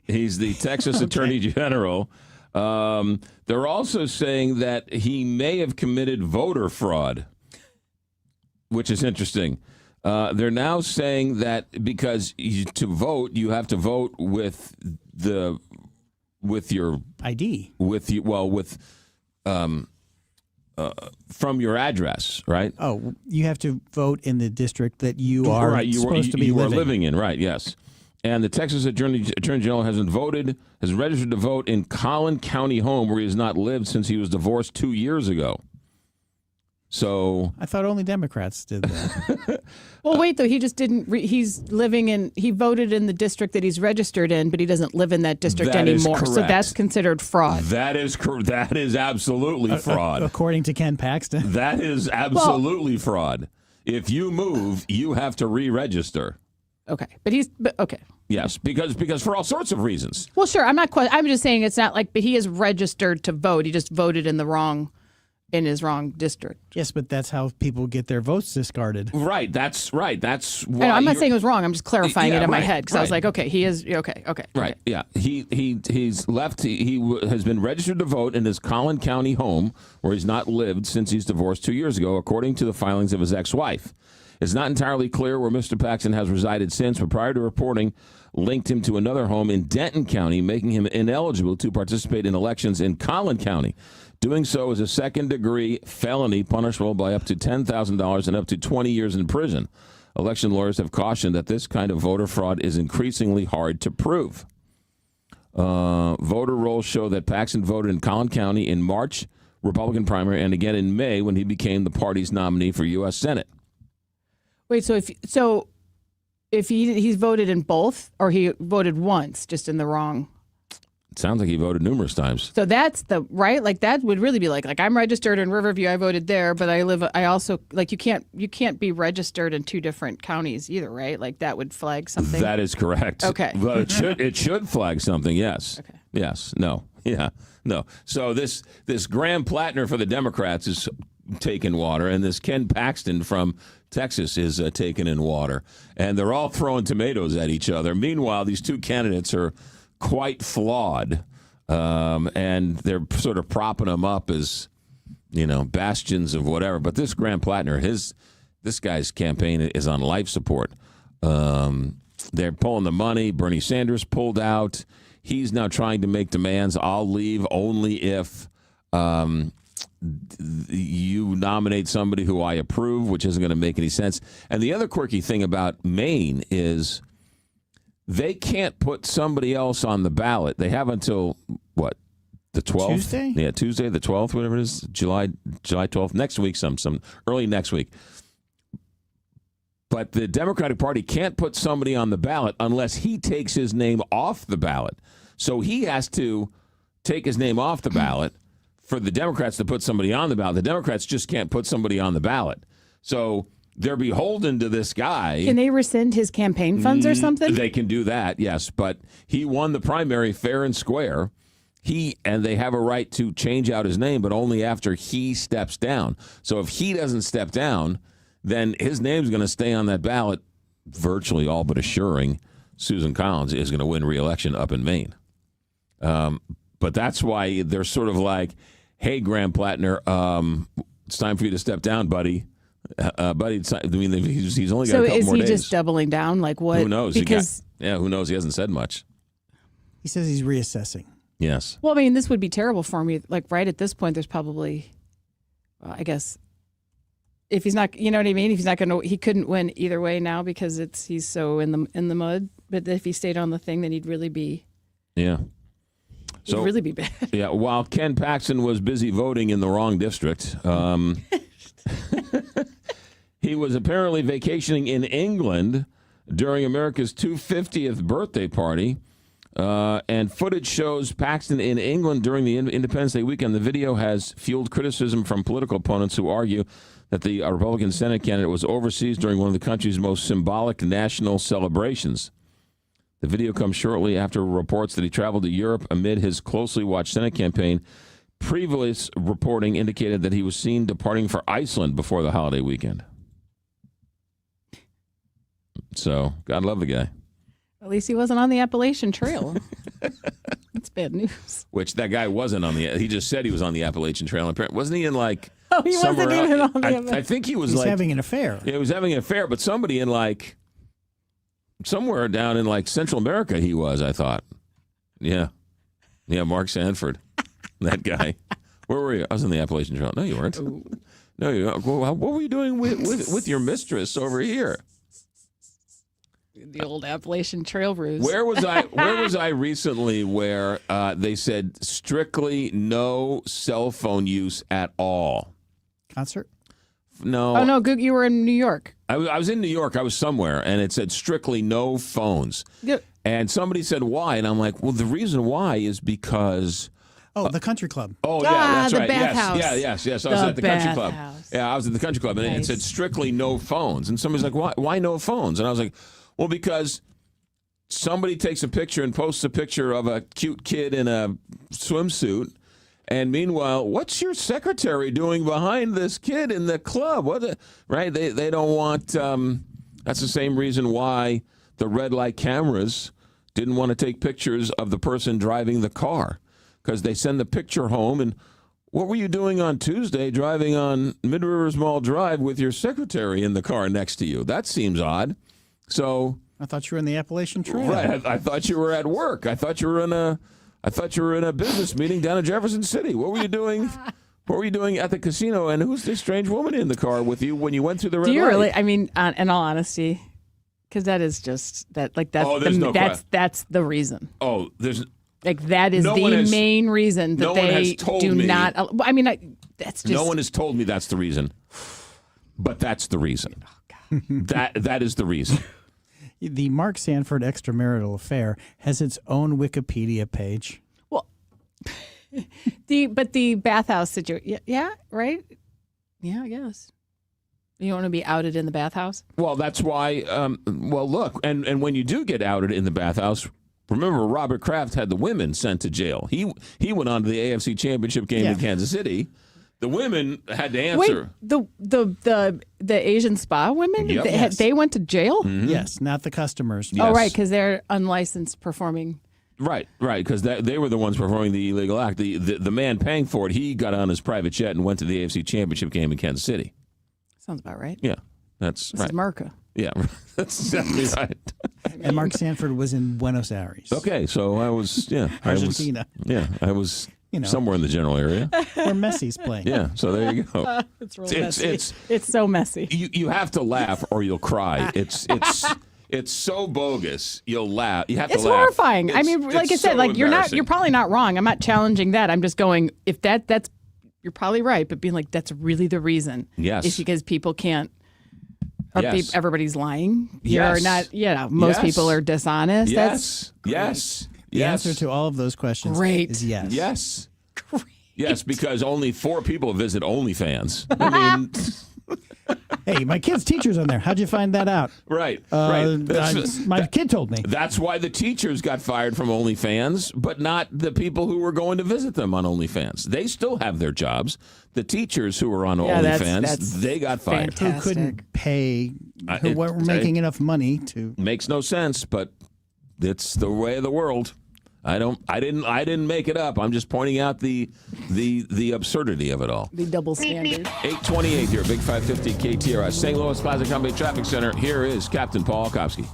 S2: He's the Texas Attorney General. They're also saying that he may have committed voter fraud, which is interesting. They're now saying that because to vote, you have to vote with your
S15: ID,
S2: from your address, right?
S15: Oh, you have to vote in the district that you are supposed to be
S2: living in, right? Yes. And the Texas Attorney General has registered to vote in Collin County home where he has not lived since he was divorced 2 years ago. So
S15: I thought only Democrats did that.
S16: Well, wait, though. He just didn't. He voted in the district that he's registered in, but he doesn't live in that district anymore. So that's considered fraud.
S2: That is absolutely fraud.
S15: According to Ken Paxton.
S2: That is absolutely fraud. If you move, you have to re-register.
S16: Okay, okay.
S2: Yes, because for all sorts of reasons.
S16: Well, sure. I'm just saying it's not like, but he is registered to vote. He just voted in his wrong district.
S15: Yes, but that's how people get their votes discarded.
S2: Right. That's right. That's why.
S16: I'm not saying it was wrong. I'm just clarifying it in my head because I was like, okay, he is okay.
S2: Right. Yeah. He's left. He has been registered to vote in his Collin County home where he's not lived since he's divorced 2 years ago, according to the filings of his ex-wife. It's not entirely clear where Mr. Paxton has resided since, but prior to reporting, linked him to another home in Denton County, making him ineligible to participate in elections in Collin County. Doing so is a second-degree felony punishable by up to $10,000 and up to 20 years in prison. Election lawyers have cautioned that this kind of voter fraud is increasingly hard to prove. Voter rolls show that Paxton voted in Collin County in March Republican primary and again in May when he became the party's nominee for U.S. Senate.
S16: Wait, so if he's voted in both, or he voted once, just in the wrong.
S2: It sounds like he voted numerous times.
S16: So that's right. Like that would really be like I'm registered in Riverview. I voted there, but I also like you can't be registered in two different counties either, right? Like that would flag something.
S2: That is correct.
S16: Okay.
S2: But it should flag something. Yes. Okay. Yes. No. Yeah. No. So this Graham Plattner for the Democrats is taking water, and this Ken Paxton from Texas is taking in water, and they're all throwing tomatoes at each other. Meanwhile, these two candidates are quite flawed, and they're sort of propping them up as, bastions of whatever. But this Graham Plattner, this guy's campaign is on life support. They're pulling the money. Bernie Sanders pulled out. He's now trying to make demands. I'll leave only if you nominate somebody who I approve, which isn't going to make any sense. And the other quirky thing about Maine is they can't put somebody else on the ballot. They have until, what, the 12th?
S15: Tuesday?
S2: Yeah, Tuesday, the 12th, whatever it is, July 12th, next week, some early next week. But the Democratic Party can't put somebody on the ballot unless he takes his name off the ballot. So he has to take his name off the ballot for the Democrats to put somebody on the ballot. The Democrats just can't put somebody on the ballot. So they're beholden to this guy.
S16: Can they rescind his campaign funds or something?
S2: They can do that, yes. But he won the primary fair and square. And they have a right to change out his name, but only after he steps down. So if he doesn't step down, then his name's going to stay on that ballot, virtually all but assuring Susan Collins is going to win re-election up in Maine. But that's why they're sort of like, hey, Graham Plattner, it's time for you to step down, buddy. Buddy, he's only got a couple more days.
S16: So is he just doubling down? Like what?
S2: Who knows?
S16: Because
S2: who knows? He hasn't said much.
S15: He says he's reassessing.
S2: Yes.
S16: Well, I mean, this would be terrible for me. Like right at this point, there's probably, I guess, if he's not, you know what I mean? If he's not going to, he couldn't win either way now because he's so in the mud. But if he stayed on the thing, then he'd really be.
S2: Yeah.
S16: He'd really be bad.
S2: Yeah. While Ken Paxton was busy voting in the wrong district, he was apparently vacationing in England during America's 250th birthday party. And footage shows Paxton in England during the Independence Day weekend. The video has fueled criticism from political opponents who argue that the Republican Senate candidate was overseas during one of the country's most symbolic national celebrations. The video comes shortly after reports that he traveled to Europe amid his closely watched Senate campaign. Previous reporting indicated that he was seen departing for Iceland before the holiday weekend. So, God love the guy.
S16: At least he wasn't on the Appalachian Trail. That's bad news.
S2: Which that guy wasn't on he just said he was on the Appalachian Trail. Wasn't he in like
S16: Oh, he wasn't even on the
S2: I think he was
S15: He's
S2: like
S15: having an affair.
S2: Yeah, he was having an affair, but somebody in like somewhere down in like Central America he was, I thought. Yeah. Yeah, Mark Sanford. That guy. Where were you? I was on the Appalachian Trail. No, you weren't. No, you weren't. What were you doing with your mistress over here?
S16: The old Appalachian Trail ruse.
S2: Where was I recently where they said strictly no cell phone use at all?
S15: Concert?
S2: No.
S16: Oh, no, you were in New York.
S2: I was in New York. I was somewhere, and it said strictly no phones.
S16: Yep.
S2: And somebody said, why? And I'm like, well, the reason why is because...
S15: the country club.
S2: Oh, yeah, that's
S16: the
S2: right.
S16: bathhouse.
S2: Yes. I was at the country club. Yeah, I was at the country club, and it said strictly no phones. And somebody's like, why no phones? And I was like, well, because somebody takes a picture and posts a picture of a cute kid in a swimsuit, and meanwhile, what's your secretary doing behind this kid in the club? Right? They don't want. That's the same reason why the red light cameras didn't want to take pictures of the person driving the car, because they send the picture home and. What were you doing on Tuesday driving on Mid Rivers Mall Drive with your secretary in the car next to you? That seems odd. So
S15: I thought you were in the Appalachian Trail.
S2: Right. I thought you were at work. I thought you were in a business meeting down in Jefferson City. What were you doing? What were you doing at the casino? And who's this strange woman in the car with you when you went through the red light?
S16: Do you really? I mean, in all honesty, because that is just that. Like that's the reason.
S2: Oh, there's.
S16: Like that is the main reason that they do not. I mean, that's just.
S2: No one has told me that's the reason, but that's the reason. Oh, that is the reason.
S15: The Mark Sanford extramarital affair has its own Wikipedia page.
S16: Well, the bathhouse situation. Yeah, right. Yeah, I guess. You don't want to be outed in the bathhouse.
S2: Well, that's why. Well, look, and when you do get outed in the bathhouse. Remember, Robert Kraft had the women sent to jail. He went on to the AFC Championship game in Kansas City. The women had to answer.
S16: Wait, the Asian spa women?
S2: Yep.
S16: They went to jail?
S2: Mm-hmm.
S15: Yes, not the customers.
S2: Yes.
S16: Oh, right, because they're unlicensed performing.
S2: Right, because they were the ones performing the illegal act. The man paying for it, he got on his private jet and went to the AFC Championship game in Kansas City.
S16: Sounds about right.
S2: Yeah, that's
S16: this
S2: right.
S16: is America.
S2: Yeah, that's exactly right.
S15: And Mark Sanford was in Buenos Aires.
S2: Okay, so I was,
S15: Argentina.
S2: I was somewhere in the general area.
S15: Where Messi's playing.
S2: Yeah, so there you go.
S16: It's real messy. It's so messy.
S2: You have to laugh or you'll cry. It's so bogus. You'll laugh. You have to laugh.
S16: It's horrifying. I mean, like I said,
S2: so
S16: like you're probably not wrong. I'm not challenging that. I'm just going, if that's you're probably right, but being like that's really the reason.
S2: Yes.
S16: Is because people can't.
S2: Yes.
S16: Everybody's lying.
S2: Yes.
S16: You're not. Most people are dishonest.
S2: Yes. Yes.
S15: The answer to all of those questions is yes.
S2: Yes. Yes, because only 4 people visit OnlyFans. I mean,
S15: Hey, my kid's teacher's on there. How'd you find that out?
S2: Right, right.
S15: My kid told me.
S2: That's why the teachers got fired from OnlyFans, but not the people who were going to visit them on OnlyFans. They still have their jobs. The teachers who were on OnlyFans, they got fired.
S15: Who couldn't pay, who weren't making enough money to.
S2: Makes no sense, but it's the way of the world. I didn't make it up. I'm just pointing out the absurdity of it all.
S16: The double standard.
S2: 828 here, Big 550 KTRS, St. Louis Plaza Company Traffic Center. Here is Captain Paul Kopsky.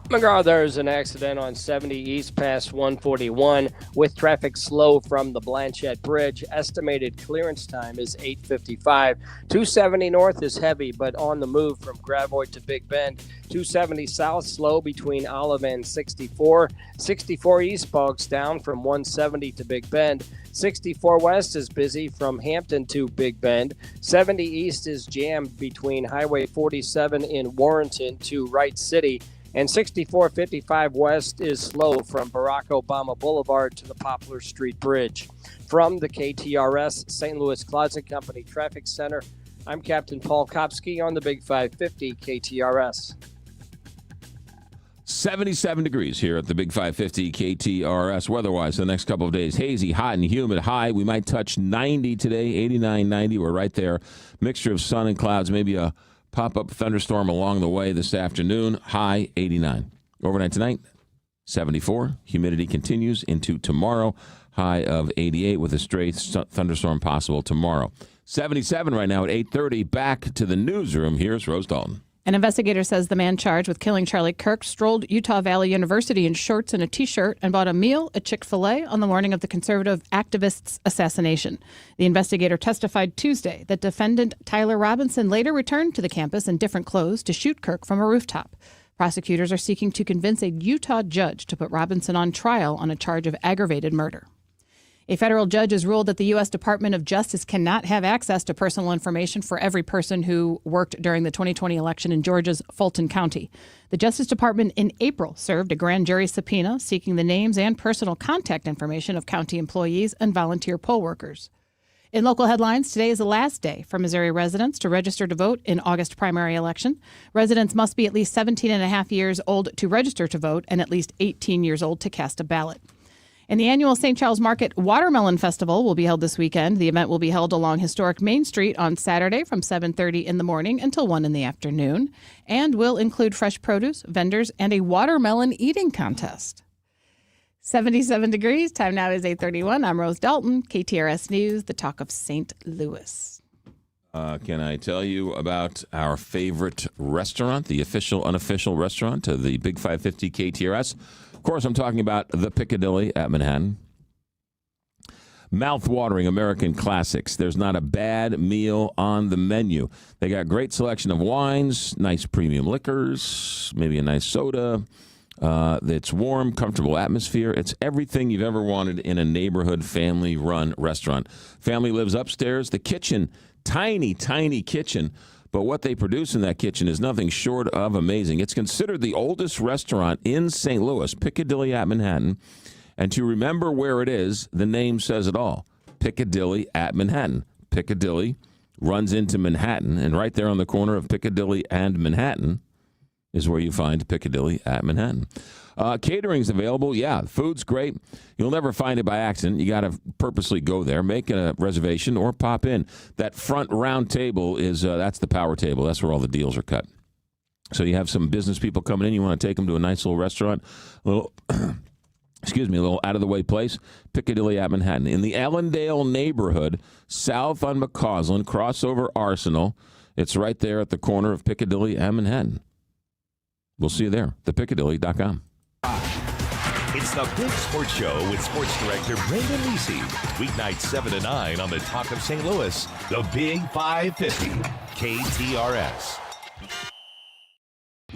S4: McGraw, there's an accident on 70 East past 141 with traffic slow from the Blanchette Bridge. Estimated clearance time is 8:55. 270 North is heavy, but on the move from Gravois to Big Bend. 270 South slow between Olive and 64. 64 East bogs down from 170 to Big Bend. 64 West is busy from Hampton to Big Bend. 70 East is jammed between Highway 47 in Warrenton to Wright City. And 6455 West is slow from Barack Obama Boulevard to the Poplar Street Bridge. From the KTRS St. Louis Closet Company Traffic Center, I'm Captain Paul Kopsky on the Big 550 KTRS.
S2: 77 degrees here at the Big 550 KTRS. Weather-wise, the next couple of days, hazy, hot, and humid. High, we might touch 90 today, 89, 90. We're right there. Mixture of sun and clouds, maybe a pop-up thunderstorm along the way this afternoon. High 89. Overnight tonight, 74. Humidity continues into tomorrow. High of 88 with a stray thunderstorm possible tomorrow. 77 right now at 8:30. Back to the newsroom. Here's Rose Dalton.
S16: An investigator says the man charged with killing Charlie Kirk strolled Utah Valley University in shorts and a T-shirt and bought a meal at Chick-fil-A on the morning of the conservative activist's assassination. The investigator testified Tuesday that defendant Tyler Robinson later returned to the campus in different clothes to shoot Kirk from a rooftop. Prosecutors are seeking to convince a Utah judge to put Robinson on trial on a charge of aggravated murder. A federal judge has ruled that the U.S. Department of Justice cannot have access to personal information for every person who worked during the 2020 election in Georgia's Fulton County. The Justice Department in April served a grand jury subpoena seeking the names and personal contact information of county employees and volunteer poll workers. In local headlines, today is the last day for Missouri residents to register to vote in August primary election. Residents must be at least 17 and a half years old to register to vote and at least 18 years old to cast a ballot. And the annual St. Charles Market Watermelon Festival will be held this weekend. The event will be held along historic Main Street on Saturday from 7:30 in the morning until 1 in the afternoon, and will include fresh produce, vendors, and a watermelon eating contest. 77 degrees. Time now is 8:31. I'm Rose Dalton, KTRS News, the talk of St. Louis.
S2: Can I tell you about our favorite restaurant, the official, unofficial restaurant of the Big 550 KTRS? Of course, I'm talking about the Piccadilly at Manhattan. Mouth-watering American classics. There's not a bad meal on the menu. They got great selection of wines, nice premium liquors, maybe a nice soda. It's warm, comfortable atmosphere. It's everything you've ever wanted in a neighborhood family-run restaurant. Family lives upstairs. The kitchen, tiny, tiny kitchen. But what they produce in that kitchen is nothing short of amazing. It's considered the oldest restaurant in St. Louis, Piccadilly at Manhattan. And to remember where it is, the name says it all. Piccadilly at Manhattan. Piccadilly runs into Manhattan, and right there on the corner of Piccadilly and Manhattan is where you find Piccadilly at Manhattan. Catering's available. Yeah, food's great. You'll never find it by accident. You got to purposely go there, make a reservation, or pop in. That front round table is that's the power table. That's where all the deals are cut. So you have some business people coming in. You want to take them to a nice little restaurant, a little, excuse me, a little out-of-the-way place. Piccadilly at Manhattan. In the Allendale neighborhood, south on McCausland, crossover Arsenal. It's right there at the corner of Piccadilly and Manhattan. We'll see you there, thepiccadilly.com.
S22: It's the Big Sports Show with Sports Director Brendan Lisi. Weeknights 7 to 9 on the Talk of St. Louis, the Big 550, KTRS.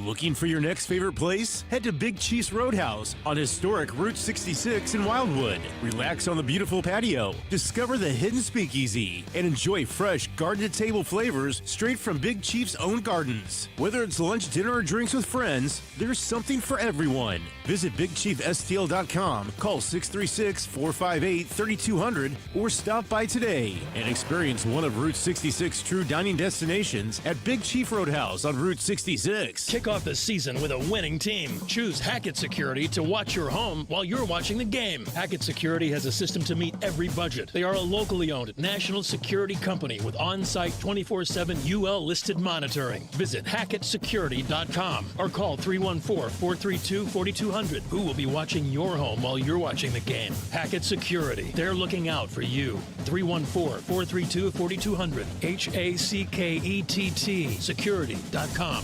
S1: Looking for your next favorite place? Head to Big Chief's Roadhouse on historic Route 66 in Wildwood. Relax on the beautiful patio, discover the hidden speakeasy, and enjoy fresh garden-to-table flavors straight from Big Chief's own gardens. Whether it's lunch, dinner, or drinks with friends, there's something for everyone. Visit BigChiefSTL.com, call 636-458-3200, or stop by today and experience one of Route 66 true dining destinations at Big Chief Roadhouse on Route 66.
S6: Kick off the season with a winning team. Choose Hackett Security to watch your home while you're watching the game. Hackett Security has a system to meet every budget. They are a locally owned national security company with on-site 24/7 UL listed monitoring. Visit HackettSecurity.com or call 314-432-4200. Who will be watching your home while you're watching the game? Hackett Security. They're looking out for you. 314-432-4200. HACKETT Security.com.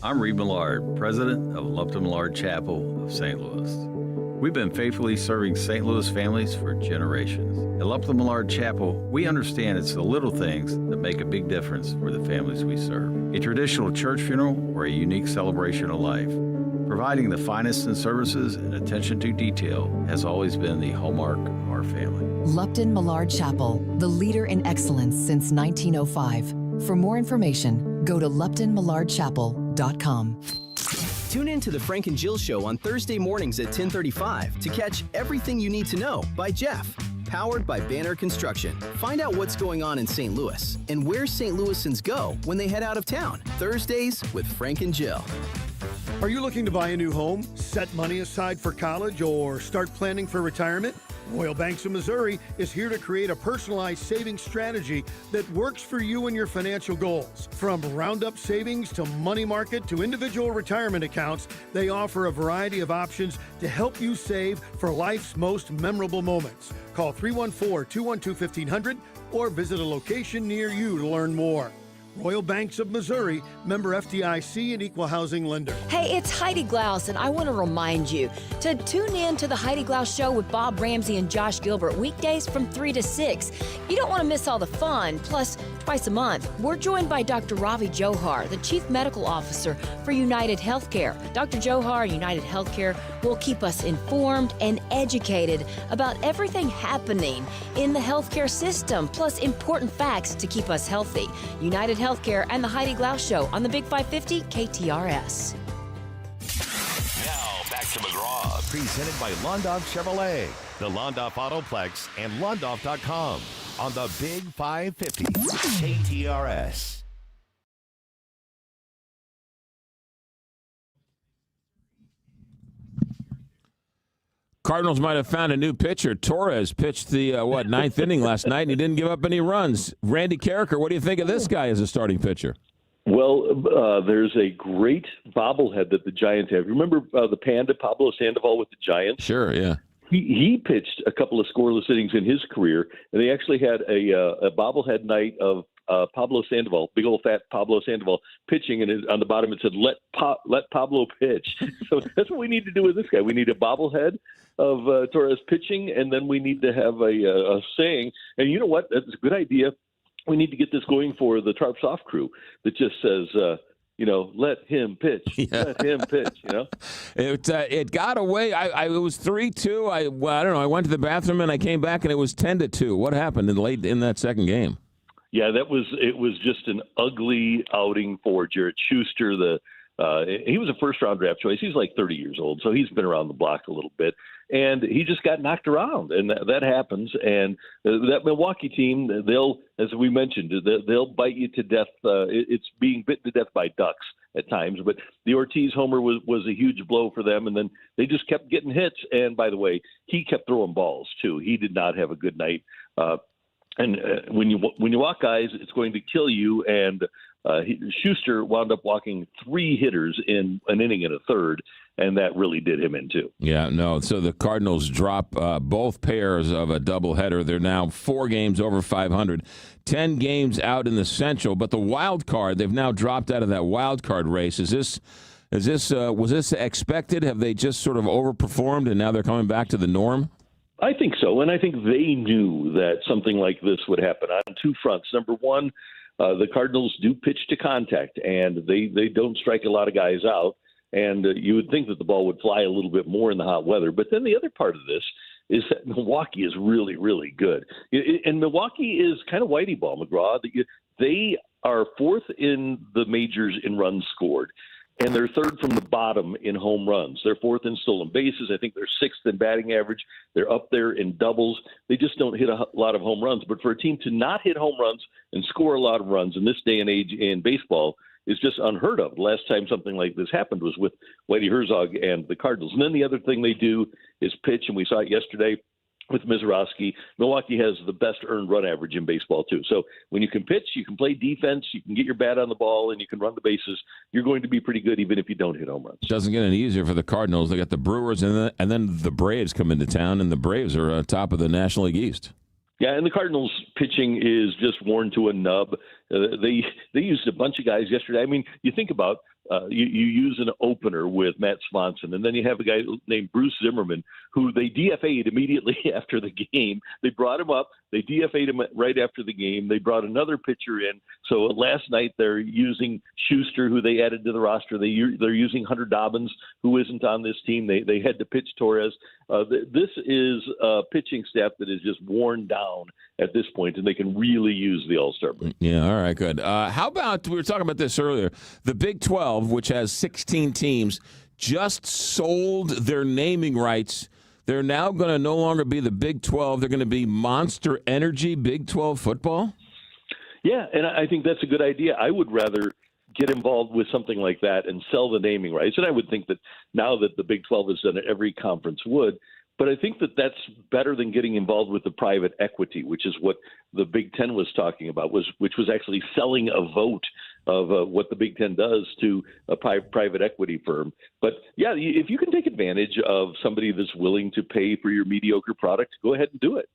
S11: I'm Reed Millard, president of Lupton Millard Chapel of St. Louis. We've been faithfully serving St. Louis families for generations. At Lupton Millard Chapel, we understand it's the little things that make a big difference for the families we serve. A traditional church funeral or a unique celebration of life. Providing the finest in services and attention to detail has always been the hallmark of our family.
S12: Lupton Millard Chapel, the leader in excellence since 1905. For more information, go to LuptonMillardChapel.com.
S13: Tune in to the Frank and Jill Show on Thursday mornings at 10:35 to catch Everything You Need to Know by Jeff. Powered by Banner Construction. Find out what's going on in St. Louis and where St. Louisans go when they head out of town. Thursdays with Frank and Jill.
S14: Are you looking to buy a new home, set money aside for college, or start planning for retirement? Royal Banks of Missouri is here to create a personalized savings strategy that works for you and your financial goals. From roundup savings to money market to individual retirement accounts, they offer a variety of options to help you save for life's most memorable moments. Call 314-212-1500 or visit a location near you to learn more. Royal Banks of Missouri, member FDIC and equal housing lender.
S17: Hey, it's Heidi Glaus, and I want to remind you to tune in to the Heidi Glaus Show with Bob Ramsey and Josh Gilbert weekdays from 3 to 6. You don't want to miss all the fun. Plus, twice a month, we're joined by Dr. Ravi Johar, the Chief Medical Officer for United Healthcare. Dr. Johar and United Healthcare will keep us informed and educated about everything happening in the healthcare system, plus important facts to keep us healthy. United Healthcare and the Heidi Glaus Show on the Big 550 KTRS.
S22: Now back to McGraw, presented by Londoff Chevrolet, the Londoff Autoplex, and Londoff.com on the Big 550 KTRS.
S2: Cardinals might have found a new pitcher. Torres pitched the, ninth inning last night, and he didn't give up any runs. Randy Carricker, what do you think of this guy as a starting pitcher?
S24: Well, there's a great bobblehead that the Giants have. Remember the Panda, Pablo Sandoval with the Giants?
S2: Sure, yeah.
S24: He pitched a couple of scoreless innings in his career, and they actually had a bobblehead night of Pablo Sandoval, big old fat Pablo Sandoval, pitching, and on the bottom it said, let Pablo pitch. So that's what we need to do with this guy. We need a bobblehead of Torres pitching, and then we need to have a saying. And you know what? That's a good idea. We need to get this going for the Tarps Off crew that just says, let him pitch. Yeah. Let him pitch,
S2: It got away. It was 3-2. I don't know. I went to the bathroom and I came back and it was 10-2. What happened in that second game?
S24: Yeah, it was just an ugly outing for Jarrett Schuster. He was a first-round draft choice. He's like 30 years old, so he's been around the block a little bit. And he just got knocked around, and that happens. And that Milwaukee team, they'll, as we mentioned, they'll bite you to death. It's being bitten to death by ducks at times. But the Ortiz homer was a huge blow for them, and then they just kept getting hits. And, by the way, he kept throwing balls, too. He did not have a good night. And when you walk guys, it's going to kill you. And Schuster wound up walking 3 hitters in an inning and a third, and that really did him in too.
S2: Yeah, no. So the Cardinals drop both pairs of a doubleheader. They're now 4 games over 500, 10 games out in the Central. But the wild card, they've now dropped out of that wild card race. Was this expected? Have they just sort of overperformed, and now they're coming back to the norm?
S24: I think so, and I think they knew that something like this would happen on 2 fronts. Number one, the Cardinals do pitch to contact, and they don't strike a lot of guys out. And you would think that the ball would fly a little bit more in the hot weather. But then the other part of this is that Milwaukee is really, really good. And Milwaukee is kind of whitey ball, McGraw. They are fourth in the majors in runs scored, and they're third from the bottom in home runs. They're fourth in stolen bases. I think they're sixth in batting average. They're up there in doubles. They just don't hit a lot of home runs. But for a team to not hit home runs and score a lot of runs in this day and age in baseball is just unheard of. The last time something like this happened was with Whitey Herzog and the Cardinals. And then the other thing they do is pitch, and we saw it yesterday with Mizorowski. Milwaukee has the best earned run average in baseball, too. So when you can pitch, you can play defense, you can get your bat on the ball, and you can run the bases, you're going to be pretty good even if you don't hit home runs.
S2: Doesn't get any easier for the Cardinals. They got the Brewers, and then the Braves come into town, and the Braves are top of the National League East.
S24: Yeah, and the Cardinals' pitching is just worn to a nub. They used a bunch of guys yesterday. I mean, you think about you use an opener with Matt Swanson, and then you have a guy named Bruce Zimmerman, who they DFA'd immediately after the game. They brought him up. They DFA'd him right after the game. They brought another pitcher in. So last night they're using Schuster, who they added to the roster. They're using Hunter Dobbins, who isn't on this team. They had to pitch Torres. This is a pitching staff that is just worn down at this point, and they can really use the All-Star break.
S2: Yeah, all right, good. How about, we were talking about this earlier, the Big 12, which has 16 teams, just sold their naming rights. They're now going to no longer be the Big 12. They're going to be Monster Energy Big 12 football?
S24: Yeah, and I think that's a good idea. I would rather get involved with something like that and sell the naming rights. And I would think that now that the Big 12 has done it, every conference would. But I think that that's better than getting involved with the private equity, which is what the Big Ten was talking about, which was actually selling a vote of what the Big Ten does to a private equity firm. But, yeah, if you can take advantage of somebody that's willing to pay for your mediocre product, go ahead and do it.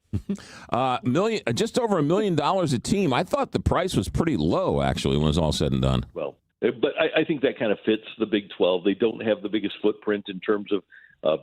S2: Just over $1 million a team. I thought the price was pretty low, actually, when it was all said and done.
S24: Well, but I think that kind of fits the Big 12. They don't have the biggest footprint in terms of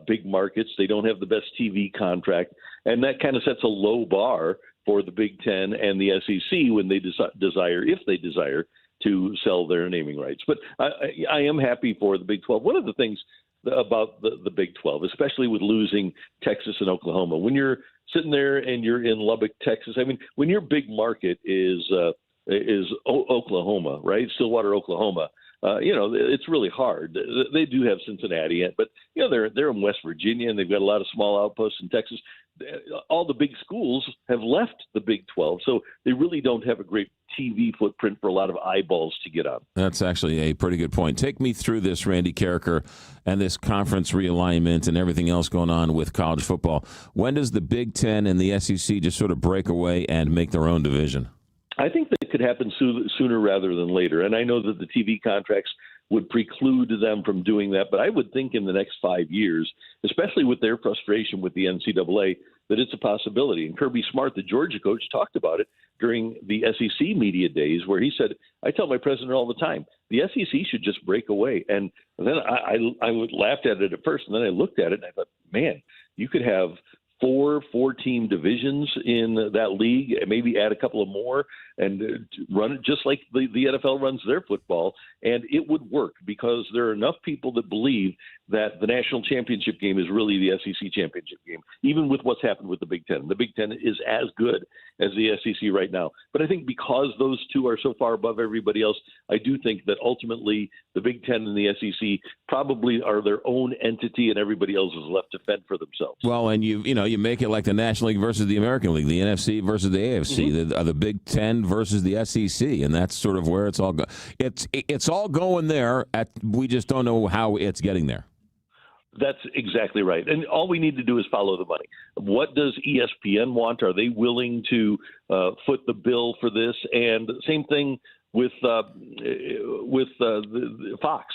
S24: big markets. They don't have the best TV contract, and that kind of sets a low bar for the Big Ten and the SEC when they if they desire to sell their naming rights. But I am happy for the Big 12. One of the things about the Big 12, especially with losing Texas and Oklahoma, when you're sitting there and you're in Lubbock, Texas, I mean, when your big market is Oklahoma, right? Stillwater, Oklahoma. It's really hard. They do have Cincinnati, but they're in West Virginia, and they've got a lot of small outposts in Texas. All the big schools have left the Big 12, so they really don't have a great TV footprint for a lot of eyeballs to get on.
S2: That's actually a pretty good point. Take me through this, Randy Carricker, and this conference realignment and everything else going on with college football. When does the Big Ten and the SEC just sort of break away and make their own division?
S24: I think that could happen sooner rather than later. And I know that the TV contracts would preclude them from doing that. But I would think in the next 5 years, especially with their frustration with the NCAA, that it's a possibility. And Kirby Smart, the Georgia coach, talked about it during the SEC media days where he said, I tell my president all the time, the SEC should just break away. And then I laughed at it at first, and then I looked at it and I thought, man, you could have four-team divisions in that league, and maybe add a couple of more and run it just like the NFL runs their football, and it would work because there are enough people that believe that the national championship game is really the SEC championship game, even with what's happened with the Big Ten. The Big Ten is as good as the SEC right now. But I think because those two are so far above everybody else, I do think that ultimately the Big Ten and the SEC probably are their own entity, and everybody else is left to fend for themselves.
S2: Well, and you make it like the National League versus the American League, the NFC versus the AFC, the Big Ten versus the SEC, and that's sort of where it's all going. It's all going there. We just don't know how it's getting there.
S24: That's exactly right. And all we need to do is follow the money. What does ESPN want? Are they willing to foot the bill for this? And same thing with Fox.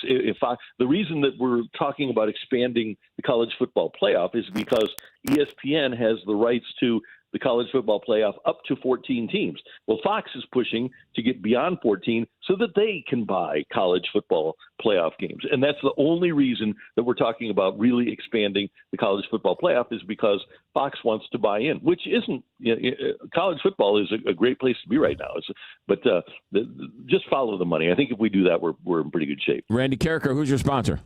S24: If Fox. The reason that we're talking about expanding the college football playoff is because ESPN has the rights to the college football playoff up to 14 teams. Well, Fox is pushing to get beyond 14 so that they can buy college football playoff games. And that's the only reason that we're talking about really expanding the college football playoff, is because Fox wants to buy in, which isn't, college football is a great place to be right now. Just follow the money. I think if we do that, we're in pretty good shape.
S2: Randy Carricker, who's your sponsor?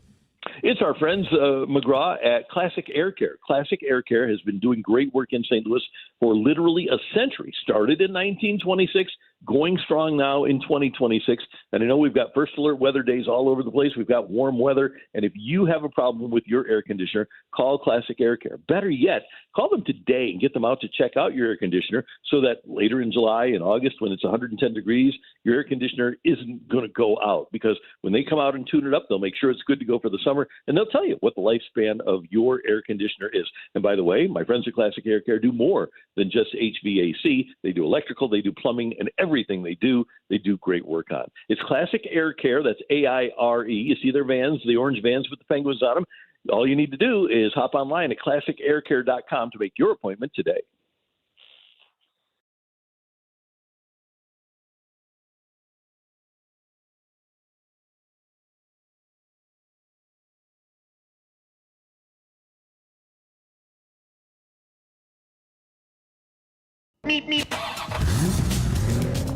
S24: It's our friends McGraw at Classic Air Care. Classic Air Care has been doing great work in St. Louis for literally a century. Started in 1926, going strong now in 2026. And I know we've got first alert weather days all over the place. We've got warm weather. And if you have a problem with your air conditioner, call Classic Air Care. Better yet, call them today and get them out to check out your air conditioner so that later in July and August, when it's 110 degrees, your air conditioner isn't going to go out. Because when they come out and tune it up, they'll make sure it's good to go for the summer, and they'll tell you what the lifespan of your air conditioner is. And by the way, my friends at Classic Air Care do more than just HVAC. They do electrical, they do plumbing, and everything they do great work on. It's Classic Air Care. That's AIRE. You see their vans, the orange vans with the penguins on them. All you need to do is hop online at classicaircare.com to make your appointment today.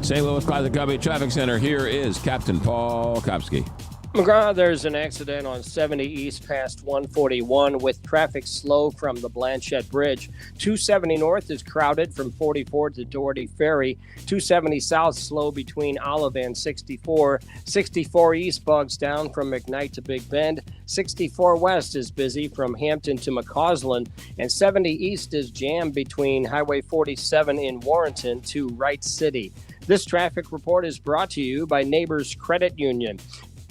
S2: St. Louis Classic Company Traffic Center. Here is Captain Paul Kopsky.
S4: McGraw, there's an accident on 70 East past 141 with traffic slow from the Blanchette Bridge. 270 North is crowded from 44 to Doherty Ferry. 270 South slow between Olive and 64. 64 East bogs down from McKnight to Big Bend. 64 West is busy from Hampton to McCausland. And 70 East is jammed between Highway 47 in Warrenton to Wright City. This traffic report is brought to you by Neighbors Credit Union.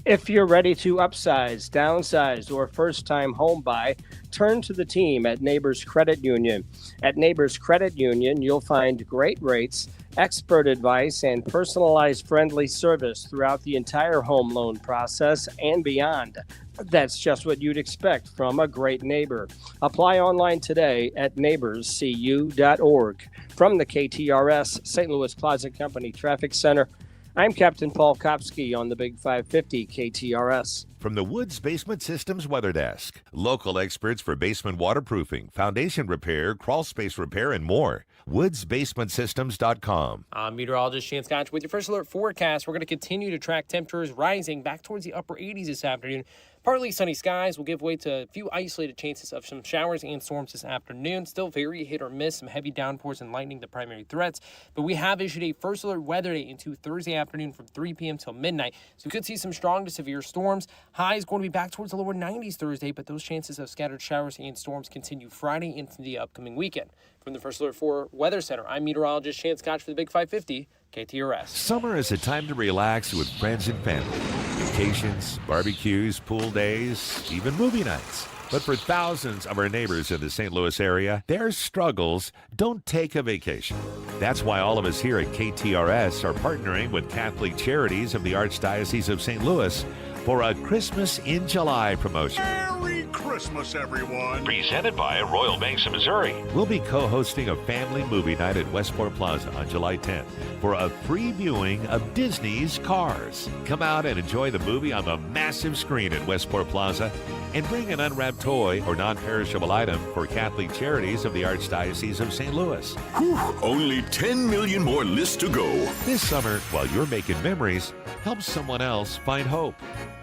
S4: If you're ready to upsize, downsize, or first-time home buy, turn to the team at Neighbors Credit Union. At Neighbors Credit Union, you'll find great rates, expert advice, and personalized friendly service throughout the entire home loan process and beyond. That's just what you'd expect from a great neighbor. Apply online today at neighborscu.org. From the KTRS St. Louis Closet Company Traffic Center, I'm Captain Paul Kopsky on the Big 550 KTRS.
S22: From the Woods Basement Systems Weather Desk, local experts for basement waterproofing, foundation repair, crawl space repair, and more. WoodsBasementSystems.com.
S3: I'm meteorologist Shane Scotch with your first alert forecast. We're going to continue to track temperatures rising back towards the upper 80s this afternoon. Partly sunny skies will give way to a few isolated chances of some showers and storms this afternoon. Still very hit or miss, some heavy downpours and lightning the primary threats. But we have issued a first alert weather day into Thursday afternoon from 3 p.m. till midnight. So we could see some strong to severe storms. Highs going to be back towards the lower 90s Thursday, but those chances of scattered showers and storms continue Friday into the upcoming weekend. From the First Alert 4 Weather Center, I'm meteorologist Shane Scotch for the Big 550 KTRS.
S19: Summer is a time to relax with friends and family. Vacations, barbecues, pool days, even movie nights. But for thousands of our neighbors in the St. Louis area, their struggles don't take a vacation. That's why all of us here at KTRS are partnering with Catholic Charities of the Archdiocese of St. Louis for a Christmas in July promotion.
S5: Merry Christmas, everyone.
S22: Presented by Royal Banks of Missouri. We'll be co-hosting a family movie night at Westport Plaza on July 10th for a free viewing of Disney's Cars. Come out and enjoy the movie on the massive screen at Westport Plaza and bring an unwrapped toy or non-perishable item for Catholic Charities of the Archdiocese of St. Louis.
S5: Whew, only 10 million more lists to go.
S19: This summer, while you're making memories, help someone else find hope.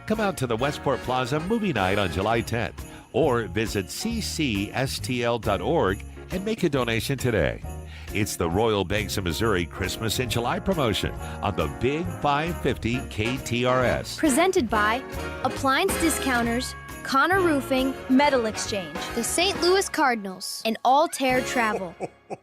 S19: Come out to the Westport Plaza Movie Night on July 10th or visit ccstl.org and make a donation today. It's the Royal Banks of Missouri Christmas in July promotion on the Big 550 KTRS.
S7: Presented by Appliance Discounters, Connor Roofing, Metal Exchange, the St. Louis Cardinals, and Altair Travel.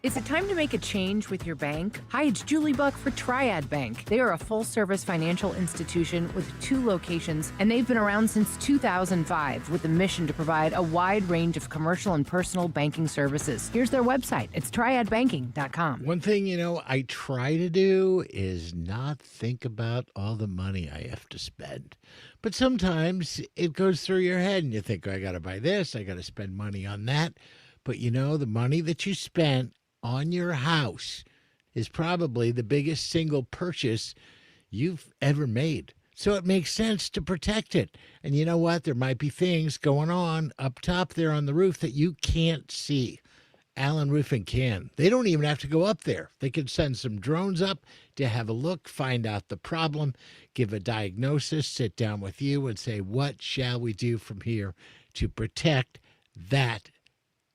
S8: Is it time to make a change with your bank? Hi, it's Julie Buck for Triad Bank. They are a full-service financial institution with 2 locations, and they've been around since 2005 with a mission to provide a wide range of commercial and personal banking services. Here's their website. It's triadbanking.com.
S9: One thing, I try to do is not think about all the money I have to spend. But sometimes it goes through your head and you think, I got to buy this, I got to spend money on that. But the money that you spent on your house is probably the biggest single purchase you've ever made. So it makes sense to protect it. And you know what? There might be things going on up top there on the roof that you can't see. Allen Roofing can. They don't even have to go up there. They can send some drones up to have a look, find out the problem, give a diagnosis, sit down with you and say, what shall we do from here to protect that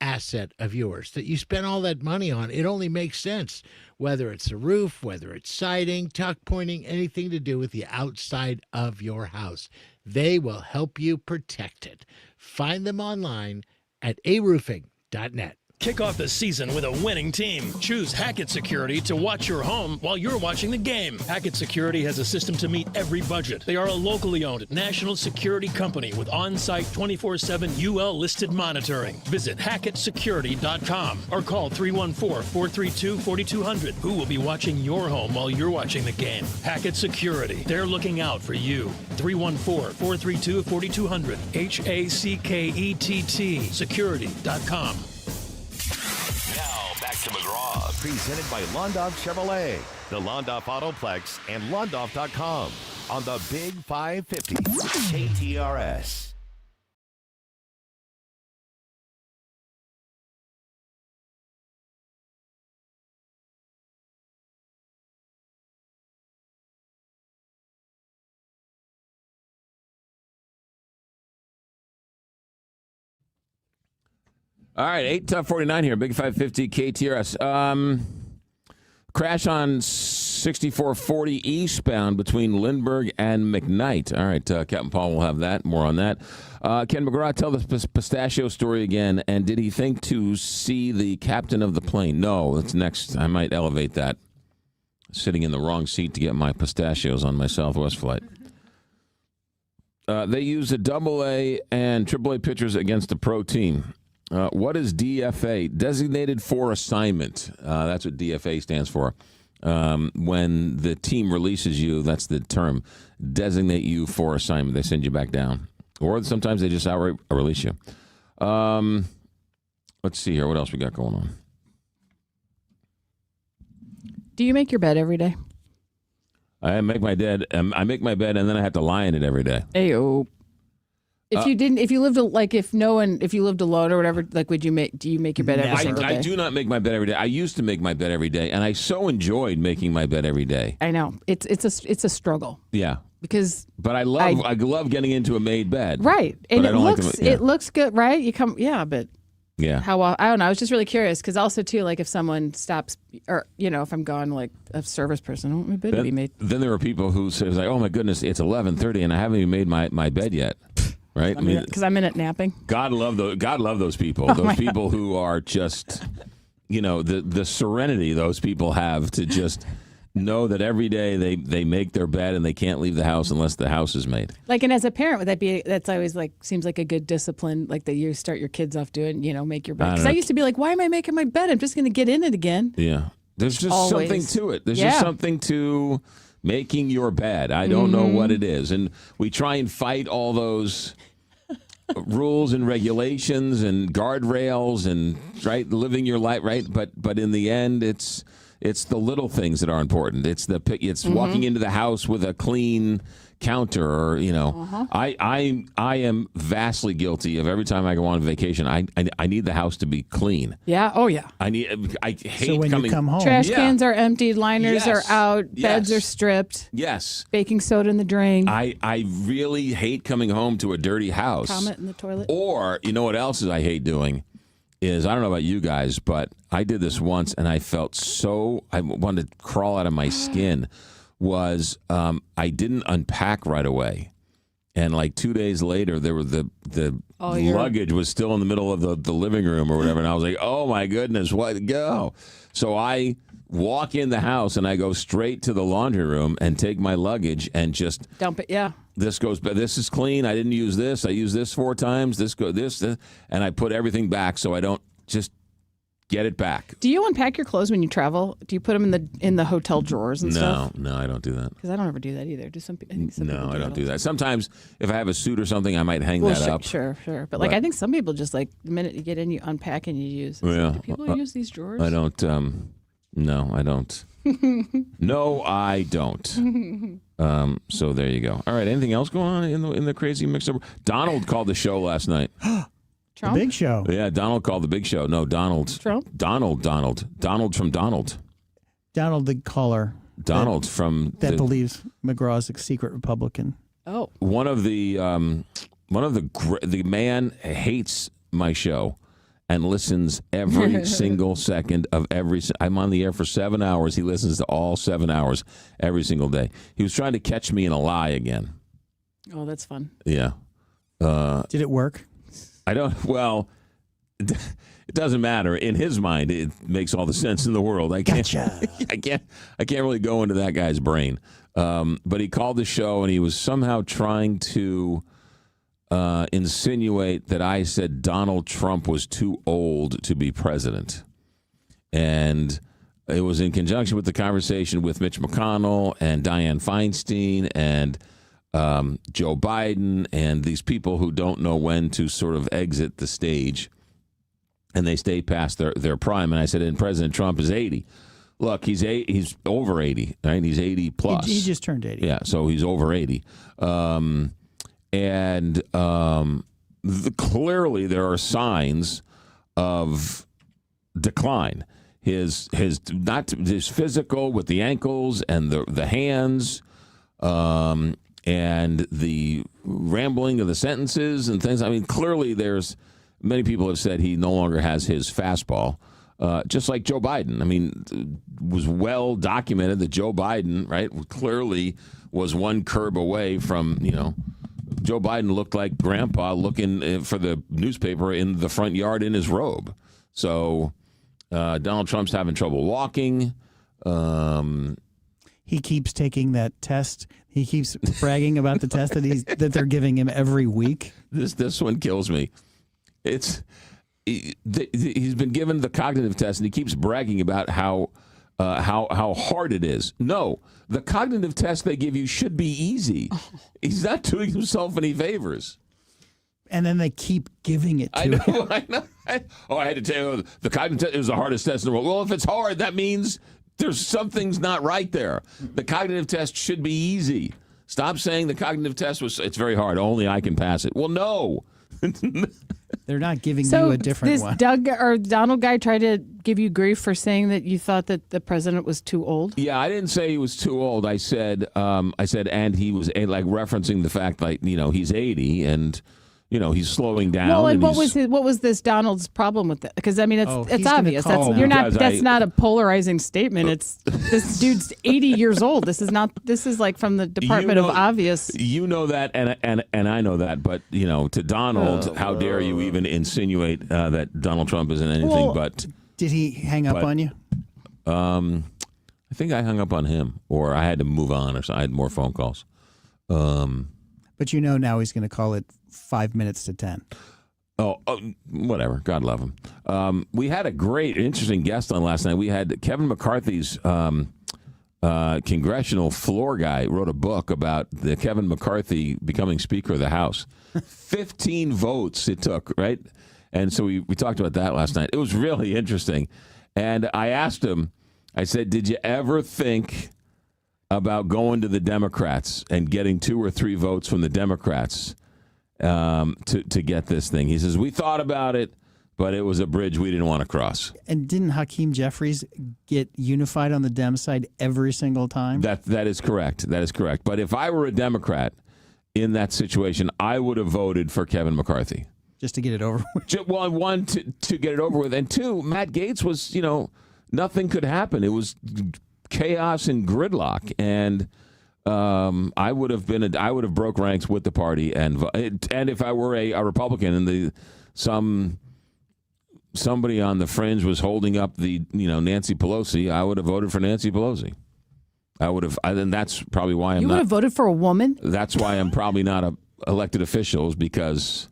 S9: asset of yours that you spent all that money on? It only makes sense, whether it's a roof, whether it's siding, tuck pointing, anything to do with the outside of your house. They will help you protect it. Find them online at aroofing.net.
S6: Kick off the season with a winning team. Choose Hackett Security to watch your home while you're watching the game. Hackett Security has a system to meet every budget. They are a locally owned national security company with on-site 24/7 UL listed monitoring. Visit HackettSecurity.com or call 314-432-4200. Who will be watching your home while you're watching the game? Hackett Security. They're looking out for you. 314-432-4200. HACKETT. Security.com.
S22: Now back to McGraw, presented by Londoff Chevrolet, the Londoff Autoplex, and Londoff.com on the Big 550 KTRS.
S2: All right, 8:49 here, Big 550 KTRS. Crash on 6440 eastbound between Lindbergh and McKnight. All right, Captain Paul will have that. More on that. Ken McGraw, tell the pistachio story again. And did he think to see the captain of the plane? No, that's next. I might elevate that. Sitting in the wrong seat to get my pistachios on my Southwest flight. They use a AA and AAA pitchers against a pro team. What is DFA? Designated for assignment. That's what DFA stands for. When the team releases you, that's the term. Designate you for assignment. They send you back down. Or sometimes they just outright release you. Let's see here. What else we got going on?
S16: Do you make your bed every day?
S2: I make my bed. I make my bed, and then I have to lie in it every day.
S16: Ayo. If you lived alone or whatever, like, do you make your bed every single day?
S2: I do not make my bed every day. I used to make my bed every day, and I so enjoyed making my bed every day.
S16: I know it's a struggle.
S2: Yeah,
S16: but
S2: I love getting into a made bed.
S16: Right, and it looks good, right? I don't know. I was just really curious because also too, like, if someone stops or if I'm gone, like a service person, I want my bed to be made.
S2: Then there are people who say, like, "Oh my goodness, it's 11:30 and I haven't even made my bed yet." Right?
S16: Because I'm in it napping.
S2: God love those people. Those people who are just, the serenity those people have to just know that every day they make their bed and they can't leave the house unless the house is made.
S16: Like, and as a parent, would that's always like, seems like a good discipline, like that you start your kids off doing, make your bed. Because I used to be like, why am I making my bed? I'm just going to get in it again.
S2: Yeah. There's just something to it. There's just something to making your bed. I don't know what it is. And we try and fight all those rules and regulations and guardrails and living your life but in the end it's the little things that are important. It's walking into the house with a clean counter, or I am vastly guilty of every time I go on vacation. I need the house to be clean.
S16: Yeah. Oh yeah.
S2: I hate
S15: so when you come home,
S16: trash cans are emptied, liners are out, beds are stripped.
S2: Yes.
S16: Baking soda in the drain.
S2: I really hate coming home to a dirty house.
S16: Vomit in the toilet.
S2: Or what else I hate doing is, I don't know about you guys, but I did this once and I felt I wanted to crawl out of my skin. Was I didn't unpack right away, and like 2 days later, there were the luggage was still in the middle of the living room or whatever, and I was like, oh my goodness, what go? So I walk in the house and I go straight to the laundry room and take my luggage and just
S16: dump it. Yeah,
S2: this is clean. I didn't use this. I used this 4 times. This, and I put everything back so I don't just Get it back.
S16: Do you unpack your clothes when you travel? Do you put them in the hotel drawers and stuff?
S2: No, I don't do that.
S16: Because I don't ever do that either. Do some? I think some people
S2: I don't do
S16: it
S2: that. Sometimes if I have a suit or something, I might hang that up.
S16: Sure. But like I think some people just like the minute you get in, you unpack and you use.
S2: Yeah.
S16: Do people use these drawers?
S2: I don't. No, I don't. No, I don't. So there you go. All right. Anything else going on in the crazy mix-up? Donald called the show last night.
S16: Trump?
S15: The Big Show.
S2: Yeah, Donald called the Big Show. No, Donald.
S16: Trump?
S2: Donald from Donald.
S15: Donald the caller.
S2: Donald from
S15: that believes McGraw's a secret Republican.
S16: Oh.
S2: The man hates my show and listens every single second of every. I'm on the air for 7 hours. He listens to all 7 hours every single day. He was trying to catch me in a lie again.
S16: Oh, that's fun.
S2: Yeah.
S15: Did it work?
S2: I don't. Well, it doesn't matter. In his mind, it makes all the sense in the world. I can't.
S15: Gotcha.
S2: I can't really go into that guy's brain. But he called the show and he was somehow trying to insinuate that I said Donald Trump was too old to be president, and it was in conjunction with the conversation with Mitch McConnell and Dianne Feinstein and Joe Biden and these people who don't know when to sort of exit the stage, and they stay past their prime. And I said, and President Trump is 80. Look, he's over 80, right? He's 80 plus.
S15: He just turned 80.
S2: Yeah, so he's over 80. Clearly there are signs of decline. His physical with the ankles and the hands, and the rambling of the sentences and things. I mean, clearly many people have said he no longer has his fastball, just like Joe Biden. I mean, it was well documented that Joe Biden, right, clearly was one curb away from, Joe Biden looked like Grandpa looking for the newspaper in the front yard in his robe. So Donald Trump's having trouble walking.
S15: He keeps taking that test. He keeps bragging about the test that they're giving him every week.
S2: This one kills me. He's been given the cognitive test, and he keeps bragging about how hard it is. No, the cognitive test they give you should be easy. He's not doing himself any favors.
S15: And then they keep giving it to
S2: him.
S15: I
S2: know. I had to tell you, the cognitive test is the hardest test in the world. Well, if it's hard, that means there's something's not right there. The cognitive test should be easy. Stop saying the cognitive test it's very hard. Only I can pass it. Well, no.
S15: They're not giving you a different one.
S16: So this Donald guy tried to give you grief for saying that you thought that the president was too old?
S2: Yeah, I didn't say he was too old. I said, and he was like referencing the fact, like, he's 80 and, he's slowing down.
S16: Well, and what was this Donald's problem with it? Because I mean, it's obvious. That's not a polarizing statement. It's this dude's 80 years old. This is like from the Department of Obvious.
S2: You know that, and I know that. But to Donald, how dare you even insinuate that Donald Trump isn't anything but?
S15: Did he hang up on you?
S2: I think I hung up on him, or I had to move on, or so I had more phone calls.
S15: But now he's going to call it 5 minutes to 10.
S2: Oh, whatever. God love him. We had a great, interesting guest on last night. We had Kevin McCarthy's congressional floor guy wrote a book about the Kevin McCarthy becoming Speaker of the House. 15 votes it took, right? And so we talked about that last night. It was really interesting. And I asked him, I said, did you ever think about going to the Democrats and getting 2 or 3 votes from the Democrats to get this thing? He says, we thought about it, but it was a bridge we didn't want to cross.
S15: And didn't Hakeem Jeffries get unified on the Dem side every single time?
S2: That is correct. That is correct. But if I were a Democrat in that situation, I would have voted for Kevin McCarthy.
S15: Just to get it over with.
S2: Well, one, to get it over with. And 2, Matt Gaetz was, nothing could happen. It was chaos and gridlock. And I would have broke ranks with the party. And if I were a Republican and somebody on the fringe was holding up the, Nancy Pelosi, I would have voted for Nancy Pelosi. I would have, and that's probably why
S16: You would have voted for a woman?
S2: That's why I'm probably not a elected official, is because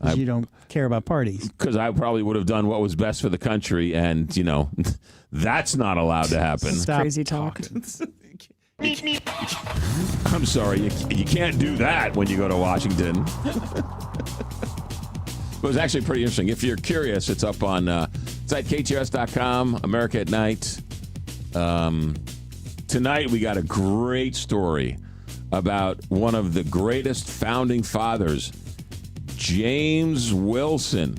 S15: 'Cause you don't care about parties.
S2: Because I probably would have done what was best for the country, and, that's not allowed to happen.
S15: Stop
S16: Crazy talk.
S2: I'm sorry, you can't do that when you go to Washington. It was actually pretty interesting. If you're curious, it's up on site KTRS.com, America at Night. Tonight we got a great story about one of the greatest founding fathers, James Wilson.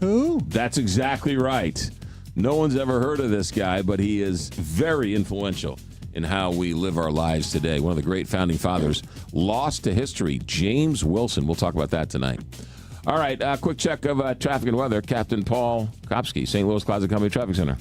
S15: Who?
S2: That's exactly right. No one's ever heard of this guy, but he is very influential in how we live our lives today. One of the great founding fathers, lost to history, James Wilson. We'll talk about that tonight. All right, quick check of traffic and weather. Captain Paul Kopsky, St. Louis Closet Company Traffic Center.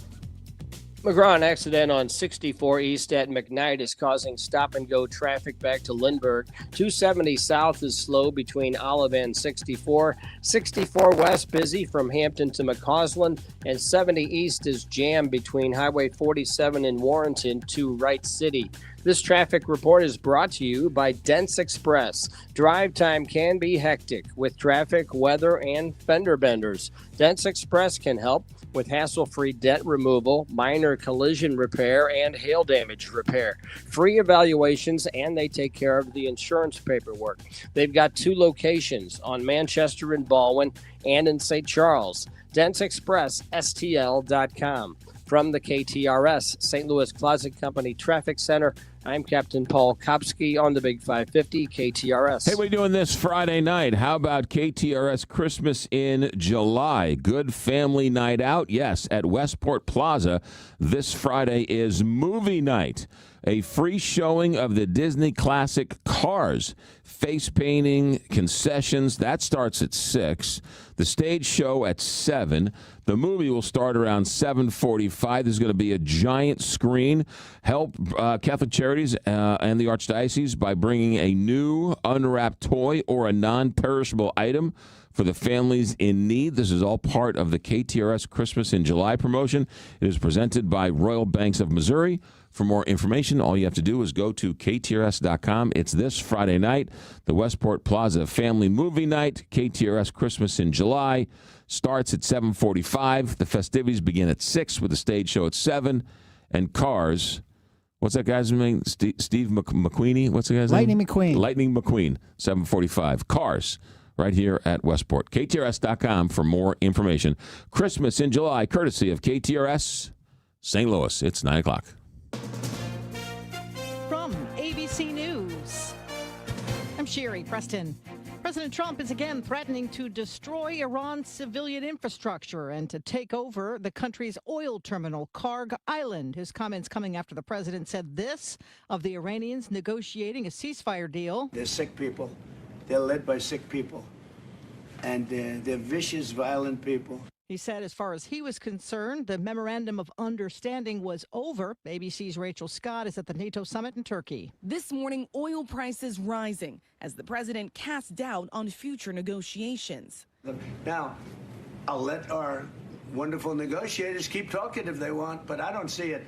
S4: McGraw, an accident on 64 East at McKnight is causing stop-and-go traffic back to Lindbergh. 270 South is slow between Olive and 64. 64 West busy from Hampton to McCausland. And 70 East is jammed between Highway 47 in Warrenton to Wright City. This traffic report is brought to you by Dents Express. Drive time can be hectic with traffic, weather, and fender benders. Dents Express can help with hassle-free dent removal, minor collision repair, and hail damage repair. Free evaluations, and they take care of the insurance paperwork. They've got 2 locations on Manchester and Baldwin and in St. Charles. Dents Express, STL.com. From the KTRS St. Louis Closet Company Traffic Center, I'm Captain Paul Kopsky on the Big 550 KTRS.
S2: Hey, we're doing this Friday night. How about KTRS Christmas in July? Good family night out? Yes, at Westport Plaza. This Friday is movie night. A free showing of the Disney classic Cars. Face painting, concessions, that starts at 6. The stage show at 7. The movie will start around 7:45. There's going to be a giant screen. Help Catholic Charities and the Archdiocese by bringing a new unwrapped toy or a non-perishable item for the families in need. This is all part of the KTRS Christmas in July promotion. It is presented by Royal Banks of Missouri. For more information, all you have to do is go to KTRS.com. It's this Friday night, the Westport Plaza Family Movie Night. KTRS Christmas in July starts at 7:45. The festivities begin at 6 with the stage show at 7. And Cars, what's that guy's name? Steve McQueenie? What's the guy's
S15: Lightning
S2: name?
S15: McQueen.
S2: Lightning McQueen, 7:45. Cars, right here at Westport. KTRS.com for more information. Christmas in July, courtesy of KTRS St. Louis. It's 9 o'clock.
S10: From ABC News, I'm Sherry Preston. President Trump is again threatening to destroy Iran's civilian infrastructure and to take over the country's oil terminal, Karg Island. His comments coming after the president said this of the Iranians negotiating a ceasefire deal.
S18: They're sick people. They're led by sick people. And they're vicious, violent people.
S10: He said as far as he was concerned, the memorandum of understanding was over. ABC's Rachel Scott is at the NATO summit in Turkey.
S20: This morning, oil prices rising as the president casts doubt on future negotiations.
S18: Now, I'll let our wonderful negotiators keep talking if they want, but I don't see it.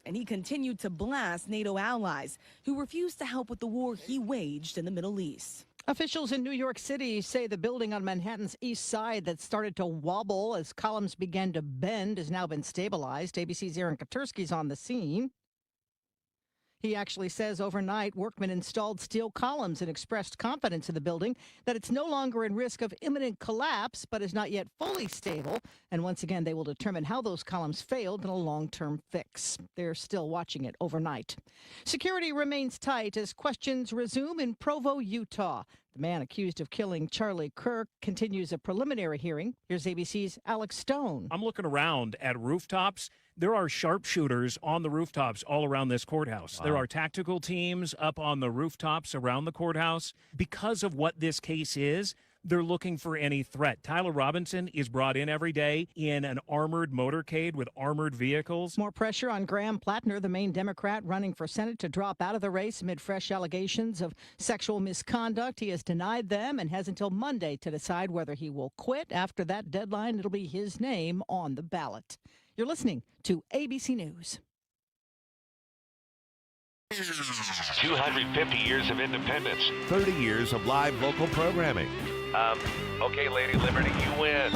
S20: And he continued to blast NATO allies who refused to help with the war he waged in the Middle East.
S10: Officials in New York City say the building on Manhattan's east side that started to wobble as columns began to bend has now been stabilized. ABC's Aaron Katursky's on the scene. He actually says overnight workmen installed steel columns and expressed confidence in the building that it's no longer in risk of imminent collapse, but is not yet fully stable. And once again, they will determine how those columns failed in a long-term fix. They're still watching it overnight. Security remains tight as questions resume in Provo, Utah. The man accused of killing Charlie Kirk continues a preliminary hearing. Here's ABC's Alex Stone.
S21: I'm looking around at rooftops. There are sharpshooters on the rooftops all around this courthouse. Wow. There are tactical teams up on the rooftops around the courthouse. Because of what this case is, they're looking for any threat. Tyler Robinson is brought in every day in an armored motorcade with armored vehicles.
S10: More pressure on Graham Plattner, the Maine Democrat running for Senate, to drop out of the race amid fresh allegations of sexual misconduct. He has denied them and has until Monday to decide whether he will quit. After that deadline, it'll be his name on the ballot. You're listening to ABC News.
S22: 250 years of independence, 30 years of live local programming.
S19: Okay, Lady Liberty, you win.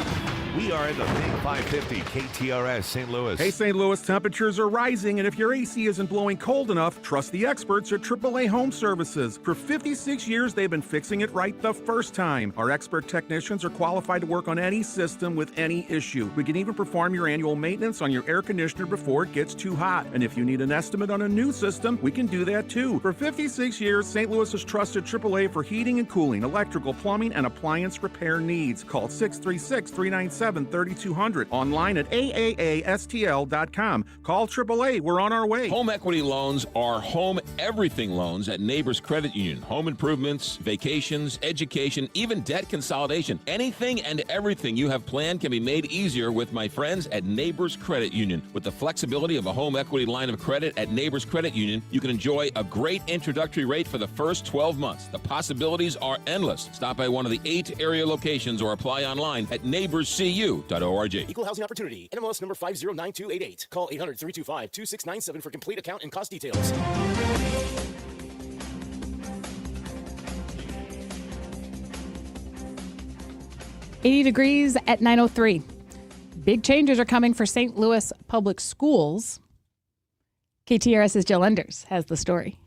S19: We are in the Big 550 KTRS St. Louis.
S1: Hey, St. Louis, temperatures are rising, and if your AC isn't blowing cold enough, trust the experts at AAA Home Services. For 56 years, they've been fixing it right the first time. Our expert technicians are qualified to work on any system with any issue. We can even perform your annual maintenance on your air conditioner before it gets too hot. And if you need an estimate on a new system, we can do that too. For 56 years, St. Louis has trusted AAA for heating and cooling, electrical, plumbing, and appliance repair needs. Call 636-397-3200. Online at AAASTL.com. Call AAA. We're on our way.
S2: Home equity loans are home everything loans at Neighbors Credit Union. Home improvements, vacations, education, even debt consolidation. Anything and everything you have planned can be made easier with my friends at Neighbors Credit Union. With the flexibility of a home equity line of credit at Neighbors Credit Union, you can enjoy a great introductory rate for the first 12 months. The possibilities are endless. Stop by one of the 8 area locations or apply online at neighborscu.org.
S11: Equal housing opportunity. NMLS number 509288. Call 800-325-2697 for complete account and cost details.
S16: $80 degrees at 9:03. Big changes are coming for St. Louis public schools. KTRS's Jill Enders has the story.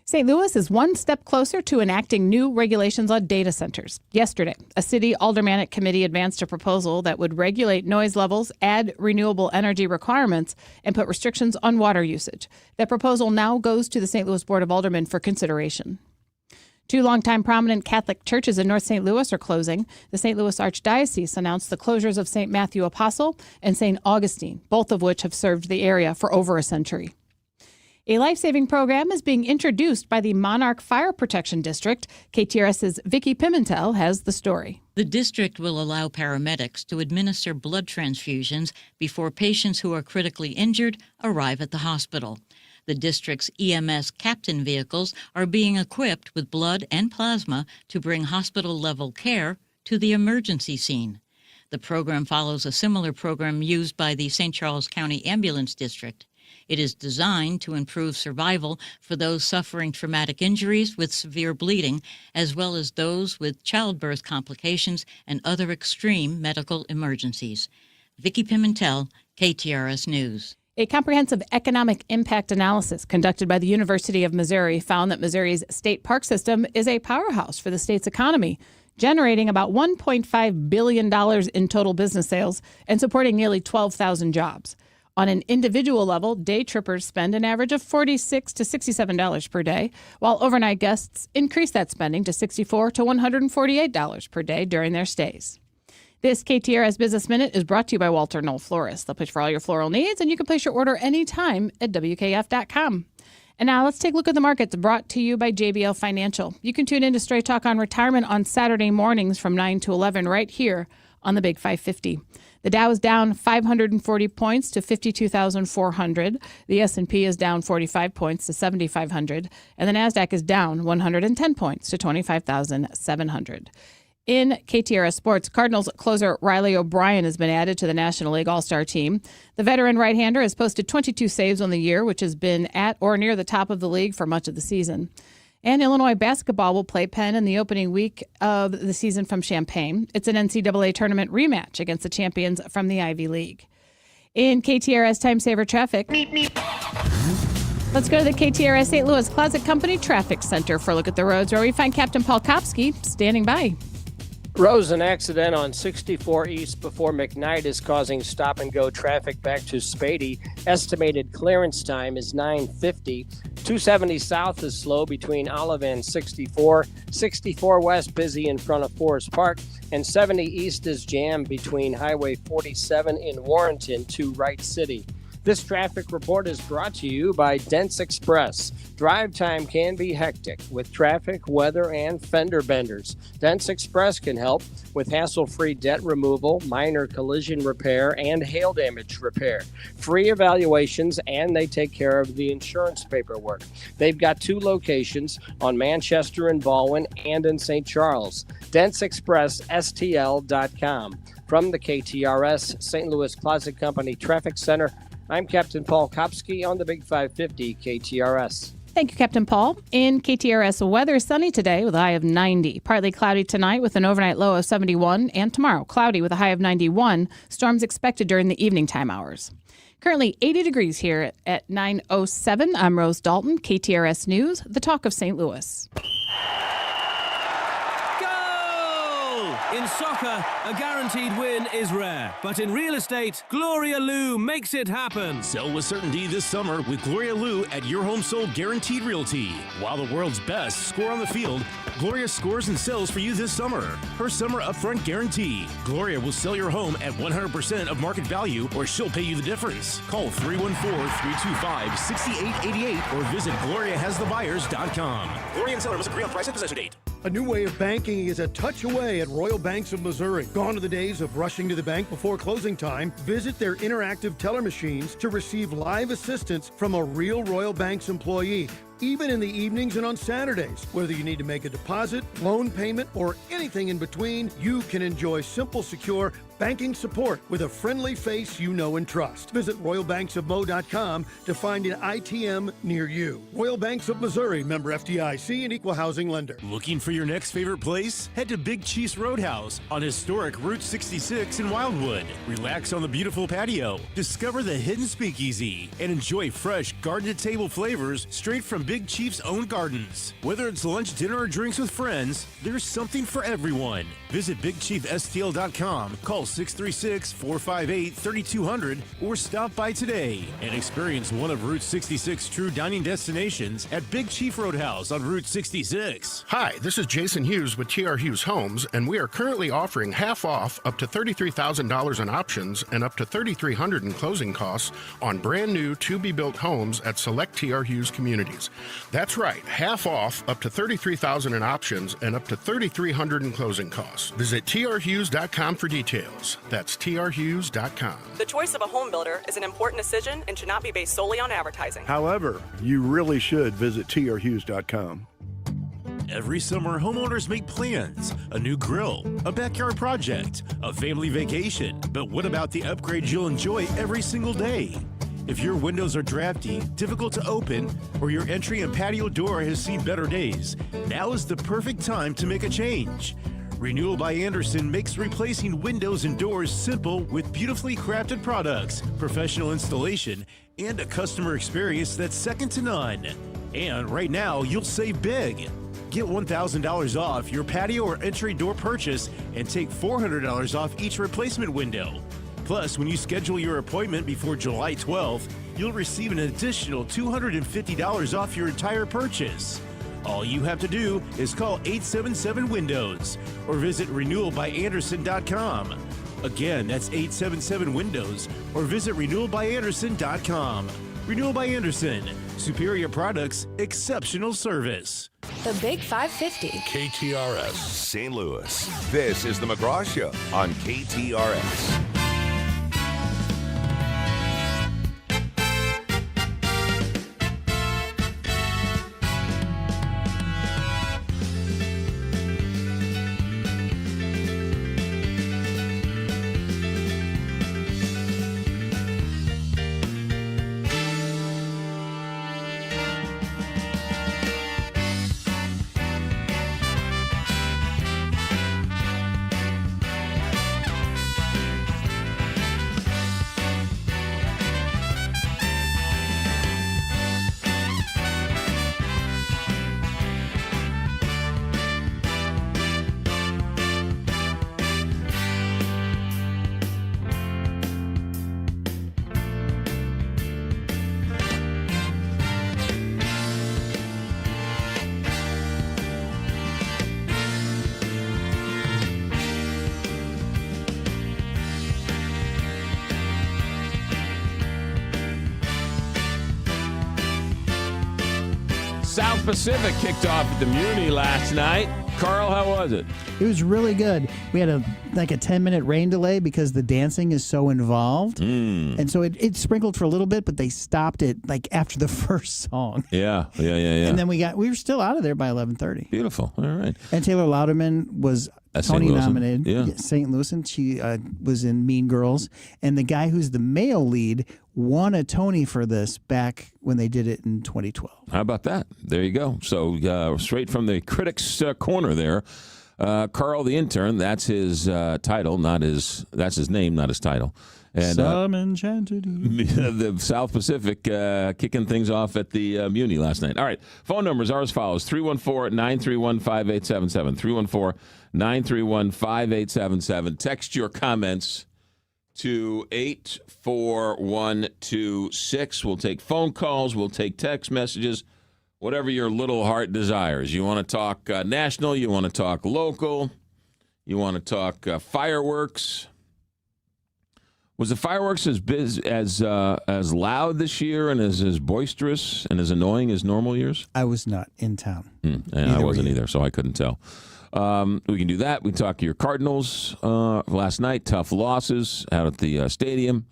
S16: St. Louis is one step closer to enacting new regulations on data centers. Yesterday, a city aldermanic committee advanced a proposal that would regulate noise levels, add renewable energy requirements, and put restrictions on water usage. That proposal now goes to the St. Louis Board of Aldermen for consideration. 2 longtime prominent Catholic churches in North St. Louis are closing. The St. Louis Archdiocese announced the closures of St. Matthew Apostle and St. Augustine, both of which have served the area for over a century. A life-saving program is being introduced by the Monarch Fire Protection District. KTRS's Vicki Pimentel has the story.
S12: The district will allow paramedics to administer blood transfusions before patients who are critically injured arrive at the hospital. The district's EMS captain vehicles are being equipped with blood and plasma to bring hospital-level care to the emergency scene. The program follows a similar program used by the St. Charles County Ambulance District. It is designed to improve survival for those suffering traumatic injuries with severe bleeding, as well as those with childbirth complications and other extreme medical emergencies. Vicki Pimentel, KTRS News.
S16: A comprehensive economic impact analysis conducted by the University of Missouri found that Missouri's state park system is a powerhouse for the state's economy, generating about $1.5 billion in total business sales and supporting nearly 12,000 jobs. On an individual level, day trippers spend an average of $46 to $67 per day, while overnight guests increase that spending to $64 to $148 per day during their stays. This KTRS Business Minute is brought to you by Walter Knoll Florists. They'll pitch for all your floral needs, and you can place your order anytime at WKF.com. And now let's take a look at the markets, brought to you by JBL Financial. You can tune in to Straight Talk on Retirement on Saturday mornings from 9 to 11 right here on the Big 550. The Dow is down 540 points to 52,400. The S&P is down 45 points to 7,500. And the NASDAQ is down 110 points to 25,700. In KTRS Sports, Cardinals closer Riley O'Brien has been added to the National League All-Star team. The veteran right-hander has posted 22 saves on the year, which has been at or near the top of the league for much of the season. And Illinois basketball will play Penn in the opening week of the season from Champaign. It's an NCAA tournament rematch against the champions from the Ivy League. In KTRS Time Saver Traffic, let's go to the KTRS St. Louis Closet Company Traffic Center for a look at the roads, where we find Captain Paul Kopsky standing by.
S4: Rose, an accident on 64 East before McKnight is causing stop-and-go traffic back to Spady. Estimated clearance time is 9:50. 270 South is slow between Olive and 64. 64 West busy in front of Forest Park. And 70 East is jammed between Highway 47 in Warrenton to Wright City. This traffic report is brought to you by Dents Express. Drive time can be hectic with traffic, weather, and fender benders. Dents Express can help with hassle-free debt removal, minor collision repair, and hail damage repair. Free evaluations, and they take care of the insurance paperwork. They've got 2 locations on Manchester and Baldwin and in St. Charles. DentsExpressSTL.com. From the KTRS St. Louis Closet Company Traffic Center, I'm Captain Paul Kopsky on the Big 550 KTRS.
S16: Thank you, Captain Paul. In KTRS weather, sunny today with a high of 90. Partly cloudy tonight with an overnight low of 71. And tomorrow, cloudy with a high of 91. Storms expected during the evening time hours. Currently 80 degrees here at 9:07. I'm Rose Dalton, KTRS News, the talk of St. Louis.
S13: In soccer, a guaranteed win is rare. But in real estate, Gloria Lou makes it happen.
S6: Sell with certainty this summer with Gloria Lou at Your Home Sold Guaranteed Realty. While the world's best score on the field, Gloria scores and sells for you this summer. Her summer upfront guarantee. Gloria will sell your home at 100% of market value, or she'll pay you the difference. Call 314-325-6888 or visit GloriaHasTheBuyers.com.
S11: Gloria and seller must agree on price and possession date.
S14: A new way of banking is a touch away at Royal Banks of Missouri. Gone are the days of rushing to the bank before closing time. Visit their interactive teller machines to receive live assistance from a real Royal Banks employee, even in the evenings and on Saturdays. Whether you need to make a deposit, loan payment, or anything in between, you can enjoy simple, secure banking support with a friendly face you know and trust. Visit RoyalBanksofMo.com to find an ITM near you. Royal Banks of Missouri, member FDIC and equal housing lender.
S6: Looking for your next favorite place? Head to Big Chief's Roadhouse on historic Route 66 in Wildwood. Relax on the beautiful patio, discover the hidden speakeasy, and enjoy fresh garden-to-table flavors straight from Big Chief's own gardens. Whether it's lunch, dinner, or drinks with friends, there's something for everyone. Visit BigChiefSTL.com, call 636-458-3200, or stop by today and experience one of Route 66 true dining destinations at Big Chief Roadhouse on Route 66.
S17: Hi, this is Jason Hughes with TR Hughes Homes, and we are currently offering half off up to $33,000 in options and up to $3,300 in closing costs on brand new to-be-built homes at select TR Hughes communities. That's right, half off up to $33,000 in options and up to $3,300 in closing costs. Visit trhughes.com for details. That's trhughes.com.
S23: The choice of a home builder is an important decision and should not be based solely on advertising.
S25: However, you really should visit trhughes.com.
S6: Every summer, homeowners make plans. A new grill, a backyard project, a family vacation. But what about the upgrades you'll enjoy every single day? If your windows are drafty, difficult to open, or your entry and patio door has seen better days, now is the perfect time to make a change. Renewal by Andersen makes replacing windows and doors simple with beautifully crafted products, professional installation, and a customer experience that's second to none. And right now, you'll save big. Get $1,000 off your patio or entry door purchase and take $400 off each replacement window. Plus, when you schedule your appointment before July 12th, you'll receive an additional $250 off your entire purchase. All you have to do is call 877-WINDOWS or visit renewalbyanderson.com. Again, that's 877-WINDOWS or visit renewalbyanderson.com. Renewal by Andersen. Superior products, exceptional service.
S26: The Big 550.
S22: KTRS St. Louis. This is the McGraw Show on KTRS.
S2: South Pacific kicked off at the Muni last night. Carl, how was it?
S15: It was really good. We had a 10-minute rain delay because the dancing is so involved. And so it sprinkled for a little bit, but they stopped it after the first song.
S2: Yeah.
S15: And then we were still out of there by 11:30.
S2: Beautiful. All right.
S15: And Taylor Louderman was Tony nominated.
S2: Yeah.
S15: St. Louis. She was in Mean Girls. And the guy who's the male lead won a Tony for this back when they did it in 2012.
S2: How about that? There you go. So straight from the critics' corner there. Carl the Intern, that's his title, that's his name, not his title. And
S15: Some enchanted
S2: the South Pacific kicking things off at the Muni last night. All right, phone numbers are as follows: 314-931-5877, 314-931-5877. Text your comments to 84126. We'll take phone calls, we'll take text messages, whatever your little heart desires. You want to talk national, you want to talk local, you want to talk fireworks. Was the fireworks as loud this year and as boisterous and as annoying as normal years?
S15: I was not in town.
S2: And I wasn't either, so I couldn't tell. We can do that. We talk to your Cardinals last night. Tough losses out at the stadium.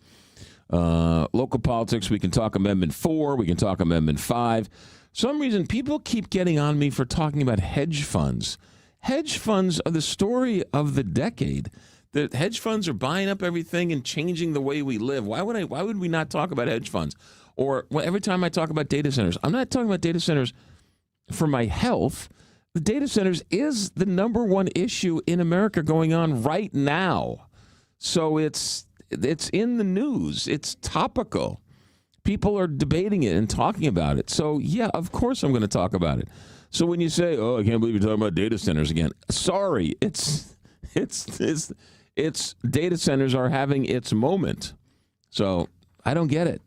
S2: Local politics. We can talk Amendment 4. We can talk Amendment 5. For some reason, people keep getting on me for talking about hedge funds. Hedge funds are the story of the decade. The hedge funds are buying up everything and changing the way we live. Why would we not talk about hedge funds? Or every time I talk about data centers, I'm not talking about data centers for my health. The data centers is the number one issue in America going on right now. So it's in the news. It's topical. People are debating it and talking about it. So, yeah, of course I'm going to talk about it. So when you say, oh, I can't believe you're talking about data centers again. Sorry, it's data centers are having its moment. So I don't get it.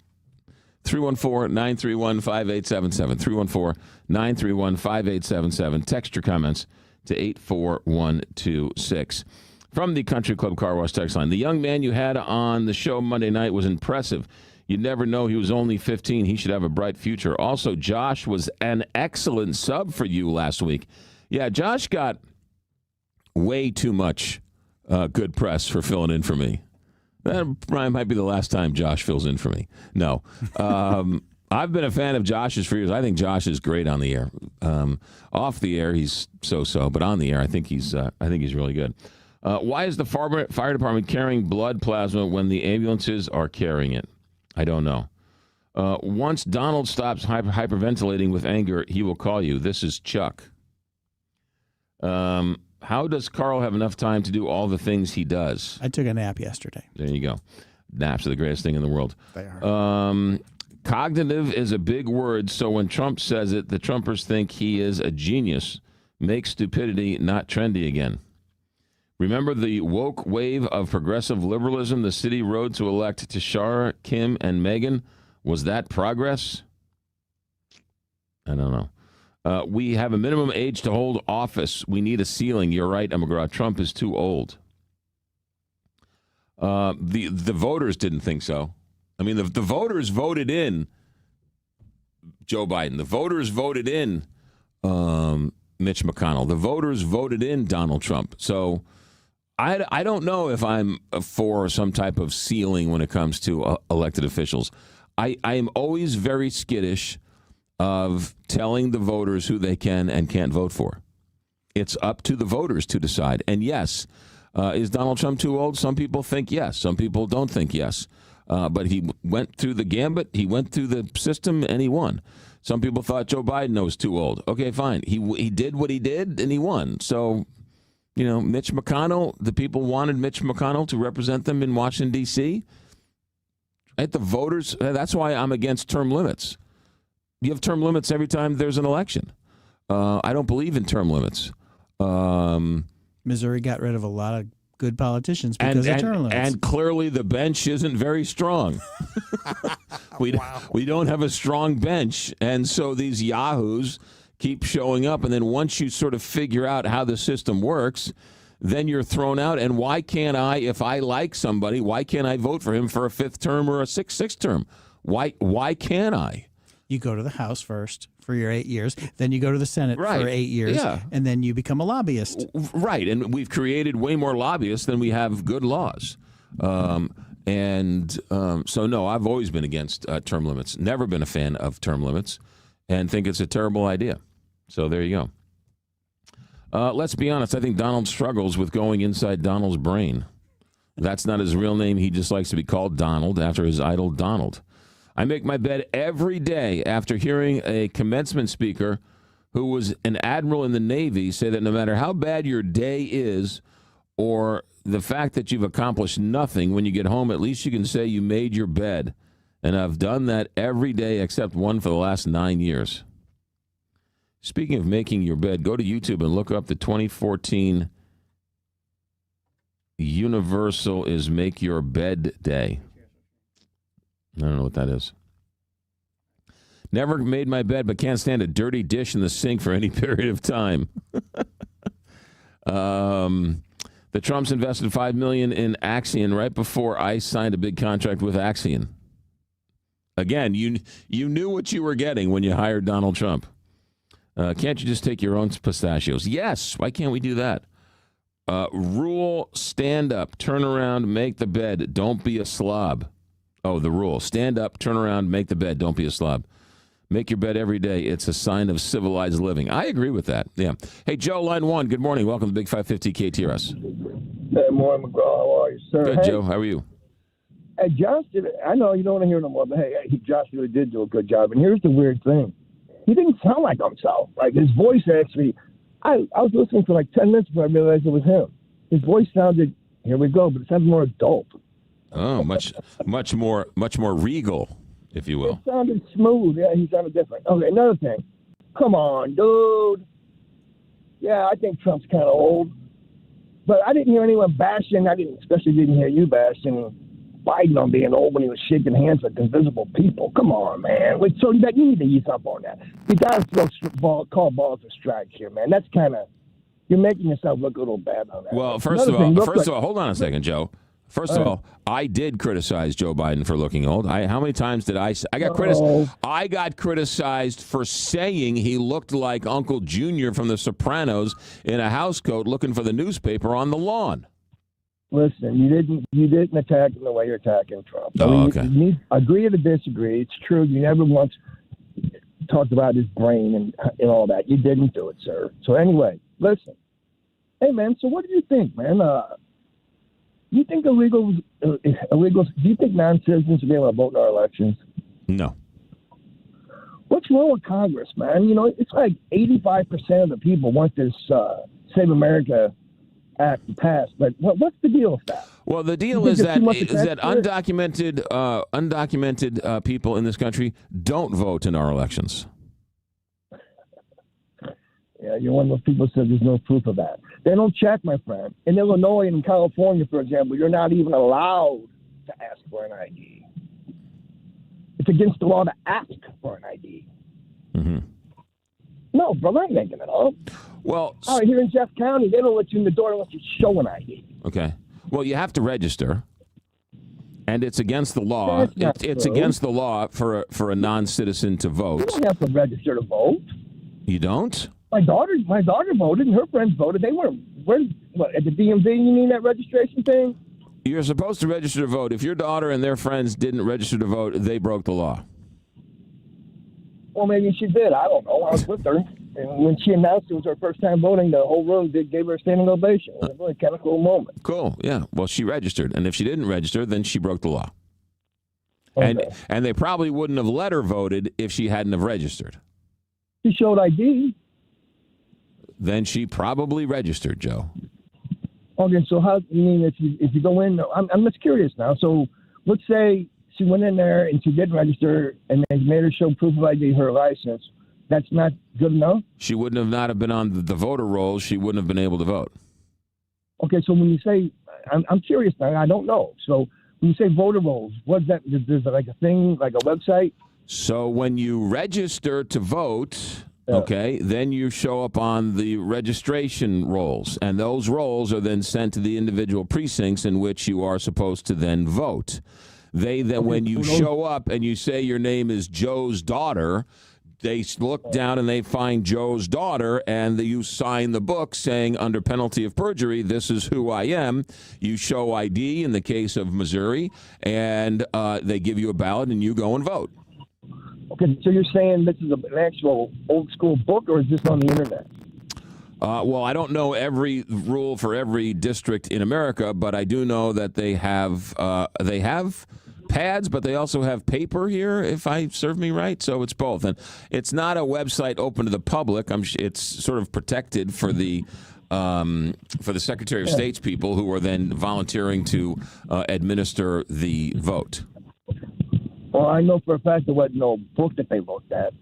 S2: 314-931-5877. 314-931-5877. Text your comments to 84126. From the Country Club Car Wash text line, the young man you had on the show Monday night was impressive. You'd never know he was only 15. He should have a bright future. Also, Josh was an excellent sub for you last week. Yeah, Josh got way too much good press for filling in for me. That might be the last time Josh fills in for me. No. I've been a fan of Josh's for years. I think Josh is great on the air. Off the air, he's so-so, but on the air, I think he's really good. Why is the fire department carrying blood plasma when the ambulances are carrying it? I don't know. Once Donald stops hyperventilating with anger, he will call you. This is Chuck. How does Carl have enough time to do all the things he does?
S15: I took a nap yesterday.
S2: There you go. Naps are the greatest thing in the world.
S15: They are.
S2: Cognitive is a big word, so when Trump says it, the Trumpers think he is a genius. Make stupidity not trendy again. Remember the woke wave of progressive liberalism the city rode to elect Tashara, Kim, and Meghan? Was that progress? I don't know. We have a minimum age to hold office. We need a ceiling. You're right, McGraw. Trump is too old. The voters didn't think so. I mean, the voters voted in Joe Biden. The voters voted in Mitch McConnell. The voters voted in Donald Trump. So I don't know if I'm for some type of ceiling when it comes to elected officials. I am always very skittish of telling the voters who they can and can't vote for. It's up to the voters to decide. And yes, is Donald Trump too old? Some people think yes. Some people don't think yes. But he went through the gambit. He went through the system, and he won. Some people thought Joe Biden was too old. Okay, fine. He did what he did, and he won. So, Mitch McConnell, the people wanted Mitch McConnell to represent them in Washington, D.C. Right? The voters, that's why I'm against term limits. You have term limits every time there's an election. I don't believe in term limits.
S15: Missouri got rid of a lot of good politicians because of term limits.
S2: And clearly the bench isn't very strong. We don't have a strong bench. And so these yahoos keep showing up. And then once you sort of figure out how the system works, then you're thrown out. And why can't I, if I like somebody, why can't I vote for him for a fifth term or a sixth term? Why can't I?
S15: You go to the House first for your 8 years. Then you go to the Senate
S2: Right.
S15: for 8 years.
S2: Yeah.
S15: And then you become a lobbyist.
S2: Right. And we've created way more lobbyists than we have good laws. So, no, I've always been against term limits. Never been a fan of term limits and think it's a terrible idea. So there you go. Let's be honest. I think Donald struggles with going inside Donald's brain. That's not his real name. He just likes to be called Donald after his idol Donald. I make my bed every day after hearing a commencement speaker who was an admiral in the Navy say that no matter how bad your day is or the fact that you've accomplished nothing, when you get home, at least you can say you made your bed. And I've done that every day except one for the last 9 years. Speaking of making your bed, go to YouTube and look up the 2014 Universal is Make Your Bed Day. I don't know what that is. Never made my bed, but can't stand a dirty dish in the sink for any period of time. The Trumps invested $5 million in Axion right before ICE signed a big contract with Axion. Again, you knew what you were getting when you hired Donald Trump. Can't you just take your own pistachios? Yes. Why can't we do that? Rule, stand up, turn around, make the bed. Don't be a slob. Oh, the rule. Stand up, turn around, make the bed. Don't be a slob. Make your bed every day. It's a sign of civilized living. I agree with that. Yeah. Hey, Joe, line one. Good morning. Welcome to Big 550 KTRS.
S3: Good morning, McGraw. How are you, sir?
S2: Good,
S3: hey,
S2: Joe. How are you?
S3: Hey, Josh I know you don't want to hear no more, but hey, Josh really did do a good job. And here's the weird thing. He didn't sound like himself. Like, his voice actually, I was listening for like 10 minutes before I realized it was him. His voice sounded, here we go, but it sounded more adult.
S2: Oh, much more regal, if you will.
S3: It sounded smooth. Yeah, he sounded different. Okay, another thing. Come on, dude. Yeah, I think Trump's kind of old. But I didn't hear anyone bashing. Especially didn't hear you bashing Biden on being old when he was shaking hands with invisible people. Come on, man. So you need to ease up on that. You got to call balls and strikes here, man. That's kind of, you're making yourself look a little bad on that.
S2: Well, first of all, hold on a second, Joe. First of all, I did criticize Joe Biden for looking old. How many times did I got criticized? I got criticized for saying he looked like Uncle Junior from The Sopranos in a housecoat looking for the newspaper on the lawn.
S3: Listen, you didn't attack him the way you're attacking Trump.
S2: Okay.
S3: You need agree to disagree. It's true. You never once talked about his brain and all that. You didn't do it, sir. So anyway, listen. Hey, man. So what do you think, man? You think illegals? Do you think non-citizens should be able to vote in our elections?
S2: No.
S3: What's wrong with Congress, man? You know, it's like 85% of the people want this Save America Act passed. But what's the deal with that?
S2: Well, the deal is that undocumented people in this country don't vote in our elections.
S3: Yeah, you're one of those people who said there's no proof of that. They don't check, my friend. In Illinois and in California, for example, you're not even allowed to ask for an ID. It's against the law to ask for an ID.
S2: Mm-hmm.
S3: No, brother, I'm making it up.
S2: Well,
S3: all right, here in Jeff County, they don't let you in the door unless you show an ID.
S2: Okay. Well, you have to register, and it's against the law. It's against the law for a non-citizen to vote.
S3: You don't have to register to vote.
S2: You don't?
S3: My daughter voted, and her friends voted. They weren't. What, at the DMV? You mean that registration thing?
S2: You're supposed to register to vote. If your daughter and their friends didn't register to vote, they broke the law.
S3: Well, maybe she did. I don't know. I was with her. And when she announced it was her first time voting, the whole room gave her a standing ovation. It was a really kind of cool moment.
S2: Cool. Yeah. Well, she registered. And if she didn't register, then she broke the law. Okay. And they probably wouldn't have let her voted if she hadn't have registered.
S3: She showed ID.
S2: Then she probably registered, Joe.
S3: Okay, so how you mean if you go in? I'm just curious now. So let's say she went in there and she did register, and they made her show proof of ID, her license. That's not good enough?
S2: She wouldn't have not have been on the voter rolls. She wouldn't have been able to vote.
S3: Okay, so when you say, I'm curious now. I don't know. So when you say voter rolls, what's that? Is it like a thing, like a website?
S2: So when you register to vote, okay, then you show up on the registration rolls, and those rolls are then sent to the individual precincts in which you are supposed to then vote. When you show up and you say your name is Joe's daughter, they look down and they find Joe's daughter, and you sign the book saying, under penalty of perjury, this is who I am. You show ID in the case of Missouri, and they give you a ballot, and you go and vote.
S3: Okay, so you're saying this is an actual old school book, or is this on the internet?
S2: Well, I don't know every rule for every district in America, but I do know that they have pads, but they also have paper here, if I serve me right. So it's both, and it's not a website open to the public. It's sort of protected for the Secretary of State's people who are then volunteering to administer the vote.
S3: Well, I know for a fact there wasn't no book that they looked at.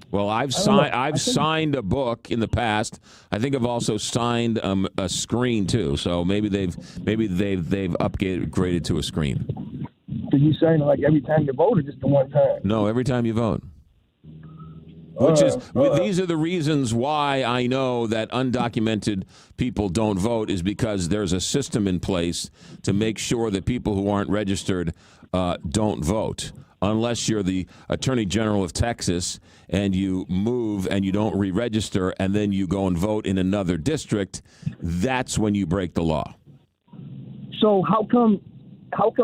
S2: Well, I've signed a book in the past. I think I've also signed a screen too. So maybe they've upgraded to a screen.
S3: Did you sign it like every time you vote, or just the one time?
S2: No, every time you vote. These are the reasons why I know that undocumented people don't vote, is because there's a system in place to make sure that people who aren't registered don't vote. Unless you're the Attorney General of Texas and you move and you don't re-register and then you go and vote in another district, that's when you break the law.
S3: So how come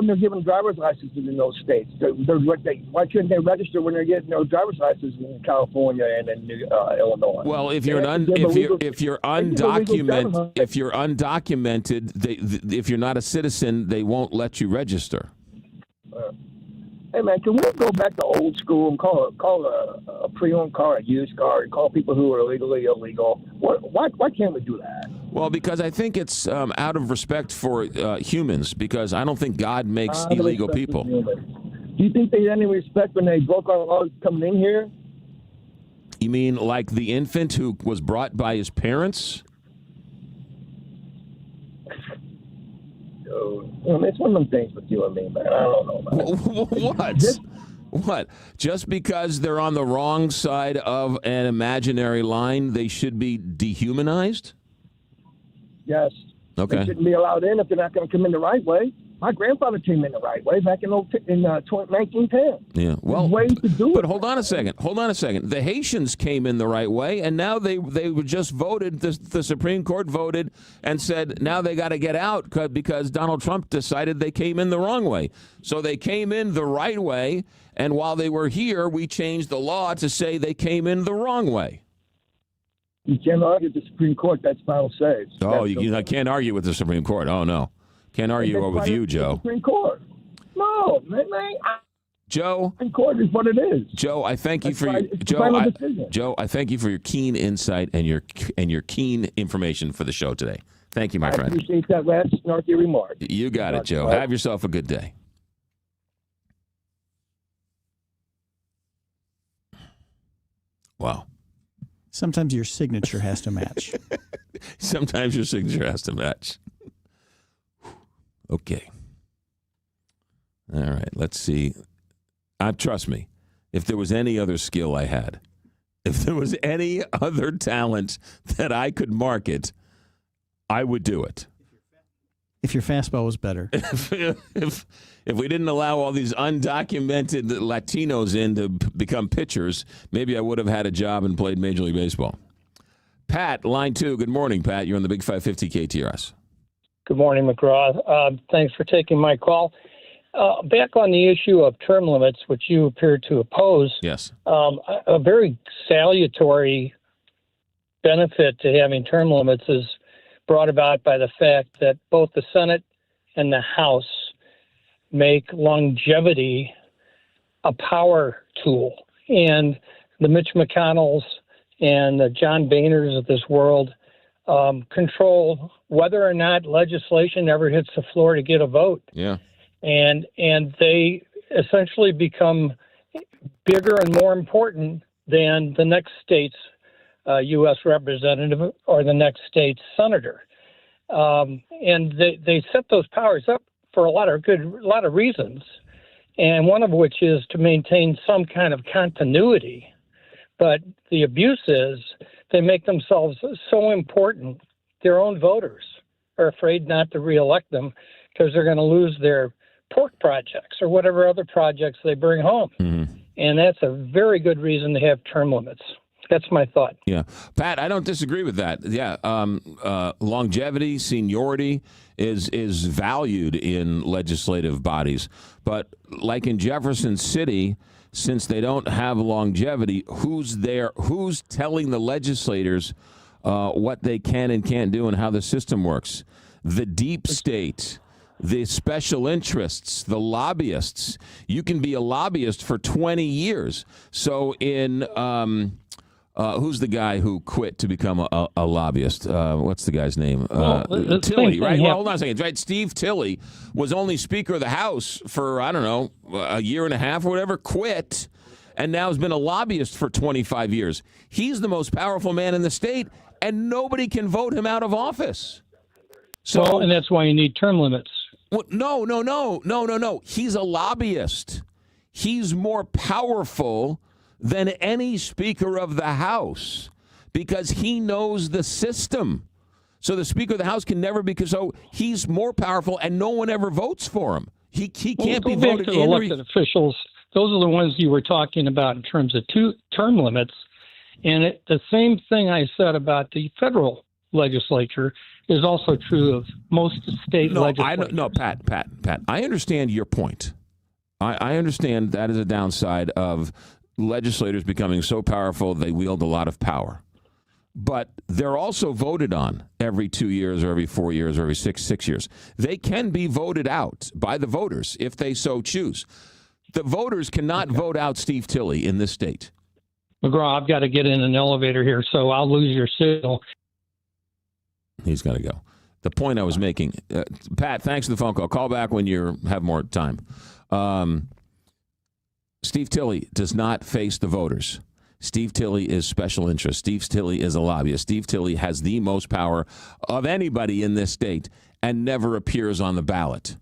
S3: they're giving driver's licenses in those states? Why couldn't they register when they're getting no driver's licenses in California and in Illinois?
S2: Well, if you're undocumented, if you're not a citizen, they won't let you register.
S3: Hey, man, can we go back to old school and call a pre-owned car a used car and call people who are illegally illegal? Why can't we do that?
S2: Well, because I think it's out of respect for humans, because I don't think God makes illegal people.
S3: Do you think they had any respect when they broke our laws coming in here?
S2: You mean like the infant who was brought by his parents?
S3: It's one of them things with you and me, man. I don't know, man.
S2: What? Just because they're on the wrong side of an imaginary line, they should be dehumanized?
S3: Yes.
S2: Okay.
S3: They shouldn't be allowed in if they're not going to come in the right way. My grandfather came in the right way back in 1910.
S2: Yeah. Well,
S3: but
S2: hold on a second. The Haitians came in the right way, and now they were just voted. The Supreme Court voted and said now they got to get out because Donald Trump decided they came in the wrong way. So they came in the right way, and while they were here, we changed the law to say they came in the wrong way.
S3: You can't argue with the Supreme Court. That's final say.
S2: Oh, you can't argue with the Supreme Court. Oh, no. Can't argue with you, Joe.
S3: Supreme Court. No, man.
S2: Joe.
S3: Supreme Court is what it is.
S2: Joe, I thank you for Joe. I thank you for your keen insight and your keen information for the show today. Thank you, my friend.
S3: I appreciate that last snarky remark.
S2: You got it, Joe. Have yourself a good day. Wow.
S15: Sometimes your signature has to match.
S2: Sometimes your signature has to match. Okay. All right. Let's see. Trust me, if there was any other skill I had, if there was any other talent that I could market, I would do it.
S15: If your fastball was better.
S2: If we didn't allow all these undocumented Latinos in to become pitchers, maybe I would have had a job and played Major League Baseball. Pat, line 2. Good morning, Pat. You're on the Big 550 KTRS.
S5: Good morning, McGraw. Thanks for taking my call. Back on the issue of term limits, which you appear to oppose.
S2: Yes.
S5: A very salutary benefit to having term limits is brought about by the fact that both the Senate and the House make longevity a power tool. And the Mitch McConnells and the John Boehners of this world control whether or not legislation ever hits the floor to get a vote.
S2: Yeah.
S5: And they essentially become bigger and more important than the next state's U.S. representative or the next state's senator. And they set those powers up for a lot of reasons, and one of which is to maintain some kind of continuity. But the abuse is they make themselves so important, their own voters are afraid not to reelect them because they're going to lose their pork projects or whatever other projects they bring home.
S2: Mm-hmm.
S5: and that's a very good reason to have term limits. That's my thought.
S2: Yeah. Pat, I don't disagree with that. Yeah. Longevity, seniority is valued in legislative bodies. But like in Jefferson City, since they don't have longevity, who's telling the legislators what they can and can't do and how the system works? The deep state, the special interests, the lobbyists. You can be a lobbyist for 20 years. So in who's the guy who quit to become a lobbyist? What's the guy's name? Tilley, right? Well, hold on a second. Right, Steve Tilley was only Speaker of the House for, I don't know, a year and a half or whatever, quit, and now has been a lobbyist for 25 years. He's the most powerful man in the state, and nobody can vote him out of office. So,
S5: and that's why you need term limits.
S2: Well, no. He's a lobbyist. He's more powerful than any Speaker of the House because he knows the system. So the Speaker of the House can never be, so he's more powerful and no one ever votes for him. He can't be voted in.
S5: Elected officials, those are the ones you were talking about in terms of term limits. And the same thing I said about the federal legislature is also true of most state legislatures.
S2: Pat, I understand your point. I understand that is a downside of legislators becoming so powerful they wield a lot of power. But they're also voted on every 2 years or every 4 years or every six years. They can be voted out by the voters if they so choose. The voters cannot vote out Steve Tilley in this state.
S5: McGraw, I've got to get in an elevator here, so I'll lose your signal.
S2: He's got to go. The point I was making, Pat, thanks for the phone call. Call back when you have more time. Steve Tilley does not face the voters. Steve Tilley is special interest. Steve Tilley is a lobbyist. Steve Tilley has the most power of anybody in this state and never appears on the ballot.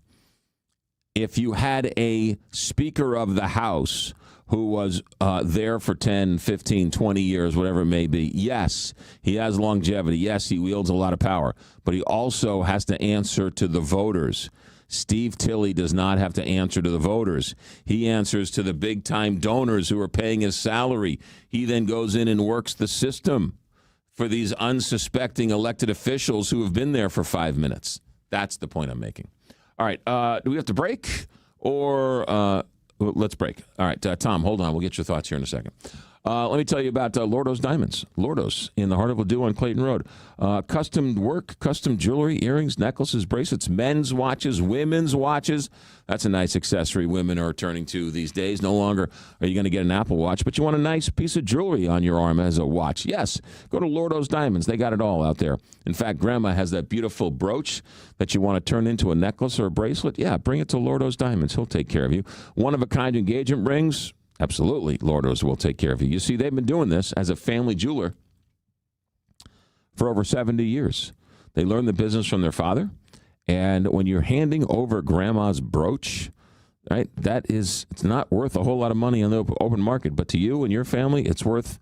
S2: If you had a Speaker of the House who was there for 10, 15, 20 years, whatever it may be, yes, he has longevity. Yes, he wields a lot of power. But he also has to answer to the voters. Steve Tilley does not have to answer to the voters. He answers to the big-time donors who are paying his salary. He then goes in and works the system for these unsuspecting elected officials who have been there for 5 minutes. That's the point I'm making. All right, do we have to break or let's break. All right, Tom, hold on. We'll get your thoughts here in a second. Let me tell you about Lordo's Diamonds. Lordo's in the heart of Ladue on Clayton Road. Custom work, custom jewelry, earrings, necklaces, bracelets, men's watches, women's watches. That's a nice accessory women are turning to these days. No longer are you going to get an Apple Watch, but you want a nice piece of jewelry on your arm as a watch. Yes, go to Lordo's Diamonds. They got it all out there. In fact, Grandma has that beautiful brooch that you want to turn into a necklace or a bracelet. Yeah, bring it to Lordo's Diamonds. He'll take care of you. One-of-a-kind engagement rings. Absolutely, Lordo's will take care of you. You see, they've been doing this as a family jeweler for over 70 years. They learned the business from their father, and when you're handing over Grandma's brooch, right, it's not worth a whole lot of money on the open market, but to you and your family, it's worth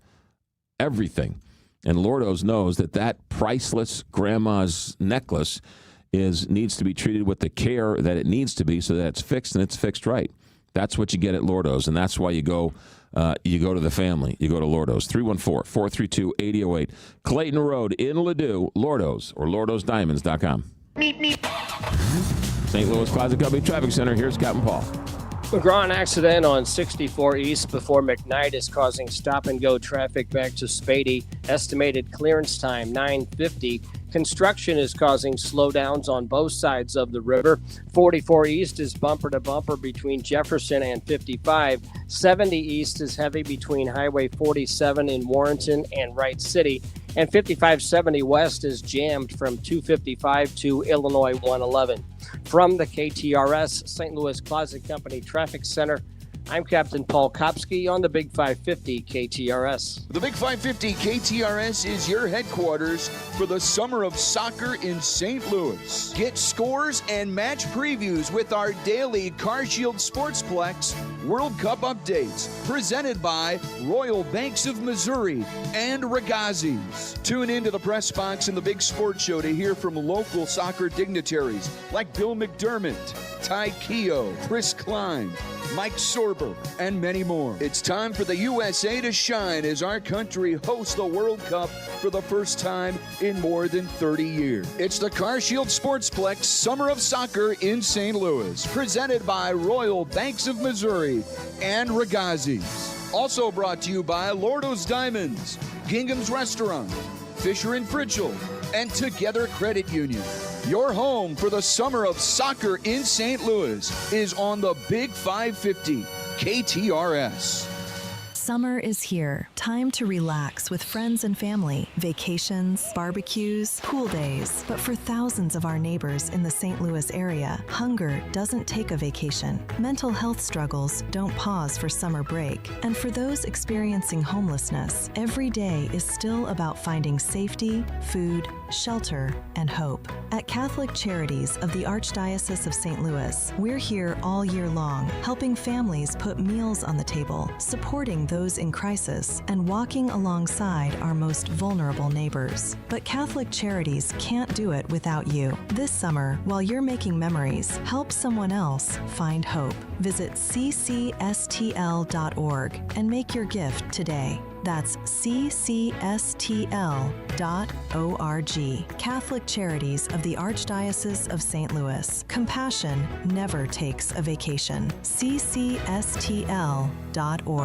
S2: everything. And Lordo's knows that priceless Grandma's necklace needs to be treated with the care that it needs to be so that it's fixed and it's fixed right. That's what you get at Lordo's, and that's why you go to the family. You go to Lordo's, 314-432-8008. Clayton Road in Ladue, Lordo's, or lordosdiamonds.com. St. Louis Closet Company Traffic Center, here's Captain Paul.
S4: McGraw, an accident on 64 East before McKnight is causing stop-and-go traffic back to Spady. Estimated clearance time, 9:50. Construction is causing slowdowns on both sides of the river. 44 East is bumper-to-bumper between Jefferson and 55. 70 East is heavy between Highway 47 in Warrenton and Wright City. And 5570 West is jammed from 255 to Illinois 111. From the KTRS St. Louis Closet Company Traffic Center, I'm Captain Paul Kopsky on the Big 550 KTRS.
S7: The Big 550 KTRS is your headquarters for the summer of soccer in St. Louis. Get scores and match previews with our daily CarShield Sportsplex World Cup updates, presented by Royal Banks of Missouri and Ragazzi's. Tune into the press box in the Big Sports Show to hear from local soccer dignitaries like Bill McDermott, Ty Keogh, Chris Klein, Mike Sorber, and many more. It's time for the USA to shine as our country hosts the World Cup for the first time in more than 30 years. It's the CarShield Sportsplex Summer of Soccer in St. Louis, presented by Royal Banks of Missouri and Ragazzi's. Also brought to you by Lordo's Diamonds, Gingham's Restaurant, Fisher & Fritchel, and Together Credit Union. Your home for the Summer of Soccer in St. Louis is on the Big 550 KTRS.
S8: Summer is here. Time to relax with friends and family. Vacations, barbecues, pool days. But for thousands of our neighbors in the St. Louis area, hunger doesn't take a vacation. Mental health struggles don't pause for summer break. And for those experiencing homelessness, every day is still about finding safety, food, shelter, and hope. At Catholic Charities of the Archdiocese of St. Louis, we're here all year long, helping families put meals on the table, supporting those in crisis, and walking alongside our most vulnerable neighbors. But Catholic Charities can't do it without you. This summer, while you're making memories, help someone else find hope. Visit ccsTL.org and make your gift today. That's ccsTL.org. Catholic Charities of the Archdiocese of St. Louis. Compassion never takes a vacation. ccsTL.org.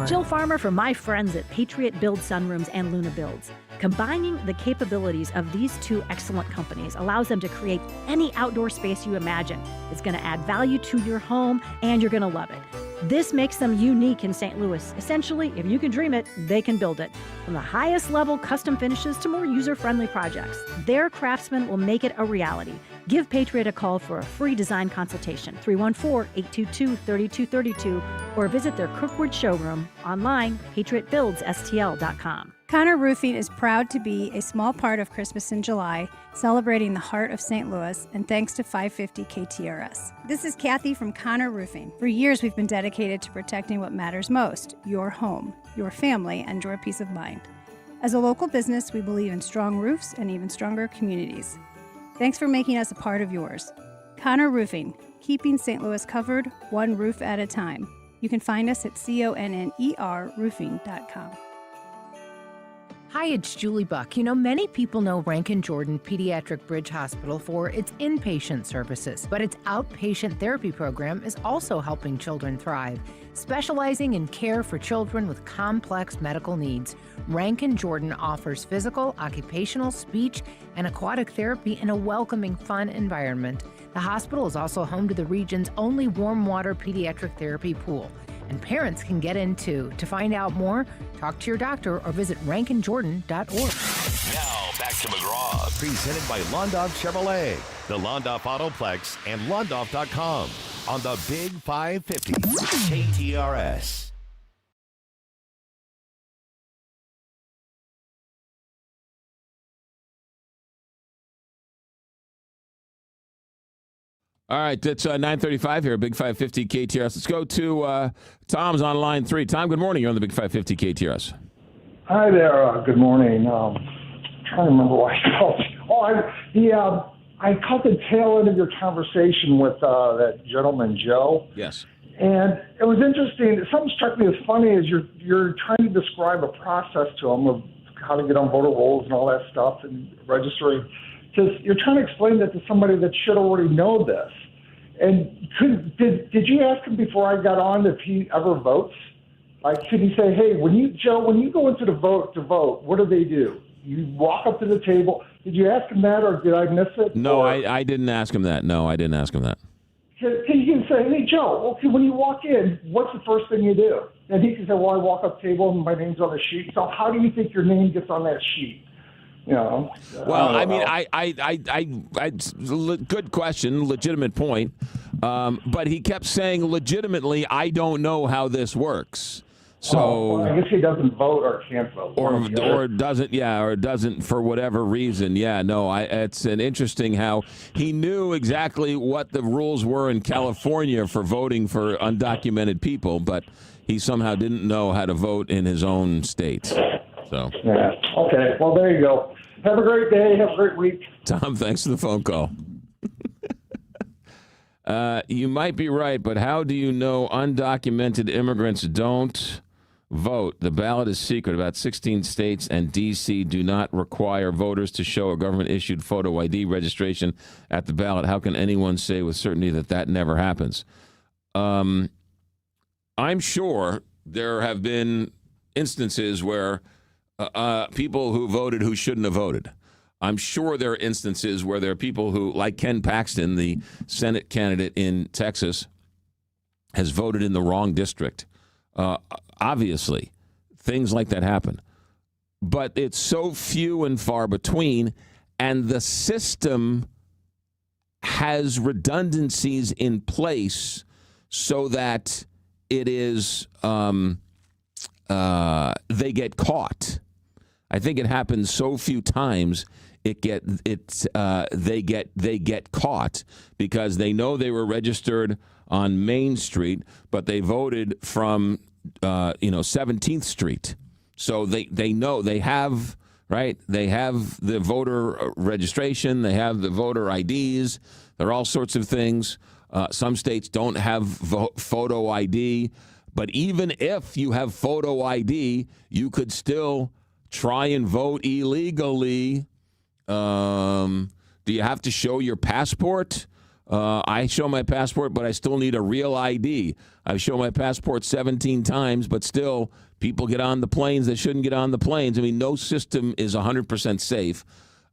S9: Jill Farmer for my friends at Patriot Build Sunrooms and Luna Builds. Combining the capabilities of these two excellent companies allows them to create any outdoor space you imagine. It's going to add value to your home, and you're going to love it. This makes them unique in St. Louis. Essentially, if you can dream it, they can build it. From the highest level custom finishes to more user-friendly projects, their craftsmen will make it a reality. Give Patriot a call for a free design consultation, 314-822-3232, or visit their Crookwood showroom online, patriotbuildsstl.com.
S18: Connor Roofing is proud to be a small part of Christmas in July, celebrating the heart of St. Louis, and thanks to 550 KTRS. This is Kathy from Connor Roofing. For years, we've been dedicated to protecting what matters most, your home, your family, and your peace of mind. As a local business, we believe in strong roofs and even stronger communities. Thanks for making us a part of yours. Connor Roofing, keeping St. Louis covered, one roof at a time. You can find us at connerroofing.com.
S20: Hi, it's Julie Buck. You know, many people know Rankin Jordan Pediatric Bridge Hospital for its inpatient services, but its outpatient therapy program is also helping children thrive. Specializing in care for children with complex medical needs, Rankin Jordan offers physical, occupational, speech, and aquatic therapy in a welcoming, fun environment. The hospital is also home to the region's only warm water pediatric therapy pool. And parents can get in too. To find out more, talk to your doctor or visit rankinjordan.org.
S22: Now back to McGraw, presented by Londoff Chevrolet, the Londoff Autoplex, and Londoff.com on the Big 550 KTRS.
S2: All right, it's 9:35 here, Big 550 KTRS. Let's go to Tom's on line 3. Tom, good morning. You're on the Big 550 KTRS.
S24: Hi there. Good morning. I'm trying to remember why I called. I caught the tail end of your conversation with that gentleman, Joe.
S2: Yes.
S24: And it was interesting. Something struck me as funny as you're trying to describe a process to him of how to get on voter rolls and all that stuff and registering. Because you're trying to explain that to somebody that should already know this. And did you ask him before I got on if he ever votes? Like, could you say, hey, when you go into the vote to vote, what do? You walk up to the table. Did you ask him that, or did I miss it?
S2: No, I didn't ask him that. No, I didn't ask him that.
S24: You can say, hey, Joe, okay, when you walk in, what's the first thing you do? And he can say, well, I walk up to the table and my name's on the sheet. So how do you think your name gets on that sheet? You know,
S2: well, I mean, good question, legitimate point. But he kept saying legitimately, I don't know how this works. So
S24: I guess he doesn't vote or can't vote,
S2: or doesn't for whatever reason. Yeah, no, it's an interesting how he knew exactly what the rules were in California for voting for undocumented people, but he somehow didn't know how to vote in his own state. So
S24: yeah, okay. Well, there you go. Have a great day. Have a great week.
S2: Tom, thanks for the phone call. You might be right, but how do you know undocumented immigrants don't vote? The ballot is secret. About 16 states and D.C. do not require voters to show a government-issued photo ID registration at the ballot. How can anyone say with certainty that that never happens? I'm sure there have been instances where people who voted who shouldn't have voted. I'm sure there are instances where there are people who, like Ken Paxton, the Senate candidate in Texas, has voted in the wrong district. Obviously, things like that happen. But it's so few and far between, and the system has redundancies in place so that it is they get caught. I think it happens so few times they get caught because they know they were registered on Main Street, but they voted from 17th Street. So they know they have the voter registration, they have the voter IDs, there are all sorts of things. Some states don't have photo ID, but even if you have photo ID, you could still try and vote illegally. Do you have to show your passport? I show my passport, but I still need a real ID. I show my passport 17 times, but still people get on the planes that shouldn't get on the planes. I mean, no system is 100% safe.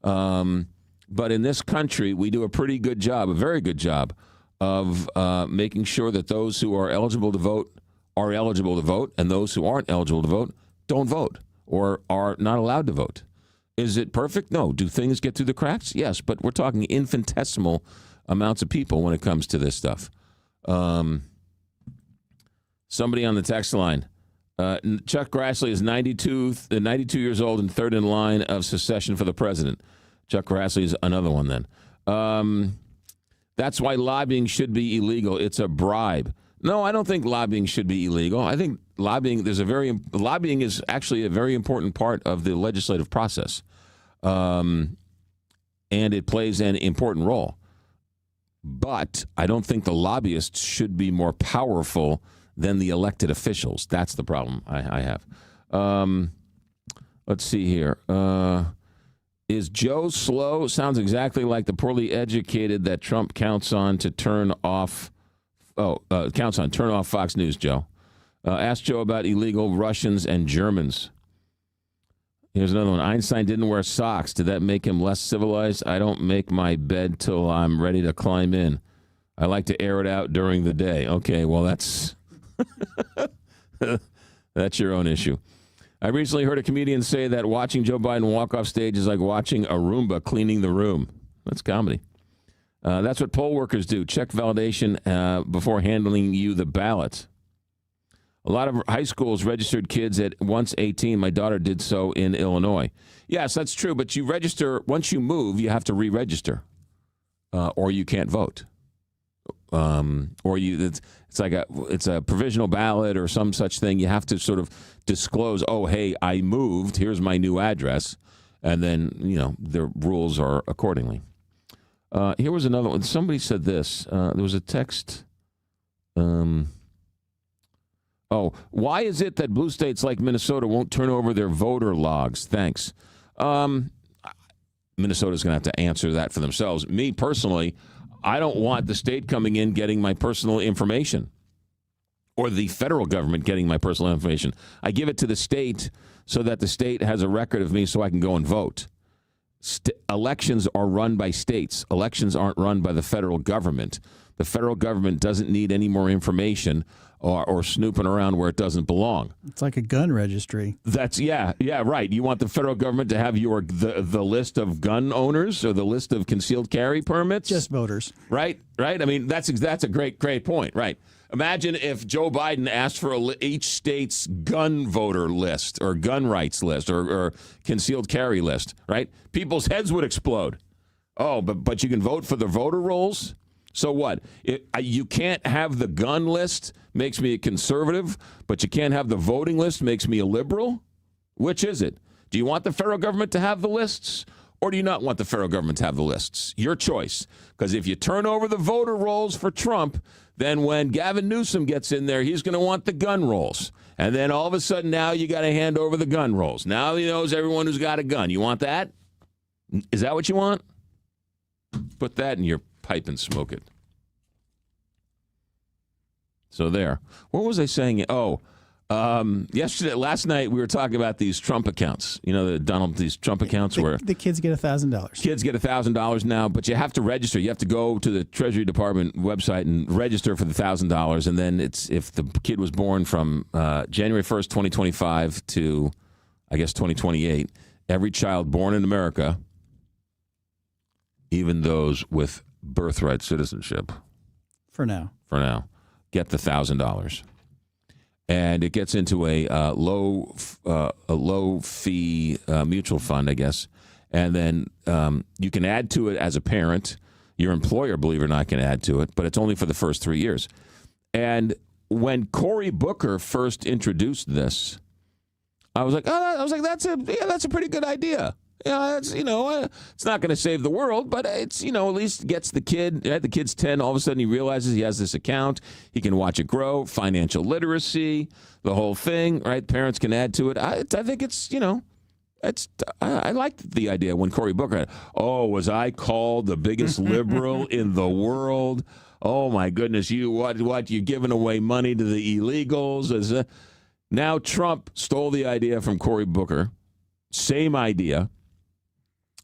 S2: But in this country, we do a pretty good job, a very good job, of making sure that those who are eligible to vote are eligible to vote, and those who aren't eligible to vote don't vote or are not allowed to vote. Is it perfect? No. Do things get through the cracks? Yes, but we're talking infinitesimal amounts of people when it comes to this stuff. Somebody on the text line. Chuck Grassley is 92 years old and third in line of secession for the president. Chuck Grassley is another one then. That's why lobbying should be illegal. It's a bribe. No, I don't think lobbying should be illegal. I think lobbying is actually a very important part of the legislative process. And it plays an important role. But I don't think the lobbyists should be more powerful than the elected officials. That's the problem I have. Let's see here. Is Joe slow? Sounds exactly like the poorly educated that Trump counts on to turn off Fox News, Joe. Ask Joe about illegal Russians and Germans. Here's another one. Einstein didn't wear socks. Did that make him less civilized? I don't make my bed till I'm ready to climb in. I like to air it out during the day. Okay, well, that's that's your own issue. I recently heard a comedian say that watching Joe Biden walk off stage is like watching a Roomba cleaning the room. That's comedy. That's what poll workers do. Check validation before handling you the ballot. A lot of high schools registered kids at once 18. My daughter did so in Illinois. Yes, that's true. But you register, once you move, you have to re-register or you can't vote. It's a provisional ballot or some such thing. You have to sort of disclose, oh, hey, I moved. Here's my new address. And then, the rules are accordingly. Here was another one. Somebody said this. There was a text. Why is it that blue states like Minnesota won't turn over their voter logs? Thanks. Minnesota's going to have to answer that for themselves. Me, personally, I don't want the state coming in getting my personal information or the federal government getting my personal information. I give it to the state so that the state has a record of me so I can go and vote. Elections are run by states. Elections aren't run by the federal government. The federal government doesn't need any more information or snooping around where it doesn't belong.
S15: It's like a gun registry.
S2: That's right. You want the federal government to have the list of gun owners or the list of concealed carry permits?
S15: Just voters.
S2: Right. I mean, that's a great point. Right. Imagine if Joe Biden asked for each state's gun voter list or gun rights list or concealed carry list. Right. People's heads would explode. Oh, but you can vote for the voter rolls? So what? You can't have the gun list, makes me a conservative, but you can't have the voting list, makes me a liberal? Which is it? Do you want the federal government to have the lists, Or do you not want the federal government to have the lists? Your choice. Because if you turn over the voter rolls for Trump, then when Gavin Newsom gets in there, he's going to want the gun rolls. And then all of a sudden now you got to hand over the gun rolls. Now he knows everyone who's got a gun. You want that? Is that what you want? Put that in your pipe and smoke it. So there. What was I saying? Last night we were talking about these Trump accounts. You know, these Trump accounts where
S15: the kids get $1,000.
S2: Kids get $1,000 now, but you have to register. You have to go to the Treasury Department website and register for the $1,000. And then if the kid was born from January 1st, 2025 to, I guess, 2028, every child born in America, even those with birthright citizenship,
S15: for now,
S2: get the $1,000. And it gets into a low fee mutual fund, I guess. And then you can add to it as a parent. Your employer, believe it or not, can add to it, but it's only for the first 3 years. And when Cory Booker first introduced this, I was like, that's a pretty good idea. It's not going to save the world, but it's, at least gets the kid, right? The kid's 10. All of a sudden he realizes he has this account. He can watch it grow, financial literacy, the whole thing, right? Parents can add to it. I think it's, I liked the idea when Cory Booker, was I called the biggest liberal in the world? Oh my goodness, what, you giving away money to the illegals? Now Trump stole the idea from Cory Booker. Same idea.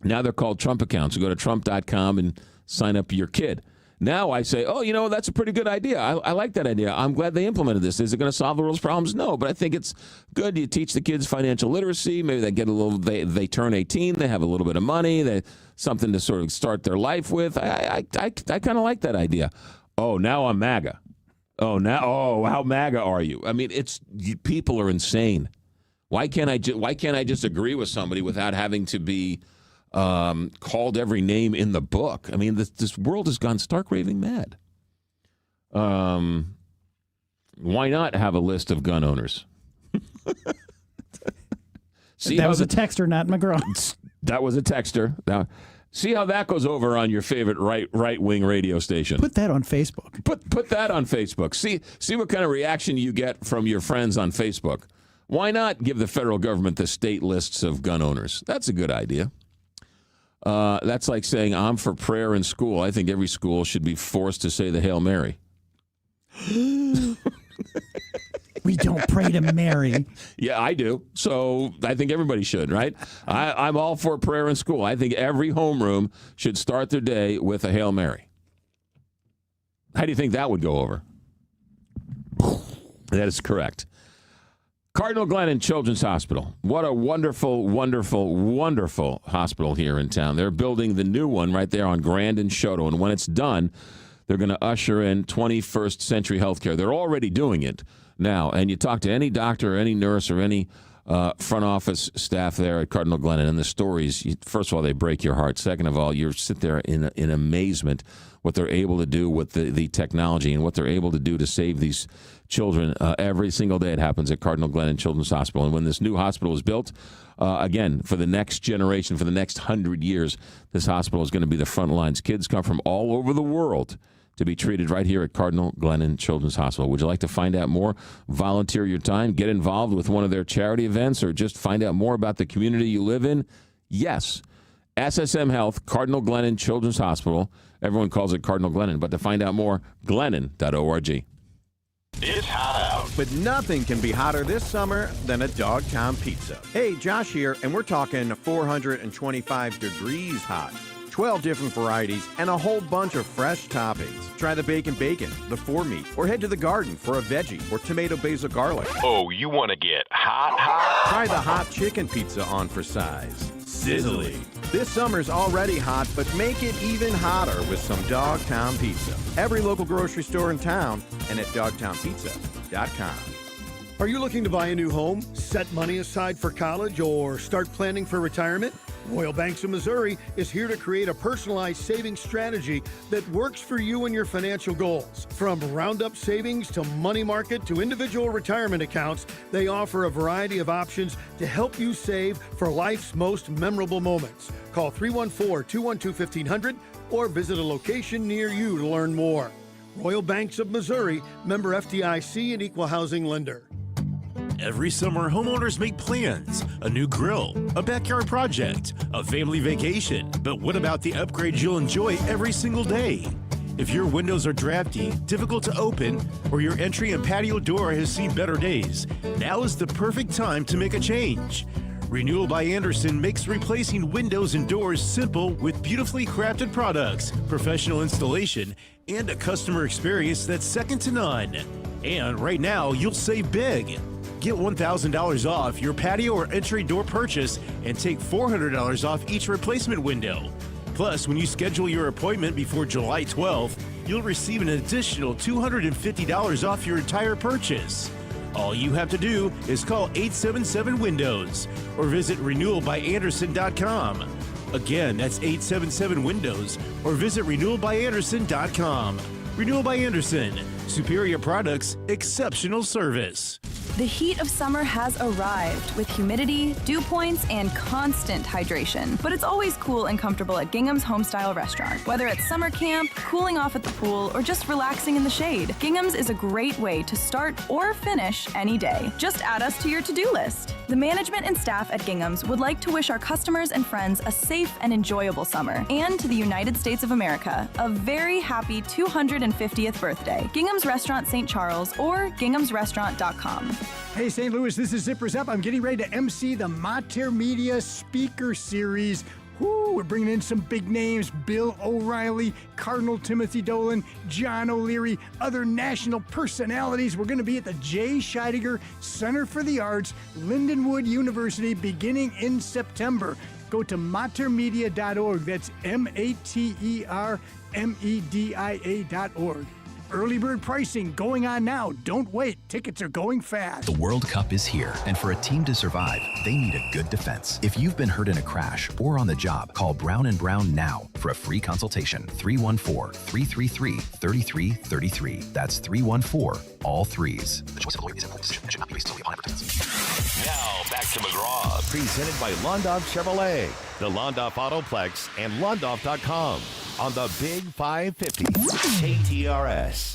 S2: Now they're called Trump accounts. You go to Trump.com and sign up your kid. Now I say, that's a pretty good idea. I like that idea. I'm glad they implemented this. Is it going to solve the world's problems? No, but I think it's good. You teach the kids financial literacy. Maybe they get they turn 18. They have a little bit of money. Something to sort of start their life with. I kind of like that idea. Oh, now I'm MAGA. How MAGA are you? I mean, people are insane. Why can't I just agree with somebody without having to be called every name in the book? I mean, this world has gone stark raving mad. Why not have a list of gun owners?
S15: That was a texter, not McGraw.
S2: That was a texter. Now, see how that goes over on your favorite right-wing radio station.
S15: Put that on Facebook.
S2: Put that on Facebook. See what kind of reaction you get from your friends on Facebook. Why not give the federal government the state lists of gun owners? That's a good idea. That's like saying, I'm for prayer in school. I think every school should be forced to say the Hail Mary.
S15: We don't pray to Mary.
S2: Yeah, I do. So I think everybody should, right? I'm all for prayer in school. I think every homeroom should start their day with a Hail Mary. How do you think that would go over? That is correct. Cardinal Glennon Children's Hospital. What a wonderful, wonderful, wonderful hospital here in town. They're building the new one right there on Grand and Choteau. And when it's done, they're going to usher in 21st century healthcare. They're already doing it now. And you talk to any doctor or any nurse or any front office staff there at Cardinal Glennon, and the stories, first of all, they break your heart. Second of all, you sit there in amazement what they're able to do with the technology and what they're able to do to save these children every single day. It happens at Cardinal Glennon Children's Hospital. And when this new hospital is built, again, for the next generation, for the next 100 years, this hospital is going to be the front lines. Kids come from all over the world to be treated right here at Cardinal Glennon Children's Hospital. Would you like to find out more? Volunteer your time, get involved with one of their charity events, or just find out more about the community you live in? Yes. SSM Health, Cardinal Glennon Children's Hospital. Everyone calls it Cardinal Glennon, but to find out more, glennon.org.
S1: It's hot out, but nothing can be hotter this summer than a Dogtown pizza. Hey, Josh here, and we're talking 425 degrees hot. 12 different varieties, and a whole bunch of fresh toppings. Try the bacon, the 4-meat, or head to the garden for a veggie or tomato basil garlic.
S10: Oh, you want to get hot?
S1: Try the hot chicken pizza on for size. Sizzling. This summer's already hot, but make it even hotter with some Dogtown Pizza. Every local grocery store in town and at dogtownpizza.com.
S14: Are you looking to buy a new home, set money aside for college, or start planning for retirement? Royal Banks of Missouri is here to create a personalized savings strategy that works for you and your financial goals. From roundup savings to money market to individual retirement accounts, they offer a variety of options to help you save for life's most memorable moments. Call 314-212-1500 or visit a location near you to learn more. Royal Banks of Missouri, member FDIC and equal housing lender.
S12: Every summer, homeowners make plans. A new grill, a backyard project, a family vacation. But what about the upgrades you'll enjoy every single day? If your windows are drafty, difficult to open, or your entry and patio door has seen better days, now is the perfect time to make a change. Renewal by Andersen makes replacing windows and doors simple with beautifully crafted products, professional installation, and a customer experience that's second to none. And right now, you'll save big. Get $1,000 off your patio or entry door purchase and take $400 off each replacement window. Plus, when you schedule your appointment before July 12th, you'll receive an additional $250 off your entire purchase. All you have to do is call 877-WINDOWS or visit renewalbyandersen.com. Again, that's 877-WINDOWS or visit renewalbyandersen.com. Renewal by Andersen. Superior products, exceptional service.
S13: The heat of summer has arrived with humidity, dew points, and constant hydration. But it's always cool and comfortable at Gingham's Homestyle Restaurant. Whether it's summer camp, cooling off at the pool, or just relaxing in the shade, Gingham's is a great way to start or finish any day. Just add us to your to-do list. The management and staff at Gingham's would like to wish our customers and friends a safe and enjoyable summer, and to the United States of America, a very happy 250th birthday. Gingham's Restaurant St. Charles or ginghamsrestaurant.com.
S16: Hey, St. Louis, this is Zippers Up. I'm getting ready to MC the Mater Media Speaker Series. Woo, we're bringing in some big names: Bill O'Reilly, Cardinal Timothy Dolan, John O'Leary, other national personalities. We're going to be at the J. Scheidegger Center for the Arts, Lindenwood University, beginning in September. Go to matermedia.org. That's matermedia.org. Early bird pricing going on now. Don't wait. Tickets are going fast.
S19: The World Cup is here, and for a team to survive, they need a good defense. If you've been hurt in a crash or on the job, call Brown & Brown now for a free consultation. 314-333-3333. That's 314, all threes. The choice of lawyer is important decision and should not be based solely upon advertisements.
S22: Now, back to McGraw, presented by Londoff Chevrolet, the Londoff Autoplex, and Londoff.com on the Big 550 KTRS.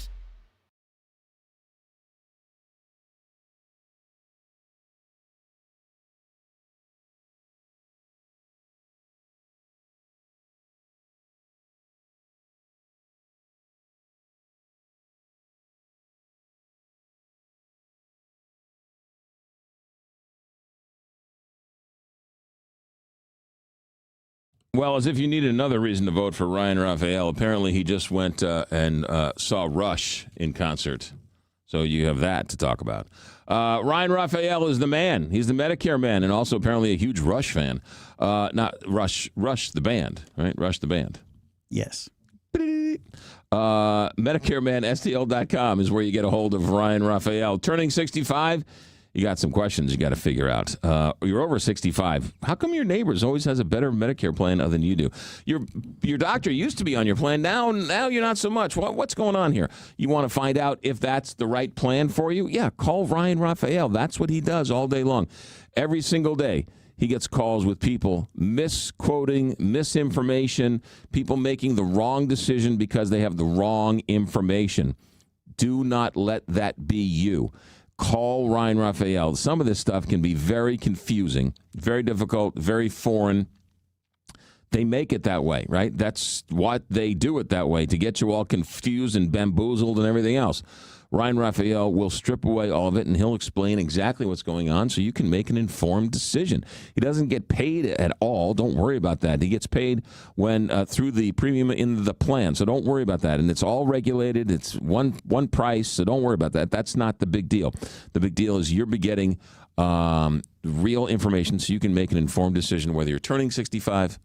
S2: Well, as if you needed another reason to vote for Ryan Raphael, apparently he just went and saw Rush in concert. So you have that to talk about. Ryan Raphael is the man. He's the Medicare man and also apparently a huge Rush fan. Not Rush the band, right? Rush the band.
S15: Yes.
S2: MedicareManSTL.com is where you get a hold of Ryan Raphael. Turning 65. You got some questions you got to figure out. You're over 65. How come your neighbors always has a better Medicare plan than you do? Your doctor used to be on your plan. Now you're not so much. What's going on here? You want to find out if that's the right plan for you? Yeah, call Ryan Raphael. That's what he does all day long. Every single day, he gets calls with people misquoting, misinformation, people making the wrong decision because they have the wrong information. Do not let that be you. Call Ryan Raphael. Some of this stuff can be very confusing, very difficult, very foreign. They make it that way, right? That's what they do it that way, to get you all confused and bamboozled and everything else. Ryan Raphael will strip away all of it, and he'll explain exactly what's going on so you can make an informed decision. He doesn't get paid at all. Don't worry about that. He gets paid when through the premium in the plan, so don't worry about that. And it's all regulated. It's one price, so don't worry about that. That's not the big deal. The big deal is you're getting real information so you can make an informed decision whether you're turning 65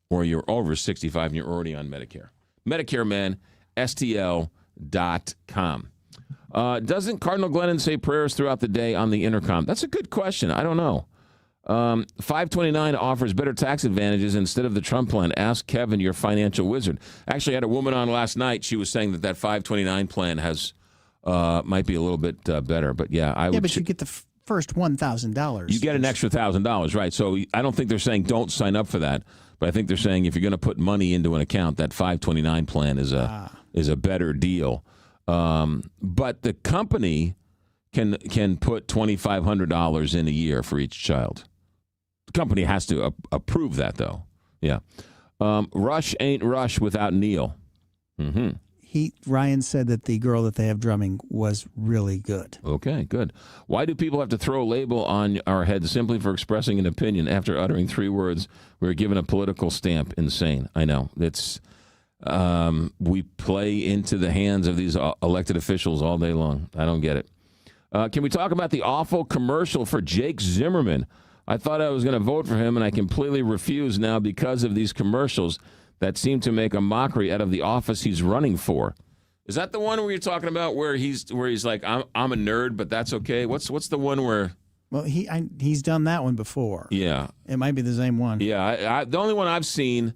S2: or you're over 65 and you're already on Medicare. Medicare Man, STL.com. Doesn't Cardinal Glennon say prayers throughout the day on the intercom? That's a good question. I don't know. 529 offers better tax advantages instead of the Trump plan. Ask Kevin, your financial wizard. Actually, I had a woman on last night. She was saying that 529 plan has might be a little bit better. But yeah,
S15: but you get the first $1,000.
S2: You get an extra $1,000, right? So I don't think they're saying don't sign up for that. But I think they're saying if you're going to put money into an account, that 529 plan is a better deal. But the company can put $2,500 in a year for each child. The company has to approve that, though. Yeah. Rush ain't Rush without Neil. Mm-hmm.
S15: Ryan said that the girl that they have drumming was really good.
S2: Okay, good. Why do people have to throw a label on our heads simply for expressing an opinion? After uttering 3 words, we're given a political stamp. Insane. I know. It's we play into the hands of these elected officials all day long. I don't get it. Can we talk about the awful commercial for Jake Zimmerman? I thought I was going to vote for him, and I completely refuse now because of these commercials that seem to make a mockery out of the office he's running for. Is that the one where you're talking about where he's like, I'm a nerd, but that's okay? What's the one where?
S15: Well, he's done that one before.
S2: Yeah.
S15: It might be the same one.
S2: Yeah. The only one I've seen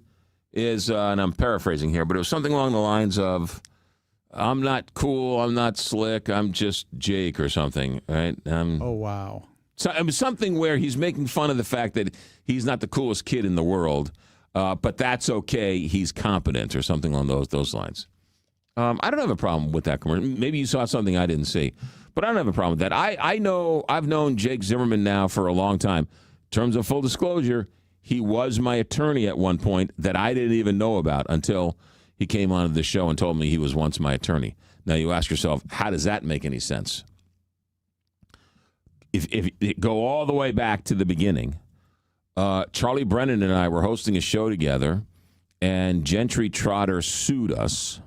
S2: is, and I'm paraphrasing here, but it was something along the lines of, I'm not cool, I'm not slick, I'm just Jake or something, right?
S15: Oh, wow.
S2: So it was something where he's making fun of the fact that he's not the coolest kid in the world, but that's okay. He's competent or something along those lines. I don't have a problem with that commercial. Maybe you saw something I didn't see, but I don't have a problem with that. I've known Jake Zimmerman now for a long time. In terms of full disclosure, he was my attorney at one point that I didn't even know about until he came onto the show and told me he was once my attorney. Now you ask yourself, how does that make any sense? If you go all the way back to the beginning, Charlie Brennan and I were hosting a show together, and Gentry Trotter sued us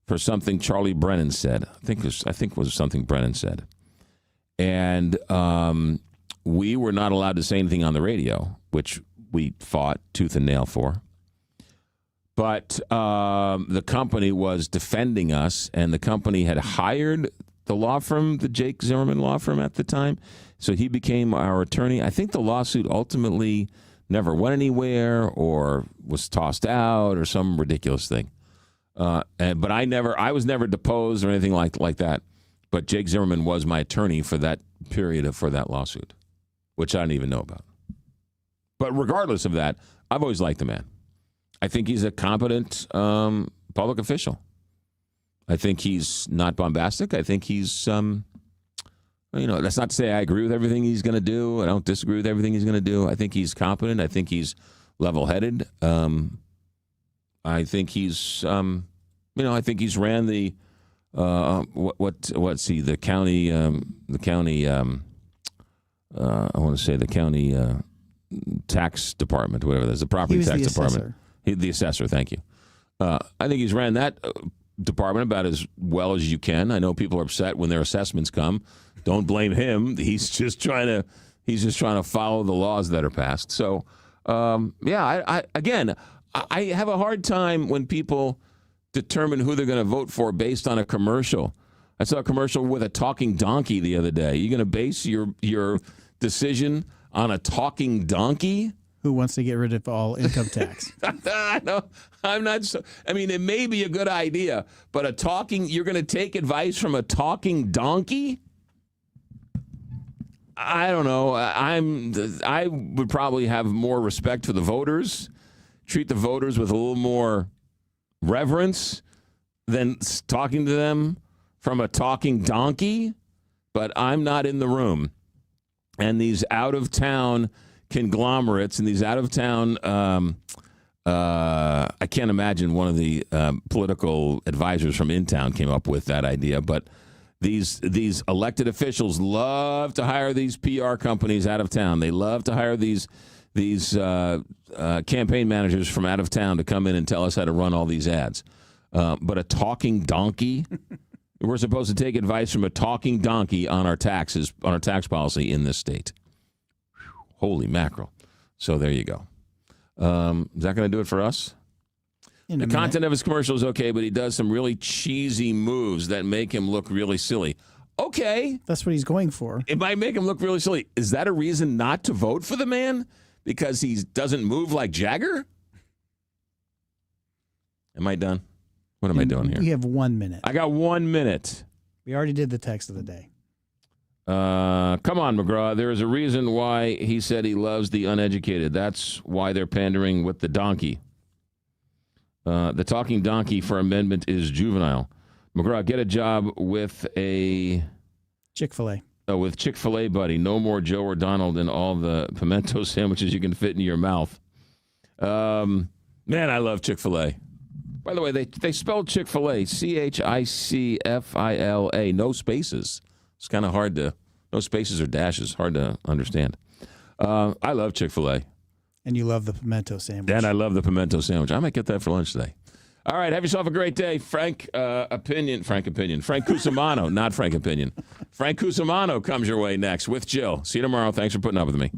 S2: for something Charlie Brennan said. I think it was something Brennan said. And we were not allowed to say anything on the radio, which we fought tooth and nail for. But the company was defending us, and the company had hired the law firm, the Jake Zimmerman law firm at the time. So he became our attorney. I think the lawsuit ultimately never went anywhere or was tossed out or some ridiculous thing. But I was never deposed or anything like that. But Jake Zimmerman was my attorney for that period for that lawsuit, which I didn't even know about. But regardless of that, I've always liked the man. I think he's a competent public official. I think he's not bombastic. I think he's, that's not to say I agree with everything he's going to do. I don't disagree with everything he's going to do. I think he's competent. I think he's level-headed. I think he's, I think he's ran the, the county, I want to say the county tax department, whatever that is, the property tax department. The assessor, thank you. I think he's ran that department about as well as you can. I know people are upset when their assessments come. Don't blame him. He's just trying to follow the laws that are passed. So, I have a hard time when people determine who they're going to vote for based on a commercial. I saw a commercial with a talking donkey the other day. You're going to base your decision on a talking donkey?
S15: Who wants to get rid of all income tax?
S2: No, I'm not. It may be a good idea, but you're going to take advice from a talking donkey? I don't know. I would probably have more respect for the voters, treat the voters with a little more reverence than talking to them from a talking donkey, but I'm not in the room. And these out-of-town conglomerates and these out-of-town, I can't imagine one of the political advisors from in-town came up with that idea, but these elected officials love to hire these PR companies out of town. They love to hire these campaign managers from out of town to come in and tell us how to run all these ads. But a talking donkey, we're supposed to take advice from a talking donkey on our taxes, on our tax policy in this state. Holy mackerel. So there you go. Is that going to do it for us? The content of his commercial is okay, but he does some really cheesy moves that make him look really silly. Okay.
S15: That's what he's going for.
S2: It might make him look really silly. Is that a reason not to vote for the man? Because he doesn't move like Jagger? Am I done? What am I doing here?
S15: You have 1 minute.
S2: I got 1 minute.
S15: We already did the text of the day.
S2: Come on, McGraw. There is a reason why he said he loves the uneducated. That's why they're pandering with the donkey. The talking donkey for amendment is juvenile. McGraw, get a job with a
S15: Chick-fil-A.
S2: With Chick-fil-A, buddy. No more Joe or Donald and all the pimento sandwiches you can fit in your mouth. Man, I love Chick-fil-A. By the way, they spelled Chick-fil-A, Chickfila, no spaces. It's kind of hard to, no spaces or dashes, hard to understand. I love Chick-fil-A.
S15: And you love the pimento sandwich.
S2: And I love the pimento sandwich. I might get that for lunch today. All right, have yourself a great day. Frank Cusimano, not Frank Opinion. Frank Cusimano comes your way next with Jill. See you tomorrow. Thanks for putting up with me.